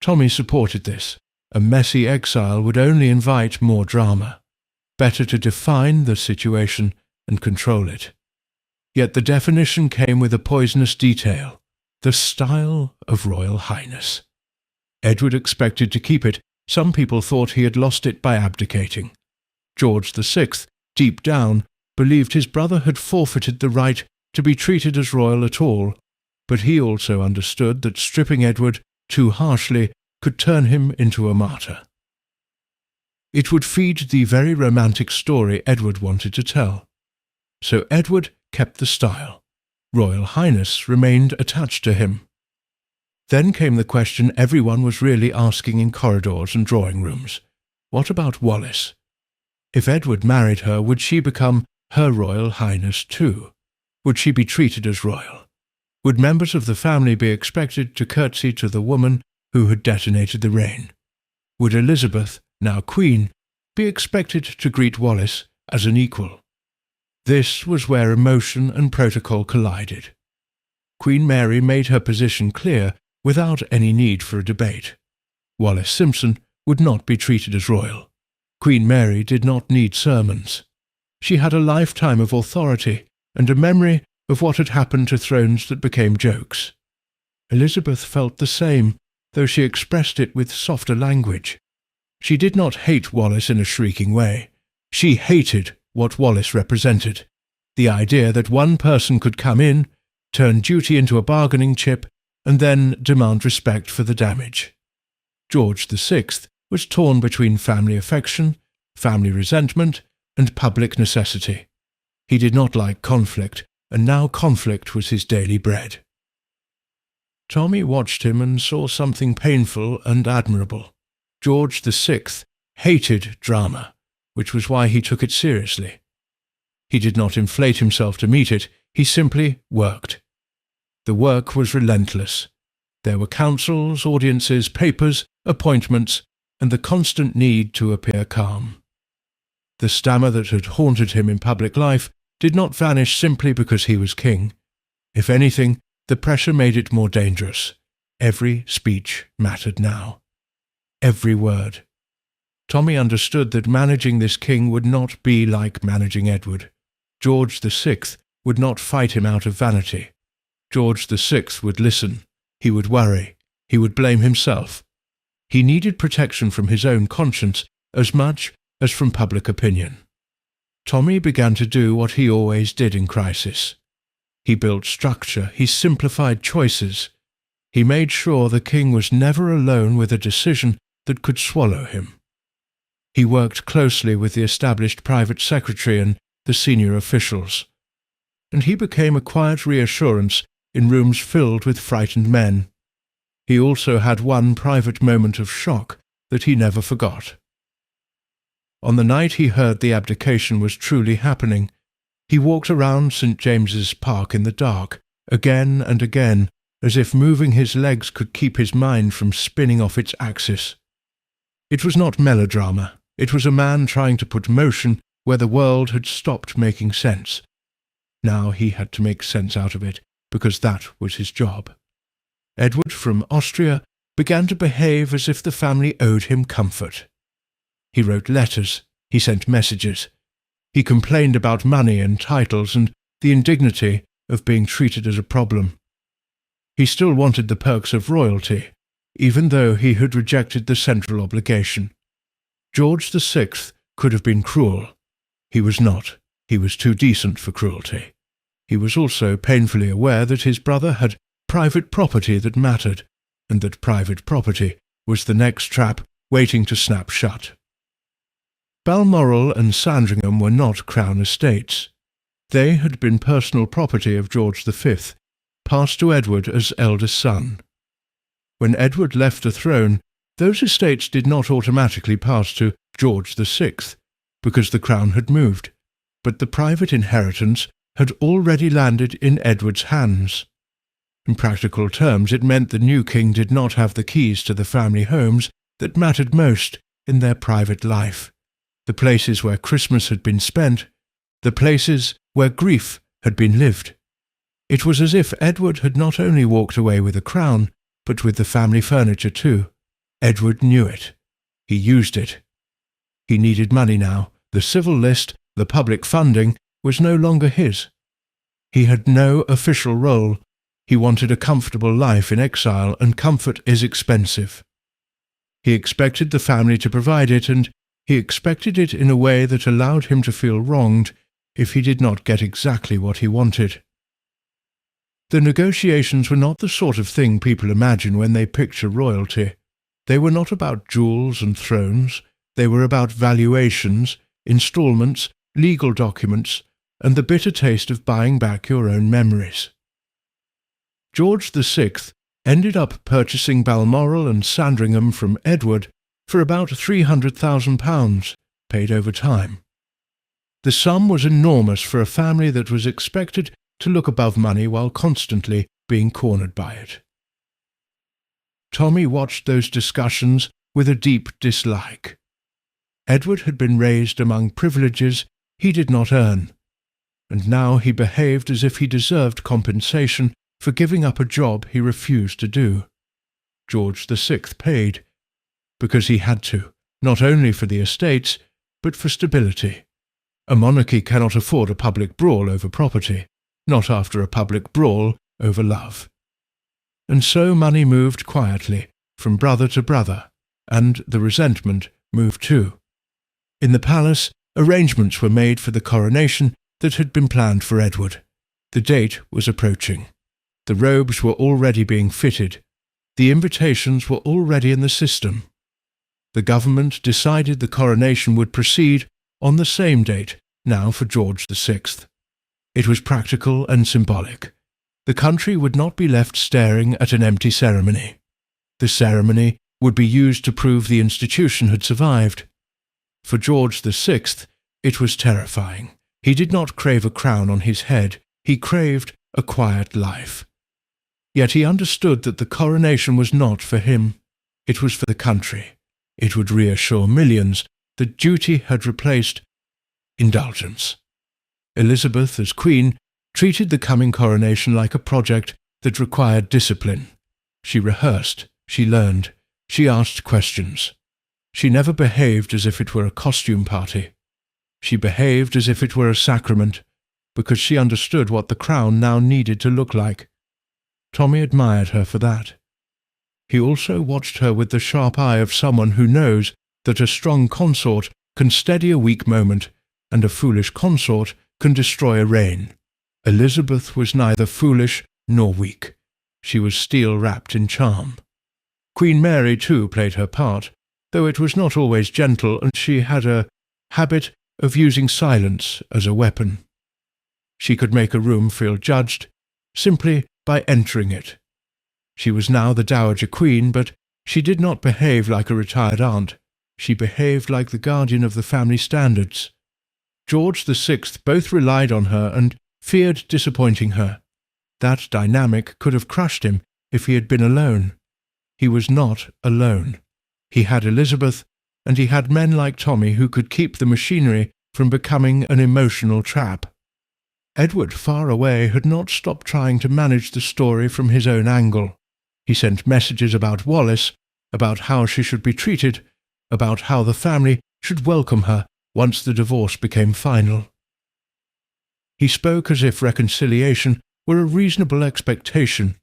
Tommy supported this. A messy exile would only invite more drama. Better to define the situation and control it. Yet the definition came with a poisonous detail, the style of Royal Highness. Edward expected to keep it. Some people thought he had lost it by abdicating. George VI, deep down, believed his brother had forfeited the right to be treated as royal at all, but he also understood that stripping Edward too harshly could turn him into a martyr. It would feed the very romantic story Edward wanted to tell. So Edward kept the style. Royal Highness remained attached to him. Then came the question everyone was really asking in corridors and drawing rooms. What about Wallis? If Edward married her, would she become her Royal Highness too? Would she be treated as royal? Would members of the family be expected to curtsy to the woman who had detonated the reign? Would Elizabeth, now Queen, be expected to greet Wallis as an equal? This was where emotion and protocol collided. Queen Mary made her position clear without any need for a debate. Wallis Simpson would not be treated as royal. Queen Mary did not need sermons. She had a lifetime of authority and a memory of what had happened to thrones that became jokes. Elizabeth felt the same, though she expressed it with softer language. She did not hate Wallis in a shrieking way. She hated what Wallis represented, the idea that one person could come in, turn duty into a bargaining chip, and then demand respect for the damage. George VI was torn between family affection, family resentment, and public necessity. He did not like conflict, and now conflict was his daily bread. Tommy watched him and saw something painful and admirable. George VI hated drama, which was why he took it seriously. He did not inflate himself to meet it, he simply worked. The work was relentless. There were councils, audiences, papers, appointments, and the constant need to appear calm. The stammer that had haunted him in public life did not vanish simply because he was king. If anything, the pressure made it more dangerous. Every speech mattered now. Every word. Tommy understood that managing this king would not be like managing Edward. George VI would not fight him out of vanity. George VI would listen. He would worry. He would blame himself. He needed protection from his own conscience as much as from public opinion. Tommy began to do what he always did in crisis. He built structure. He simplified choices. He made sure the king was never alone with a decision that could swallow him. He worked closely with the established private secretary and the senior officials, and he became a quiet reassurance in rooms filled with frightened men. He also had one private moment of shock that he never forgot. On the night he heard the abdication was truly happening, he walked around St. James's Park in the dark, again and again, as if moving his legs could keep his mind from spinning off its axis. It was not melodrama. It was a man trying to put motion where the world had stopped making sense. Now he had to make sense out of it, because that was his job. Edward from Austria began to behave as if the family owed him comfort. He wrote letters. He sent messages. He complained about money and titles and the indignity of being treated as a problem. He still wanted the perks of royalty, even though he had rejected the central obligation. George VI could have been cruel. He was not. He was too decent for cruelty. He was also painfully aware that his brother had private property that mattered, and that private property was the next trap waiting to snap shut. Balmoral and Sandringham were not crown estates. They had been personal property of George V, passed to Edward as eldest son. When Edward left the throne, those estates did not automatically pass to George VI, because the crown had moved, but the private inheritance had already landed in Edward's hands. In practical terms, it meant the new king did not have the keys to the family homes that mattered most in their private life, the places where Christmas had been spent, the places where grief had been lived. It was as if Edward had not only walked away with a crown, but with the family furniture too. Edward knew it. He used it. He needed money now. The civil list, the public funding, was no longer his. He had no official role. He wanted a comfortable life in exile, and comfort is expensive. He expected the family to provide it, and he expected it in a way that allowed him to feel wronged if he did not get exactly what he wanted. The negotiations were not the sort of thing people imagine when they picture royalty. They were not about jewels and thrones. They were about valuations, installments, legal documents, and the bitter taste of buying back your own memories. George VI ended up purchasing Balmoral and Sandringham from Edward for about £300,000, paid over time. The sum was enormous for a family that was expected to look above money while constantly being cornered by it. Tommy watched those discussions with a deep dislike. Edward had been raised among privileges he did not earn, and now he behaved as if he deserved compensation for giving up a job he refused to do. George VI paid, because he had to, not only for the estates, but for stability. A monarchy cannot afford a public brawl over property, not after a public brawl over love. And so money moved quietly, from brother to brother, and the resentment moved too. In the palace, arrangements were made for the coronation that had been planned for Edward. The date was approaching. The robes were already being fitted. The invitations were already in the system. The government decided the coronation would proceed on the same date, now for George VI. It was practical and symbolic. The country would not be left staring at an empty ceremony. The ceremony would be used to prove the institution had survived. For George VI, it was terrifying. He did not crave a crown on his head. He craved a quiet life. Yet he understood that the coronation was not for him. It was for the country. It would reassure millions that duty had replaced indulgence. Elizabeth, as Queen, treated the coming coronation like a project that required discipline. She rehearsed, she learned, she asked questions. She never behaved as if it were a costume party. She behaved as if it were a sacrament, because she understood what the crown now needed to look like. Tommy admired her for that. He also watched her with the sharp eye of someone who knows that a strong consort can steady a weak moment, and a foolish consort can destroy a reign. Elizabeth was neither foolish nor weak. She was steel-wrapped in charm. Queen Mary, too, played her part, though it was not always gentle, and she had a habit of using silence as a weapon. She could make a room feel judged simply by entering it. She was now the Dowager Queen, but she did not behave like a retired aunt. She behaved like the guardian of the family standards. George VI both relied on her and feared disappointing her. That dynamic could have crushed him if he had been alone. He was not alone. He had Elizabeth, and he had men like Tommy who could keep the machinery from becoming an emotional trap. Edward, far away, had not stopped trying to manage the story from his own angle. He sent messages about Wallis, about how she should be treated, about how the family should welcome her once the divorce became final. He spoke as if reconciliation were a reasonable expectation,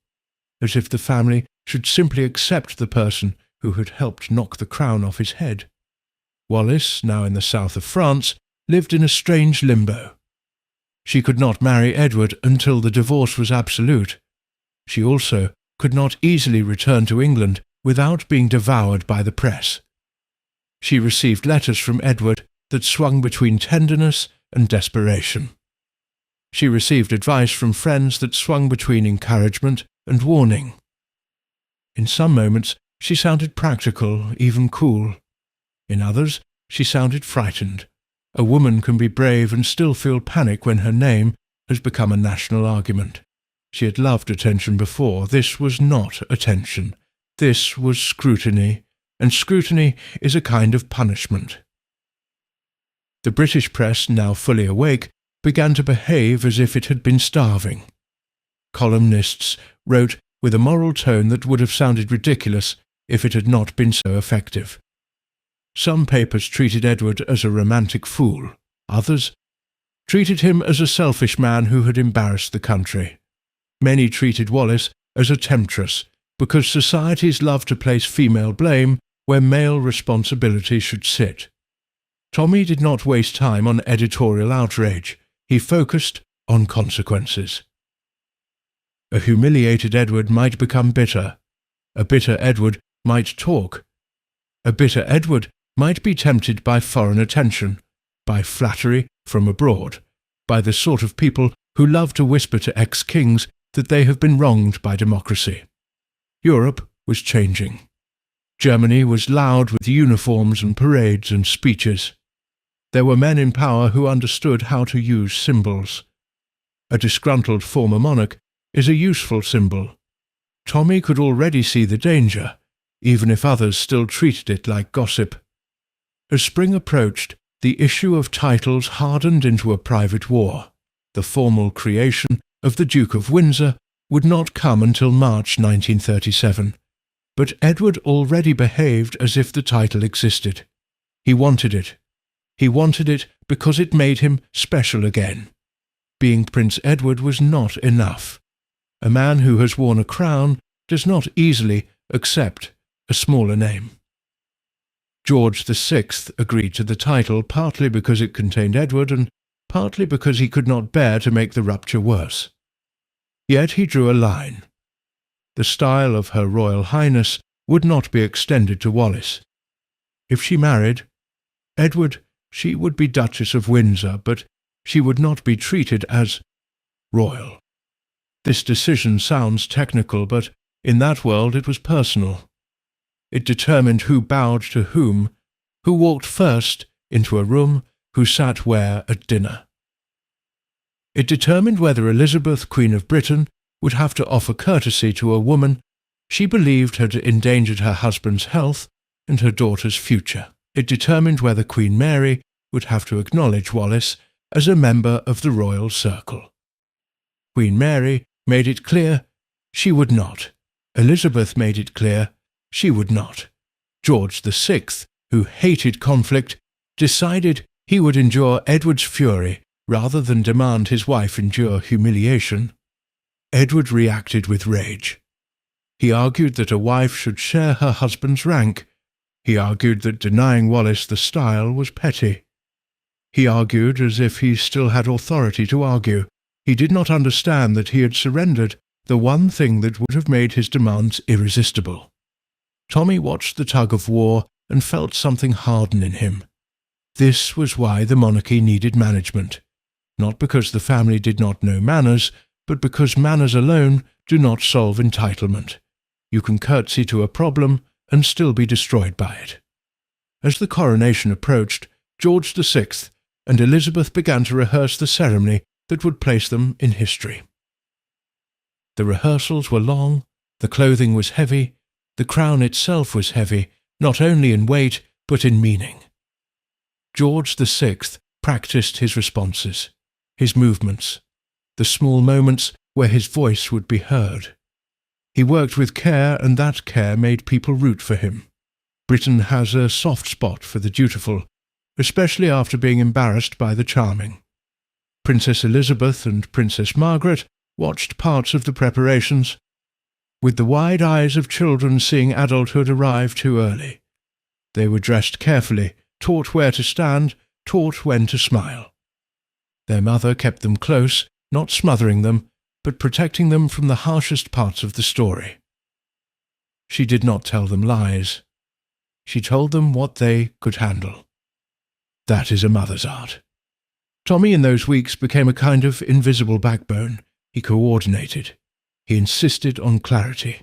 as if the family should simply accept the person who had helped knock the crown off his head. Wallis, now in the south of France, lived in a strange limbo. She could not marry Edward until the divorce was absolute. She also could not easily return to England without being devoured by the press. She received letters from Edward that swung between tenderness and desperation. She received advice from friends that swung between encouragement and warning. In some moments, she sounded practical, even cool. In others, she sounded frightened. A woman can be brave and still feel panic when her name has become a national argument. She had loved attention before. This was not attention. This was scrutiny, and scrutiny is a kind of punishment. The British press, now fully awake, began to behave as if it had been starving. Columnists wrote with a moral tone that would have sounded ridiculous if it had not been so effective. Some papers treated Edward as a romantic fool. Others treated him as a selfish man who had embarrassed the country. Many treated Wallis as a temptress, because societies love to place female blame where male responsibility should sit. Tommy did not waste time on editorial outrage. He focused on consequences. A humiliated Edward might become bitter. A bitter Edward might talk. A bitter Edward might be tempted by foreign attention, by flattery from abroad, by the sort of people who love to whisper to ex-kings that they have been wronged by democracy. Europe was changing. Germany was loud with uniforms and parades and speeches. There were men in power who understood how to use symbols. A disgruntled former monarch is a useful symbol. Tommy could already see the danger, even if others still treated it like gossip. As spring approached, the issue of titles hardened into a private war. The formal creation of the Duke of Windsor would not come until March 1937, but Edward already behaved as if the title existed. He wanted it. He wanted it because it made him special again. Being Prince Edward was not enough. A man who has worn a crown does not easily accept a smaller name. George VI agreed to the title partly because it contained Edward and partly because he could not bear to make the rupture worse. Yet he drew a line. The style of Her Royal Highness would not be extended to Wallis. If she married Edward, she would be Duchess of Windsor, but she would not be treated as royal. This decision sounds technical, but in that world it was personal. It determined who bowed to whom, who walked first into a room, who sat where at dinner. It determined whether Elizabeth, Queen of Britain, would have to offer courtesy to a woman she believed had endangered her husband's health and her daughter's future. It determined whether Queen Mary would have to acknowledge Wallis as a member of the royal circle. Queen Mary made it clear she would not. Elizabeth made it clear she would not. George VI, who hated conflict, decided he would endure Edward's fury rather than demand his wife endure humiliation. Edward reacted with rage. He argued that a wife should share her husband's rank. He argued that denying Wallis the style was petty. He argued as if he still had authority to argue. He did not understand that he had surrendered the one thing that would have made his demands irresistible. Tommy watched the tug-of-war and felt something harden in him. This was why the monarchy needed management, not because the family did not know manners, but because manners alone do not solve entitlement. You can curtsy to a problem and still be destroyed by it. As the coronation approached, George VI and Elizabeth began to rehearse the ceremony that would place them in history. The rehearsals were long, the clothing was heavy, the crown itself was heavy, not only in weight but in meaning. George VI practiced his responses, his movements, the small moments where his voice would be heard. He worked with care, and that care made people root for him. Britain has a soft spot for the dutiful, especially after being embarrassed by the charming. Princess Elizabeth and Princess Margaret watched parts of the preparations, with the wide eyes of children seeing adulthood arrive too early. They were dressed carefully, taught where to stand, taught when to smile. Their mother kept them close, not smothering them, but protecting them from the harshest parts of the story. She did not tell them lies. She told them what they could handle. That is a mother's art. Tommy in those weeks became a kind of invisible backbone. He coordinated. He insisted on clarity.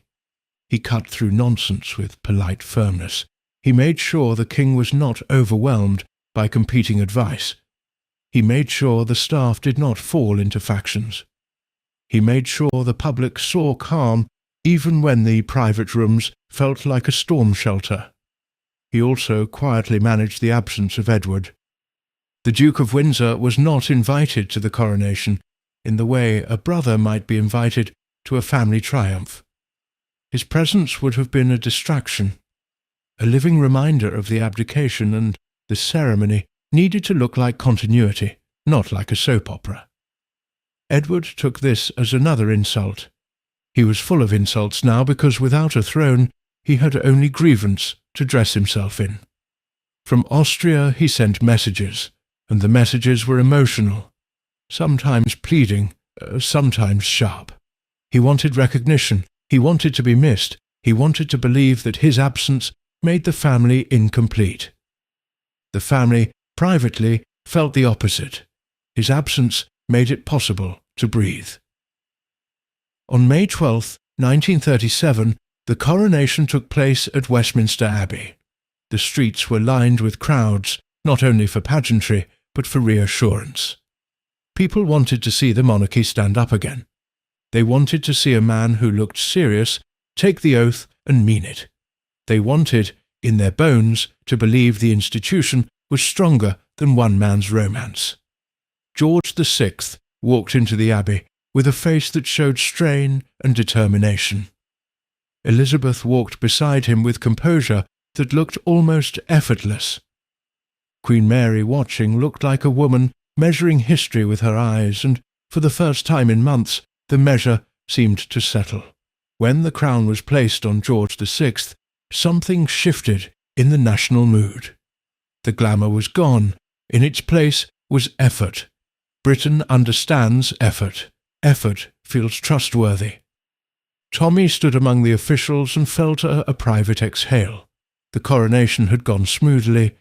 He cut through nonsense with polite firmness. He made sure the king was not overwhelmed by competing advice. He made sure the staff did not fall into factions. He made sure the public saw calm even when the private rooms felt like a storm shelter. He also quietly managed the absence of Edward. The Duke of Windsor was not invited to the coronation in the way a brother might be invited to a family triumph. His presence would have been a distraction. A living reminder of the abdication, and the ceremony needed to look like continuity, not like a soap opera. Edward took this as another insult. He was full of insults now because without a throne he had only grievance to dress himself in. From Austria he sent messages, and the messages were emotional, sometimes pleading, sometimes sharp. He wanted recognition, he wanted to be missed, he wanted to believe that his absence made the family incomplete. The family, privately, felt the opposite. His absence made it possible to breathe. On May 12, 1937, the coronation took place at Westminster Abbey. The streets were lined with crowds, not only for pageantry, but for reassurance. People wanted to see the monarchy stand up again. They wanted to see a man who looked serious take the oath and mean it. They wanted, in their bones, to believe the institution was stronger than one man's romance. George VI walked into the Abbey with a face that showed strain and determination. Elizabeth walked beside him with composure that looked almost effortless. Queen Mary, watching, looked like a woman measuring history with her eyes, and for the first time in months the measure seemed to settle. When the crown was placed on George VI, something shifted in the national mood. The glamour was gone. In its place was effort. Britain understands effort. Effort feels trustworthy. Tommy stood among the officials and felt a private exhale. The coronation had gone smoothly.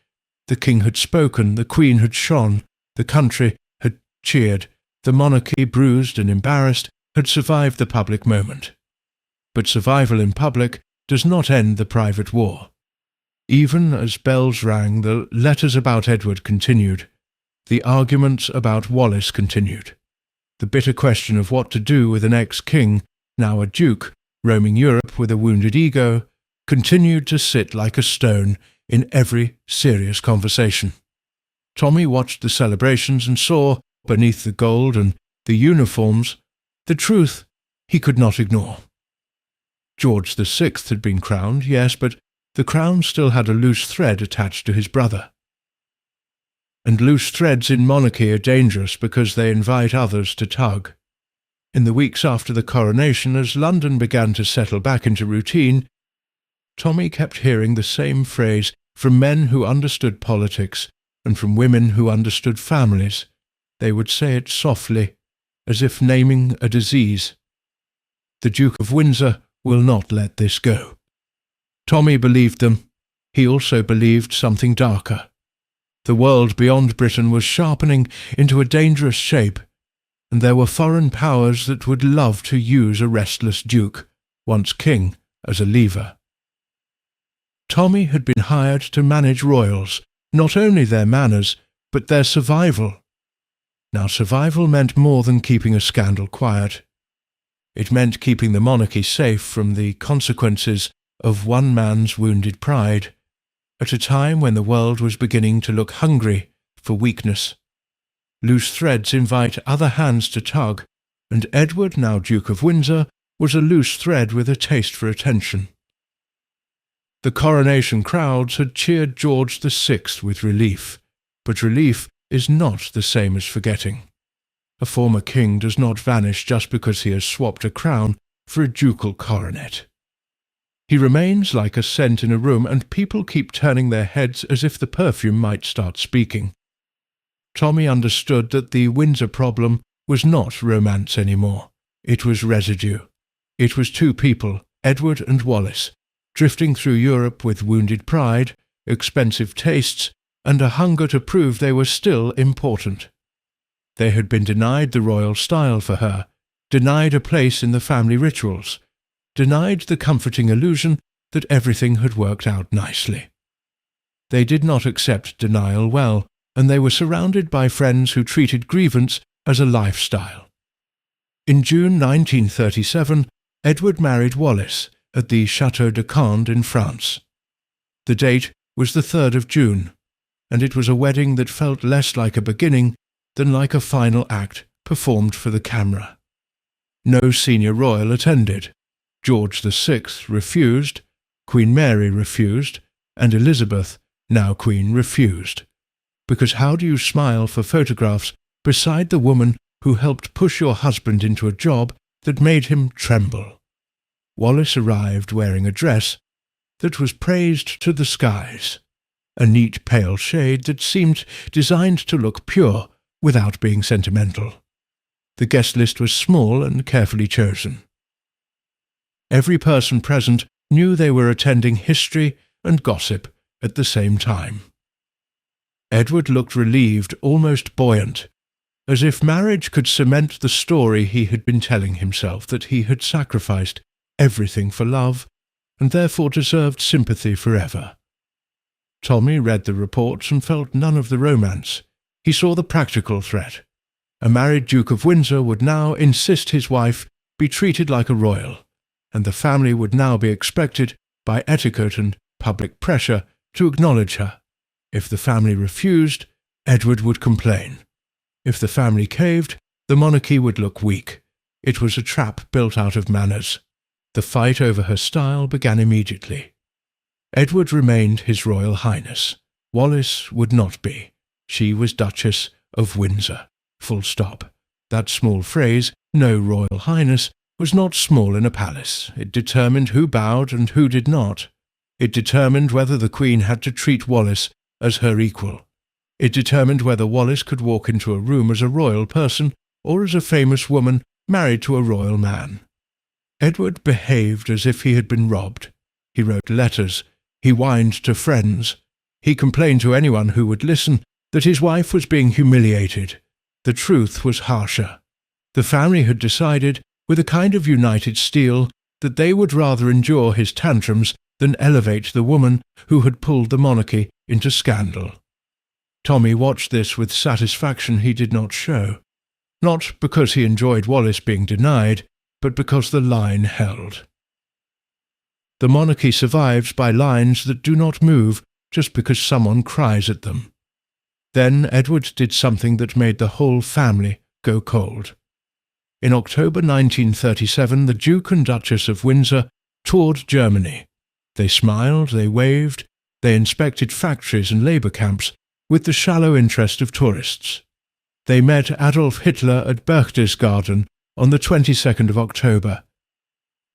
The king had spoken, the queen had shone, the country had cheered, The monarchy, bruised and embarrassed, had survived the public moment. But survival in public does not end the private war. Even as bells rang, the letters about Edward continued. The arguments about Wallace continued. The bitter question of what to do with an ex-king, now a duke, roaming Europe with a wounded ego, continued to sit like a stone in every serious conversation. Tommy watched the celebrations and saw, beneath the gold and the uniforms, the truth he could not ignore. George VI had been crowned, yes, but the crown still had a loose thread attached to his brother. And loose threads in monarchy are dangerous because they invite others to tug. In the weeks after the coronation, as London began to settle back into routine, Tommy kept hearing the same phrase from men who understood politics and from women who understood families. They would say it softly, as if naming a disease. The Duke of Windsor will not let this go. Tommy believed them. He also believed something darker. The world beyond Britain was sharpening into a dangerous shape, and there were foreign powers that would love to use a restless duke, once king, as a lever. Tommy had been hired to manage royals, not only their manners, but their survival. Now survival meant more than keeping a scandal quiet. It meant keeping the monarchy safe from the consequences of one man's wounded pride, at a time when the world was beginning to look hungry for weakness. Loose threads invite other hands to tug, and Edward, now Duke of Windsor, was a loose thread with a taste for attention. The coronation crowds had cheered George VI with relief, but relief is not the same as forgetting. A former king does not vanish just because he has swapped a crown for a ducal coronet. He remains like a scent in a room, and people keep turning their heads as if the perfume might start speaking. Tommy understood that the Windsor problem was not romance anymore. It was residue. It was two people, Edward and Wallace, drifting through Europe with wounded pride, expensive tastes, and a hunger to prove they were still important. They had been denied the royal style for her, denied a place in the family rituals, denied the comforting illusion that everything had worked out nicely. They did not accept denial well, and they were surrounded by friends who treated grievance as a lifestyle. In June 1937, Edward married Wallace at the Château de Cande in France. The date was the 3rd of June, and it was a wedding that felt less like a beginning than like a final act performed for the camera. No senior royal attended. George VI refused, Queen Mary refused, and Elizabeth, now Queen, refused. Because how do you smile for photographs beside the woman who helped push your husband into a job that made him tremble? Wallace arrived wearing a dress that was praised to the skies, a neat pale shade that seemed designed to look pure without being sentimental. The guest list was small and carefully chosen. Every person present knew they were attending history and gossip at the same time. Edward looked relieved, almost buoyant, as if marriage could cement the story he had been telling himself, that he had sacrificed everything for love and therefore deserved sympathy forever. Tommy read the reports and felt none of the romance. He saw the practical threat. A married Duke of Windsor would now insist his wife be treated like a royal, and the family would now be expected, by etiquette and public pressure, to acknowledge her. If the family refused, Edward would complain. If the family caved, the monarchy would look weak. It was a trap built out of manners. The fight over her style began immediately. Edward remained His Royal Highness. Wallace would not be. She was Duchess of Windsor. Full stop. That small phrase, no Royal Highness, was not small in a palace. It determined who bowed and who did not. It determined whether the Queen had to treat Wallace as her equal. It determined whether Wallace could walk into a room as a royal person or as a famous woman married to a royal man. Edward behaved as if he had been robbed. He wrote letters. He whined to friends. He complained to anyone who would listen that his wife was being humiliated. The truth was harsher. The family had decided, with a kind of united steel, that they would rather endure his tantrums than elevate the woman who had pulled the monarchy into scandal. Tommy watched this with satisfaction he did not show, not because he enjoyed Wallis being denied, but because the line held. The monarchy survives by lines that do not move just because someone cries at them. Then Edward did something that made the whole family go cold. In October 1937, the Duke and Duchess of Windsor toured Germany. They smiled, they waved, they inspected factories and labour camps with the shallow interest of tourists. They met Adolf Hitler at Berchtesgaden on the 22nd of October,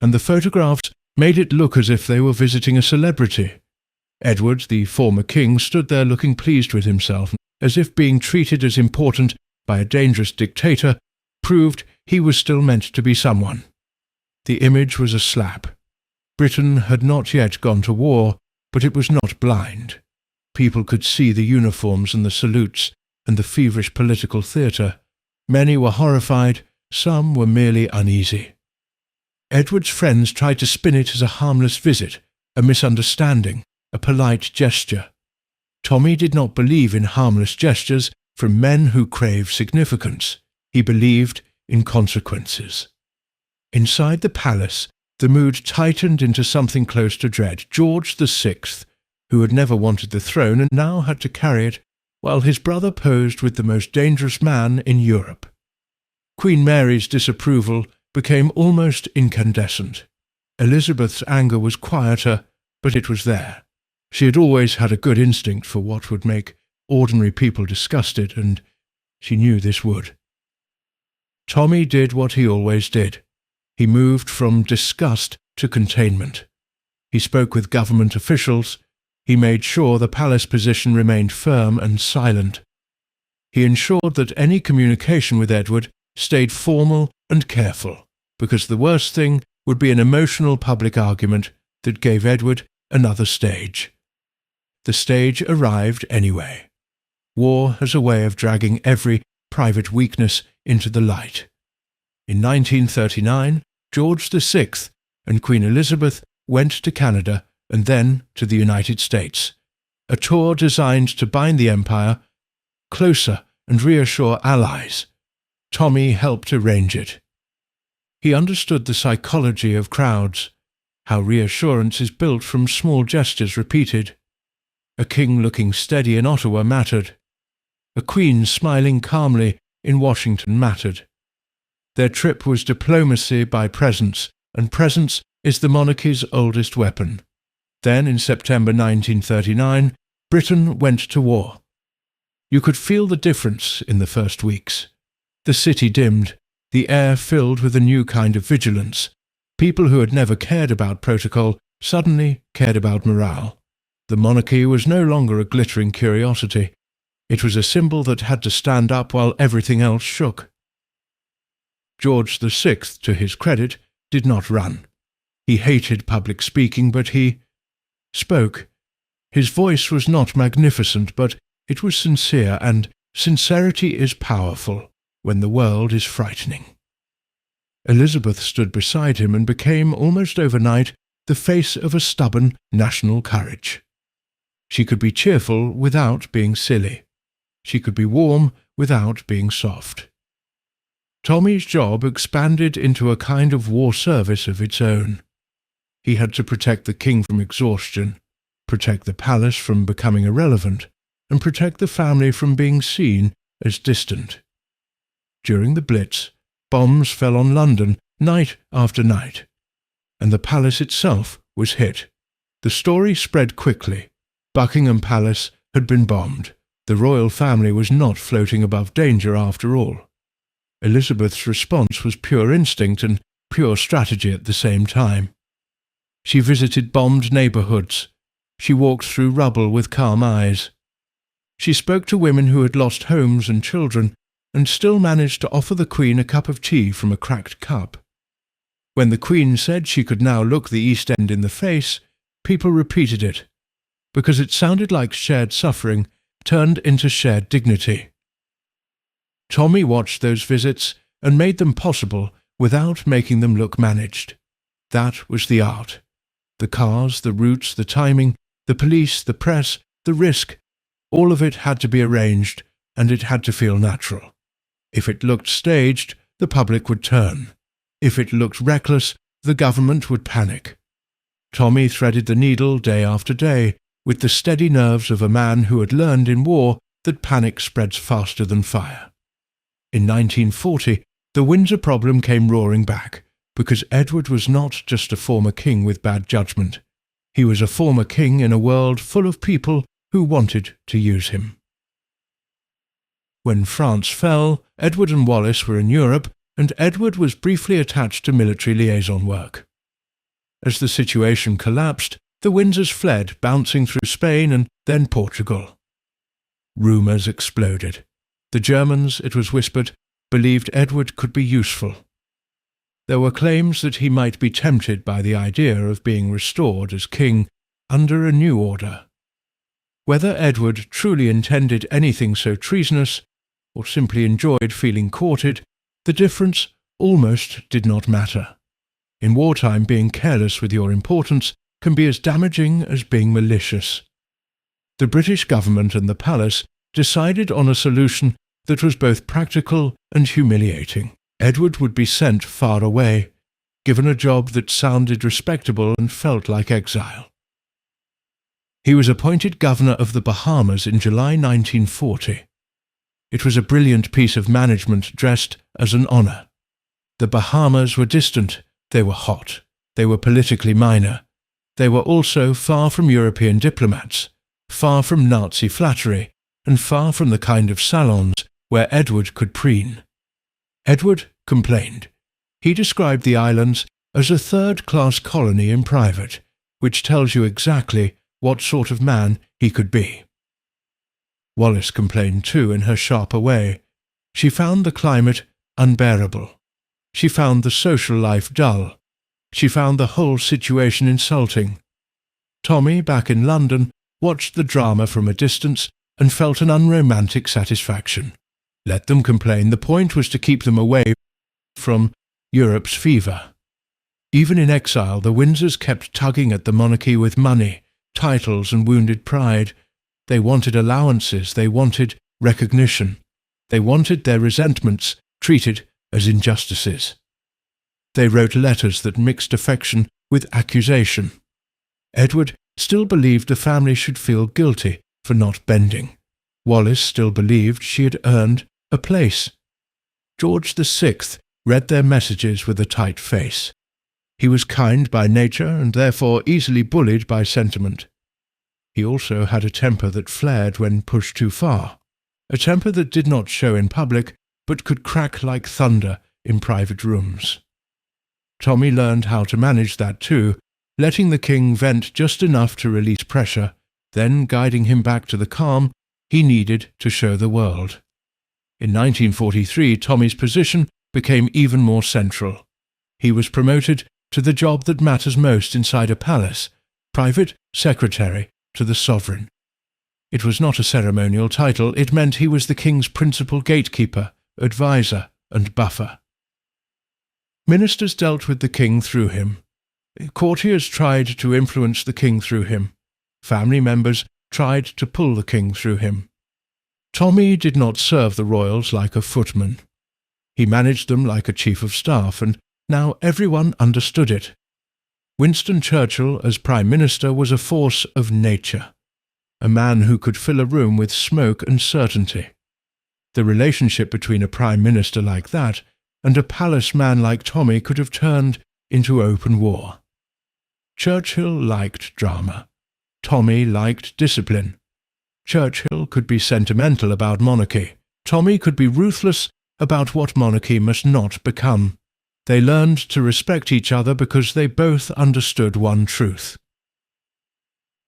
and the photographs made it look as if they were visiting a celebrity. Edward, the former king, stood there looking pleased with himself, as if being treated as important by a dangerous dictator proved he was still meant to be someone. The image was a slap. Britain had not yet gone to war, but it was not blind. People could see the uniforms and the salutes and the feverish political theatre. Many were horrified, some were merely uneasy. Edward's friends tried to spin it as a harmless visit, a misunderstanding, a polite gesture. Tommy did not believe in harmless gestures from men who crave significance. He believed in consequences. Inside the palace, the mood tightened into something close to dread. George VI, who had never wanted the throne and now had to carry it, while his brother posed with the most dangerous man in Europe. Queen Mary's disapproval became almost incandescent. Elizabeth's anger was quieter, but it was there. She had always had a good instinct for what would make ordinary people disgusted, and she knew this would. Tommy did what he always did. He moved from disgust to containment. He spoke with government officials. He made sure the palace position remained firm and silent. He ensured that any communication with Edward stayed formal and careful, because the worst thing would be an emotional public argument that gave Edward another stage. The stage arrived anyway. War has a way of dragging every private weakness into the light. In 1939, George VI and Queen Elizabeth went to Canada and then to the United States, a tour designed to bind the empire closer and reassure allies. Tommy helped arrange it. He understood the psychology of crowds, how reassurance is built from small gestures repeated. A king looking steady in Ottawa mattered. A queen smiling calmly in Washington mattered. Their trip was diplomacy by presence, and presence is the monarchy's oldest weapon. Then, in September 1939, Britain went to war. You could feel the difference in the first weeks. The city dimmed, the air filled with a new kind of vigilance. People who had never cared about protocol suddenly cared about morale. The monarchy was no longer a glittering curiosity. It was a symbol that had to stand up while everything else shook. George VI, to his credit, did not run. He hated public speaking, but he spoke. His voice was not magnificent, but it was sincere, and sincerity is powerful when the world is frightening. Elizabeth stood beside him and became, almost overnight, the face of a stubborn national courage. She could be cheerful without being silly. She could be warm without being soft. Tommy's job expanded into a kind of war service of its own. He had to protect the king from exhaustion, protect the palace from becoming irrelevant, and protect the family from being seen as distant. During the Blitz, bombs fell on London night after night, and the palace itself was hit. The story spread quickly. Buckingham Palace had been bombed. The royal family was not floating above danger after all. Elizabeth's response was pure instinct and pure strategy at the same time. She visited bombed neighbourhoods. She walked through rubble with calm eyes. She spoke to women who had lost homes and children and still managed to offer the Queen a cup of tea from a cracked cup. When the Queen said she could now look the East End in the face, people repeated it, because it sounded like shared suffering turned into shared dignity. Tommy watched those visits and made them possible without making them look managed. That was the art. The cars, the routes, the timing, the police, the press, the risk, all of it had to be arranged, and it had to feel natural. If it looked staged, the public would turn. If it looked reckless, the government would panic. Tommy threaded the needle day after day, with the steady nerves of a man who had learned in war that panic spreads faster than fire. In 1940, the Windsor problem came roaring back, because Edward was not just a former king with bad judgment. He was a former king in a world full of people who wanted to use him. When France fell, Edward and Wallis were in Europe, and Edward was briefly attached to military liaison work. As the situation collapsed, the Windsors fled, bouncing through Spain and then Portugal. Rumours exploded. The Germans, it was whispered, believed Edward could be useful. There were claims that he might be tempted by the idea of being restored as king under a new order. Whether Edward truly intended anything so treasonous, or simply enjoyed feeling courted, the difference almost did not matter. In wartime, being careless with your importance can be as damaging as being malicious. The British government and the palace decided on a solution that was both practical and humiliating. Edward would be sent far away, given a job that sounded respectable and felt like exile. He was appointed governor of the Bahamas in July 1940. It was a brilliant piece of management dressed as an honour. The Bahamas were distant, they were hot, they were politically minor. They were also far from European diplomats, far from Nazi flattery, and far from the kind of salons where Edward could preen. Edward complained. He described the islands as a third-class colony in private, which tells you exactly what sort of man he could be. Wallis complained too in her sharper way. She found the climate unbearable. She found the social life dull. She found the whole situation insulting. Tommy, back in London, watched the drama from a distance and felt an unromantic satisfaction. Let them complain. The point was to keep them away from Europe's fever. Even in exile, the Windsors kept tugging at the monarchy with money, titles and wounded pride. They wanted allowances, they wanted recognition. They wanted their resentments treated as injustices. They wrote letters that mixed affection with accusation. Edward still believed the family should feel guilty for not bending. Wallis still believed she had earned a place. George VI read their messages with a tight face. He was kind by nature and therefore easily bullied by sentiment. He also had a temper that flared when pushed too far, a temper that did not show in public but could crack like thunder in private rooms. Tommy learned how to manage that too, letting the king vent just enough to release pressure, then guiding him back to the calm he needed to show the world. In 1943, Tommy's position became even more central. He was promoted to the job that matters most inside a palace, private secretary to the sovereign. It was not a ceremonial title, it meant he was the king's principal gatekeeper, advisor, and buffer. Ministers dealt with the king through him. Courtiers tried to influence the king through him. Family members tried to pull the king through him. Tommy did not serve the royals like a footman. He managed them like a chief of staff, and now everyone understood it. Winston Churchill, as Prime Minister, was a force of nature, a man who could fill a room with smoke and certainty. The relationship between a Prime Minister like that and a palace man like Tommy could have turned into open war. Churchill liked drama. Tommy liked discipline. Churchill could be sentimental about monarchy. Tommy could be ruthless about what monarchy must not become. They learned to respect each other because they both understood one truth.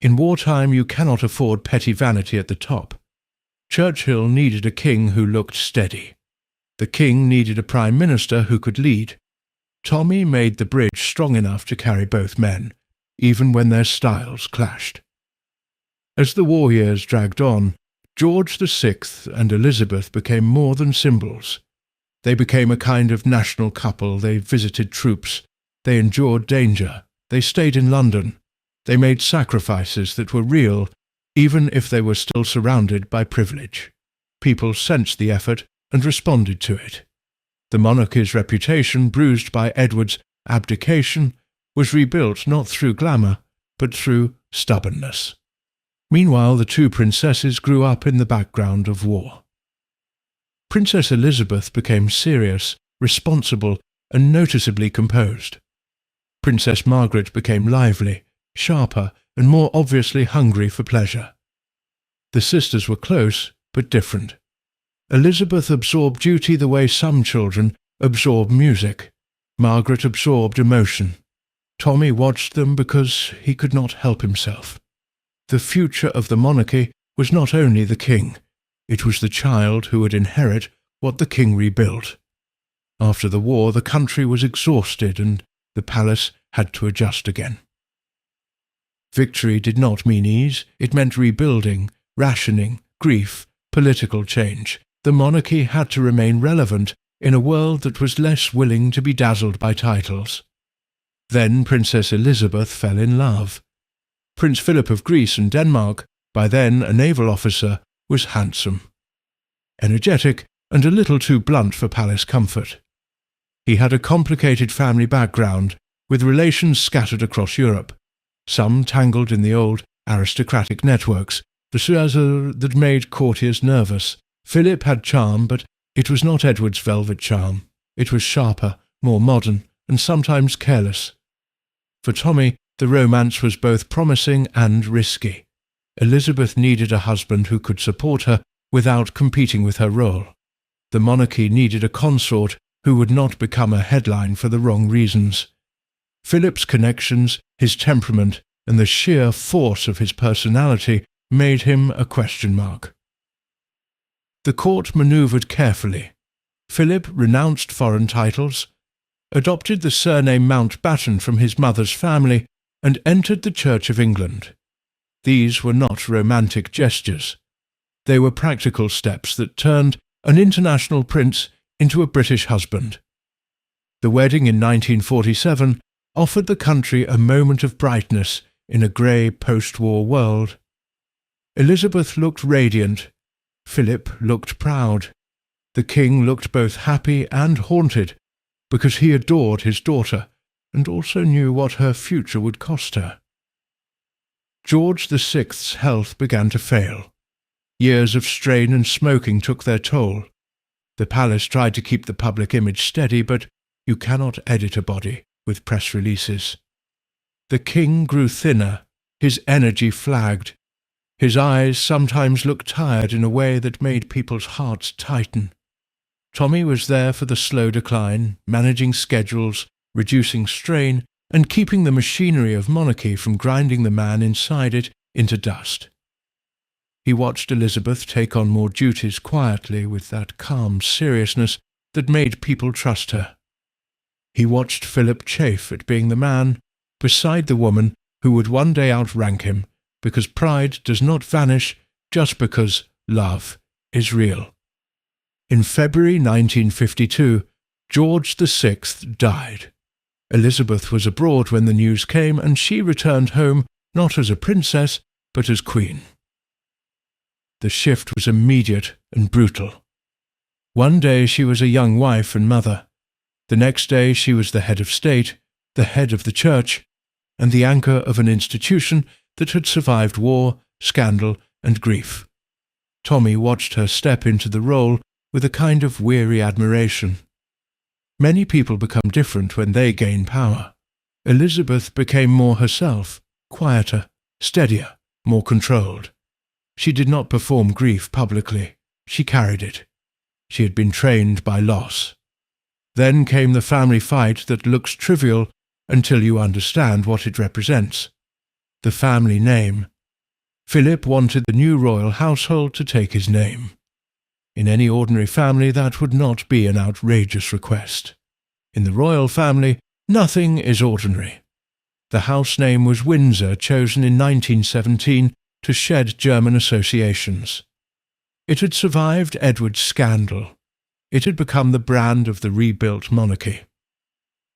In wartime, you cannot afford petty vanity at the top. Churchill needed a king who looked steady. The king needed a prime minister who could lead. Tommy made the bridge strong enough to carry both men, even when their styles clashed. As the war years dragged on, George VI and Elizabeth became more than symbols. They became a kind of national couple. They visited troops. They endured danger. They stayed in London. They made sacrifices that were real, even if they were still surrounded by privilege. People sensed the effort and responded to it. The monarchy's reputation, bruised by Edward's abdication, was rebuilt not through glamour, but through stubbornness. Meanwhile, the two princesses grew up in the background of war. Princess Elizabeth became serious, responsible, and noticeably composed. Princess Margaret became lively, sharper, and more obviously hungry for pleasure. The sisters were close, but different. Elizabeth absorbed duty the way some children absorb music. Margaret absorbed emotion. Tommy watched them because he could not help himself. The future of the monarchy was not only the king, it was the child who would inherit what the king rebuilt. After the war, the country was exhausted and the palace had to adjust again. Victory did not mean ease, it meant rebuilding, rationing, grief, political change. The monarchy had to remain relevant in a world that was less willing to be dazzled by titles. Then Princess Elizabeth fell in love. Prince Philip of Greece and Denmark, by then a naval officer, was handsome, energetic, and a little too blunt for palace comfort. He had a complicated family background, with relations scattered across Europe, some tangled in the old aristocratic networks, the Lascelles that made courtiers nervous. Philip had charm, but it was not Edward's velvet charm. It was sharper, more modern, and sometimes careless. For Tommy, the romance was both promising and risky. Elizabeth needed a husband who could support her without competing with her role. The monarchy needed a consort who would not become a headline for the wrong reasons. Philip's connections, his temperament, and the sheer force of his personality made him a question mark. The court manoeuvred carefully. Philip renounced foreign titles, adopted the surname Mountbatten from his mother's family, and entered the Church of England. These were not romantic gestures. They were practical steps that turned an international prince into a British husband. The wedding in 1947 offered the country a moment of brightness in a grey post-war world. Elizabeth looked radiant. Philip looked proud. The king looked both happy and haunted, because he adored his daughter and also knew what her future would cost her. George VI's health began to fail. Years of strain and smoking took their toll. The palace tried to keep the public image steady, but you cannot edit a body with press releases. The king grew thinner. His energy flagged. His eyes sometimes looked tired in a way that made people's hearts tighten. Tommy was there for the slow decline, managing schedules, reducing strain, and keeping the machinery of monarchy from grinding the man inside it into dust. He watched Elizabeth take on more duties quietly with that calm seriousness that made people trust her. He watched Philip chafe at being the man beside the woman who would one day outrank him, because pride does not vanish just because love is real. In February 1952, George VI died. Elizabeth was abroad when the news came, and she returned home not as a princess, but as queen. The shift was immediate and brutal. One day she was a young wife and mother. The next day she was the head of state, the head of the church, and the anchor of an institution that had survived war, scandal, and grief. Tommy watched her step into the role with a kind of weary admiration. Many people become different when they gain power. Elizabeth became more herself, quieter, steadier, more controlled. She did not perform grief publicly. She carried it. She had been trained by loss. Then came the family fight that looks trivial until you understand what it represents. The family name. Philip wanted the new royal household to take his name. In any ordinary family, that would not be an outrageous request. In the royal family, nothing is ordinary. The house name was Windsor, chosen in 1917 to shed German associations. It had survived Edward's scandal. It had become the brand of the rebuilt monarchy.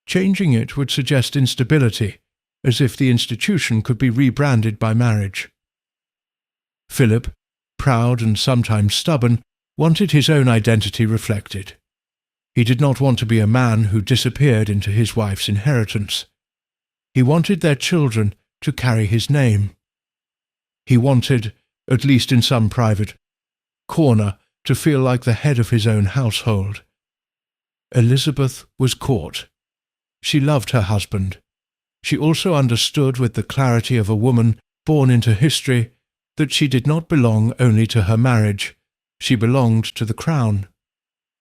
Changing it would suggest instability, as if the institution could be rebranded by marriage. Philip, proud and sometimes stubborn, wanted his own identity reflected. He did not want to be a man who disappeared into his wife's inheritance. He wanted their children to carry his name. He wanted, at least in some private corner, to feel like the head of his own household. Elizabeth was caught. She loved her husband. She also understood with the clarity of a woman born into history that she did not belong only to her marriage, she belonged to the crown.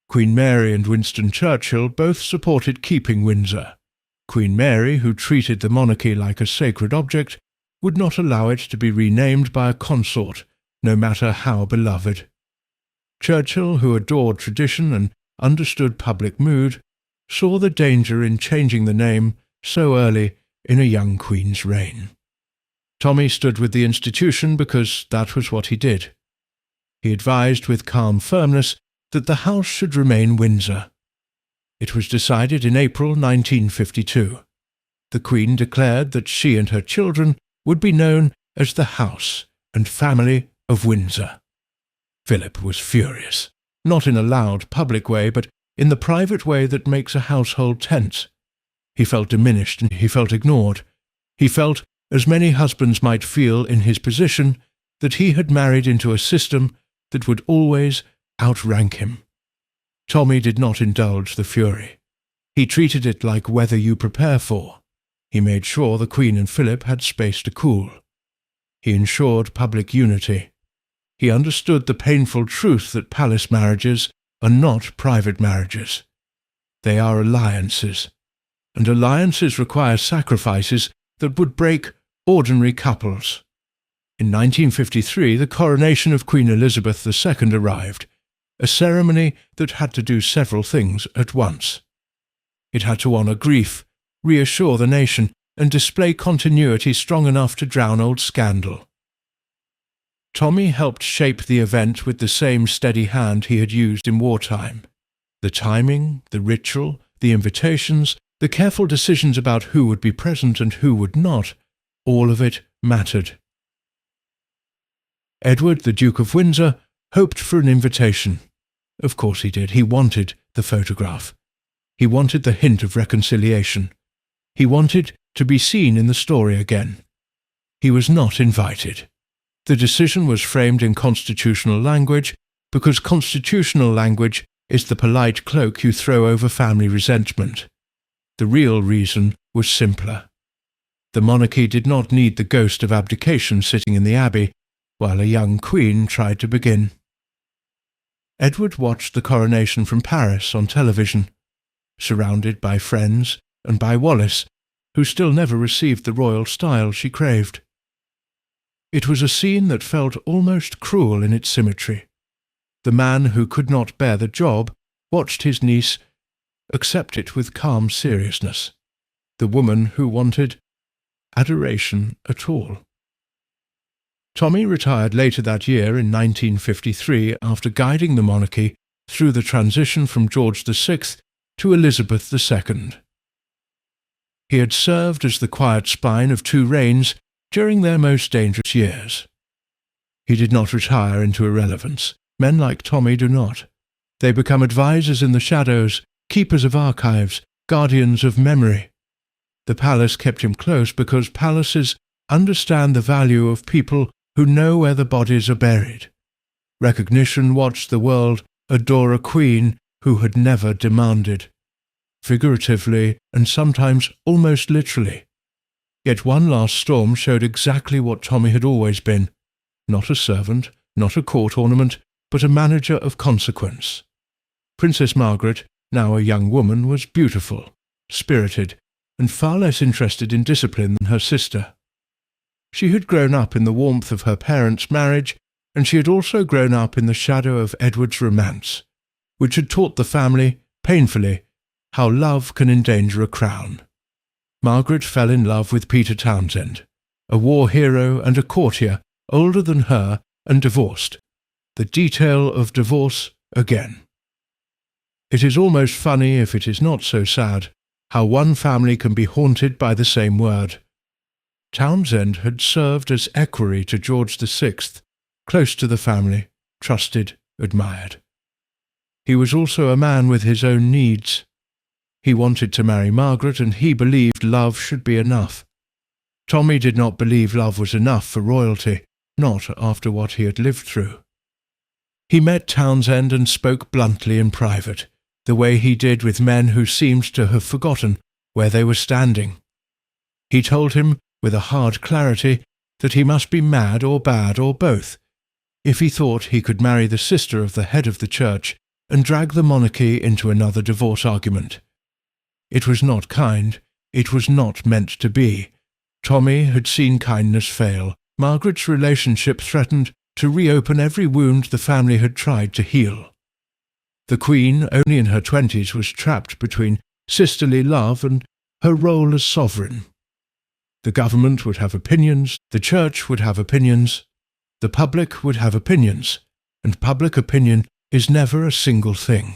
Queen Mary and Winston Churchill both supported keeping Windsor. Queen Mary, who treated the monarchy like a sacred object, would not allow it to be renamed by a consort, no matter how beloved. Churchill, who adored tradition and understood public mood, saw the danger in changing the name so early in a young queen's reign. Tommy stood with the institution because that was what he did. He advised with calm firmness that the house should remain Windsor. It was decided in April 1952. The Queen declared that she and her children would be known as the House and Family of Windsor. Philip was furious, not in a loud public way, but in the private way that makes a household tense. He felt diminished and he felt ignored. He felt, as many husbands might feel in his position, that he had married into a system that would always outrank him. Tommy did not indulge the fury. He treated it like weather you prepare for. He made sure the Queen and Philip had space to cool. He ensured public unity. He understood the painful truth that palace marriages are not private marriages. They are alliances, and alliances require sacrifices that would break ordinary couples. In 1953, the coronation of Queen Elizabeth II arrived, a ceremony that had to do several things at once. It had to honour grief, reassure the nation, and display continuity strong enough to drown old scandal. Tommy helped shape the event with the same steady hand he had used in wartime. The timing, the ritual, the invitations, the careful decisions about who would be present and who would not, all of it mattered. Edward, the Duke of Windsor, hoped for an invitation. Of course he did. He wanted the photograph. He wanted the hint of reconciliation. He wanted to be seen in the story again. He was not invited. The decision was framed in constitutional language because constitutional language is the polite cloak you throw over family resentment. The real reason was simpler. The monarchy did not need the ghost of abdication sitting in the abbey while a young queen tried to begin. Edward watched the coronation from Paris on television, surrounded by friends and by Wallis, who still never received the royal style she craved. It was a scene that felt almost cruel in its symmetry. The man who could not bear the job watched his niece accept it with calm seriousness. The woman who wanted adoration at all. Tommy retired later that year in 1953 after guiding the monarchy through the transition from George VI to Elizabeth II. He had served as the quiet spine of two reigns during their most dangerous years. He did not retire into irrelevance. Men like Tommy do not. They become advisors in the shadows, keepers of archives, guardians of memory. The palace kept him close because palaces understand the value of people who know where the bodies are buried. Recognition watched the world adore a queen who had never demanded, figuratively and sometimes almost literally. Yet one last storm showed exactly what Tommy had always been, not a servant, not a court ornament, but a manager of consequence. Princess Margaret, now a young woman, was beautiful, spirited, and far less interested in discipline than her sister. She had grown up in the warmth of her parents' marriage, and she had also grown up in the shadow of Edward's romance, which had taught the family, painfully, how love can endanger a crown. Margaret fell in love with Peter Townsend, a war hero and a courtier older than her and divorced. the detail of divorce again. It is almost funny, if it is not so sad, how one family can be haunted by the same word. Townsend had served as equerry to George VI, close to the family, trusted, admired. He was also a man with his own needs. He wanted to marry Margaret, and he believed love should be enough. Tommy did not believe love was enough for royalty, not after what he had lived through. He met Townsend and spoke bluntly in private, the way he did with men who seemed to have forgotten where they were standing. He told him, with a hard clarity, that he must be mad or bad or both, if he thought he could marry the sister of the head of the church and drag the monarchy into another divorce argument. It was not kind, it was not meant to be. Tommy had seen kindness fail. Margaret's relationship threatened to reopen every wound the family had tried to heal. The Queen, only in her 20s, was trapped between sisterly love and her role as sovereign. The government would have opinions, the church would have opinions, the public would have opinions, and public opinion is never a single thing.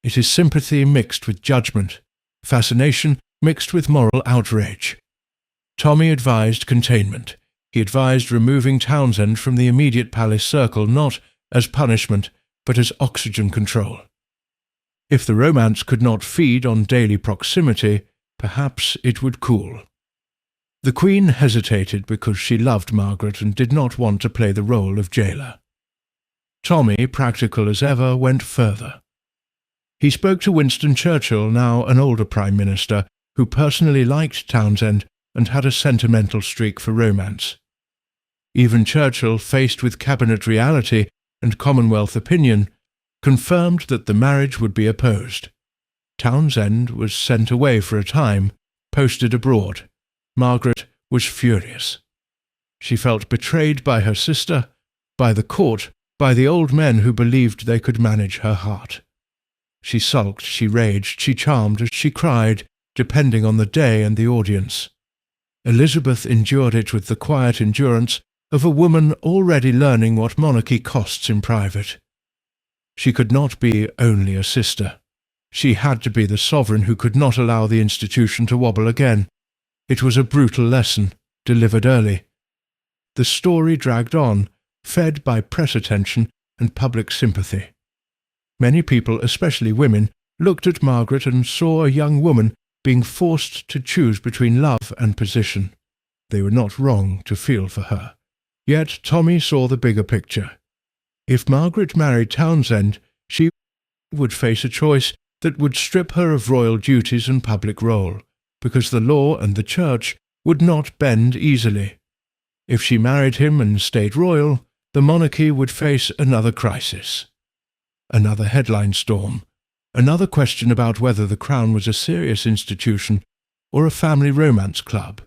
It is sympathy mixed with judgment, fascination mixed with moral outrage. Tommy advised containment. He advised removing Townsend from the immediate palace circle, not as punishment, but as oxygen control. If the romance could not feed on daily proximity, perhaps it would cool. The Queen hesitated because she loved Margaret and did not want to play the role of jailer. Tommy, practical as ever, went further. He spoke to Winston Churchill, now an older Prime Minister, who personally liked Townsend and had a sentimental streak for romance. Even Churchill, faced with cabinet reality and Commonwealth opinion, confirmed that the marriage would be opposed. Townsend was sent away for a time, posted abroad. Margaret was furious. She felt betrayed by her sister, by the court, by the old men who believed they could manage her heart. She sulked, she raged, she charmed, she cried, depending on the day and the audience. Elizabeth endured it with the quiet endurance of a woman already learning what monarchy costs in private. She could not be only a sister. She had to be the sovereign who could not allow the institution to wobble again. It was a brutal lesson, delivered early. The story dragged on, fed by press attention and public sympathy. Many people, especially women, looked at Margaret and saw a young woman being forced to choose between love and position. They were not wrong to feel for her. Yet Tommy saw the bigger picture. If Margaret married Townsend, she would face a choice that would strip her of royal duties and public role, because the law and the church would not bend easily. If she married him and stayed royal, the monarchy would face another crisis. Another headline storm. Another question about whether the Crown was a serious institution or a family romance club.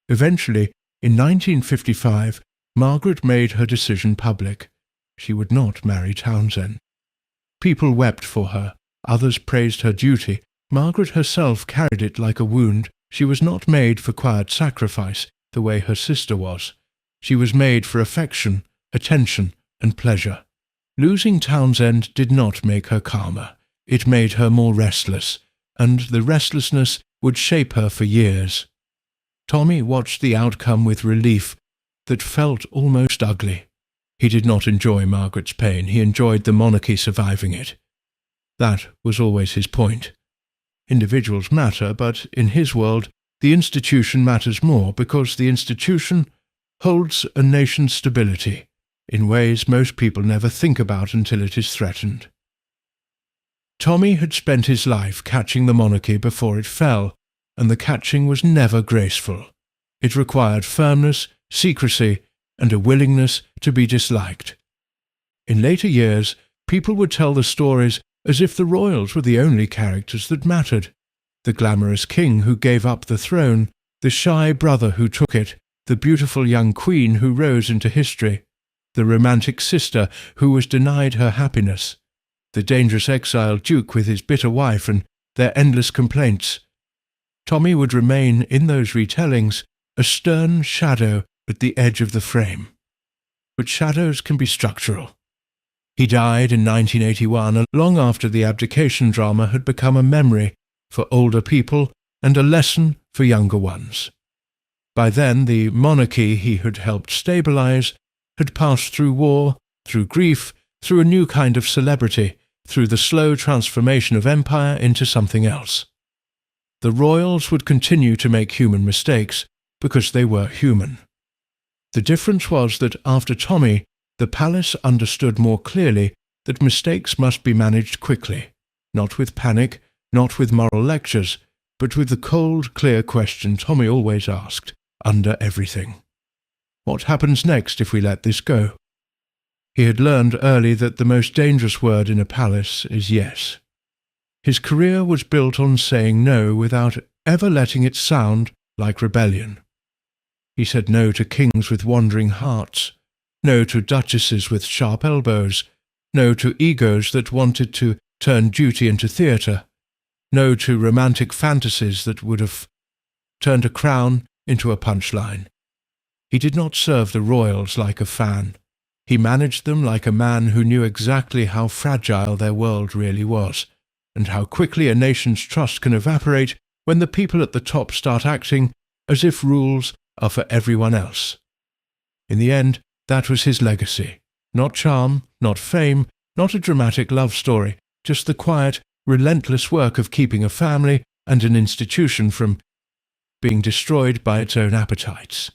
Eventually, in 1955, Margaret made her decision public. She would not marry Townsend. People wept for her. Others praised her duty. Margaret herself carried it like a wound. She was not made for quiet sacrifice, the way her sister was. She was made for affection, attention, and pleasure. Losing Townsend did not make her calmer. It made her more restless, and the restlessness would shape her for years. Tommy watched the outcome with relief that felt almost ugly. He did not enjoy Margaret's pain. He enjoyed the monarchy surviving it. That was always his point. Individuals matter, but in his world, the institution matters more because the institution holds a nation's stability in ways most people never think about until it is threatened. Tommy had spent his life catching the monarchy before it fell, and the catching was never graceful. It required firmness, secrecy, and a willingness to be disliked. In later years, people would tell the stories as if the royals were the only characters that mattered. The glamorous king who gave up the throne, the shy brother who took it, the beautiful young queen who rose into history, the romantic sister who was denied her happiness, the dangerous exiled duke with his bitter wife and their endless complaints. Tommy would remain, in those retellings, a stern shadow at the edge of the frame. But shadows can be structural. He died in 1981, long after the abdication drama had become a memory for older people and a lesson for younger ones. By then, the monarchy he had helped stabilize had passed through war, through grief, through a new kind of celebrity, through the slow transformation of empire into something else. The royals would continue to make human mistakes because they were human. The difference was that after Tommy, the palace understood more clearly that mistakes must be managed quickly, not with panic, not with moral lectures, but with the cold, clear question Tommy always asked, under everything. What happens next if we let this go? He had learned early that the most dangerous word in a palace is yes. His career was built on saying no without ever letting it sound like rebellion. He said no to kings with wandering hearts, no to duchesses with sharp elbows, no to egos that wanted to turn duty into theatre, no to romantic fantasies that would have turned a crown into a punchline. He did not serve the royals like a fan. He managed them like a man who knew exactly how fragile their world really was, and how quickly a nation's trust can evaporate when the people at the top start acting as if rules are for everyone else. In the end, that was his legacy. Not charm, not fame, not a dramatic love story, just the quiet, relentless work of keeping a family and an institution from being destroyed by its own appetites.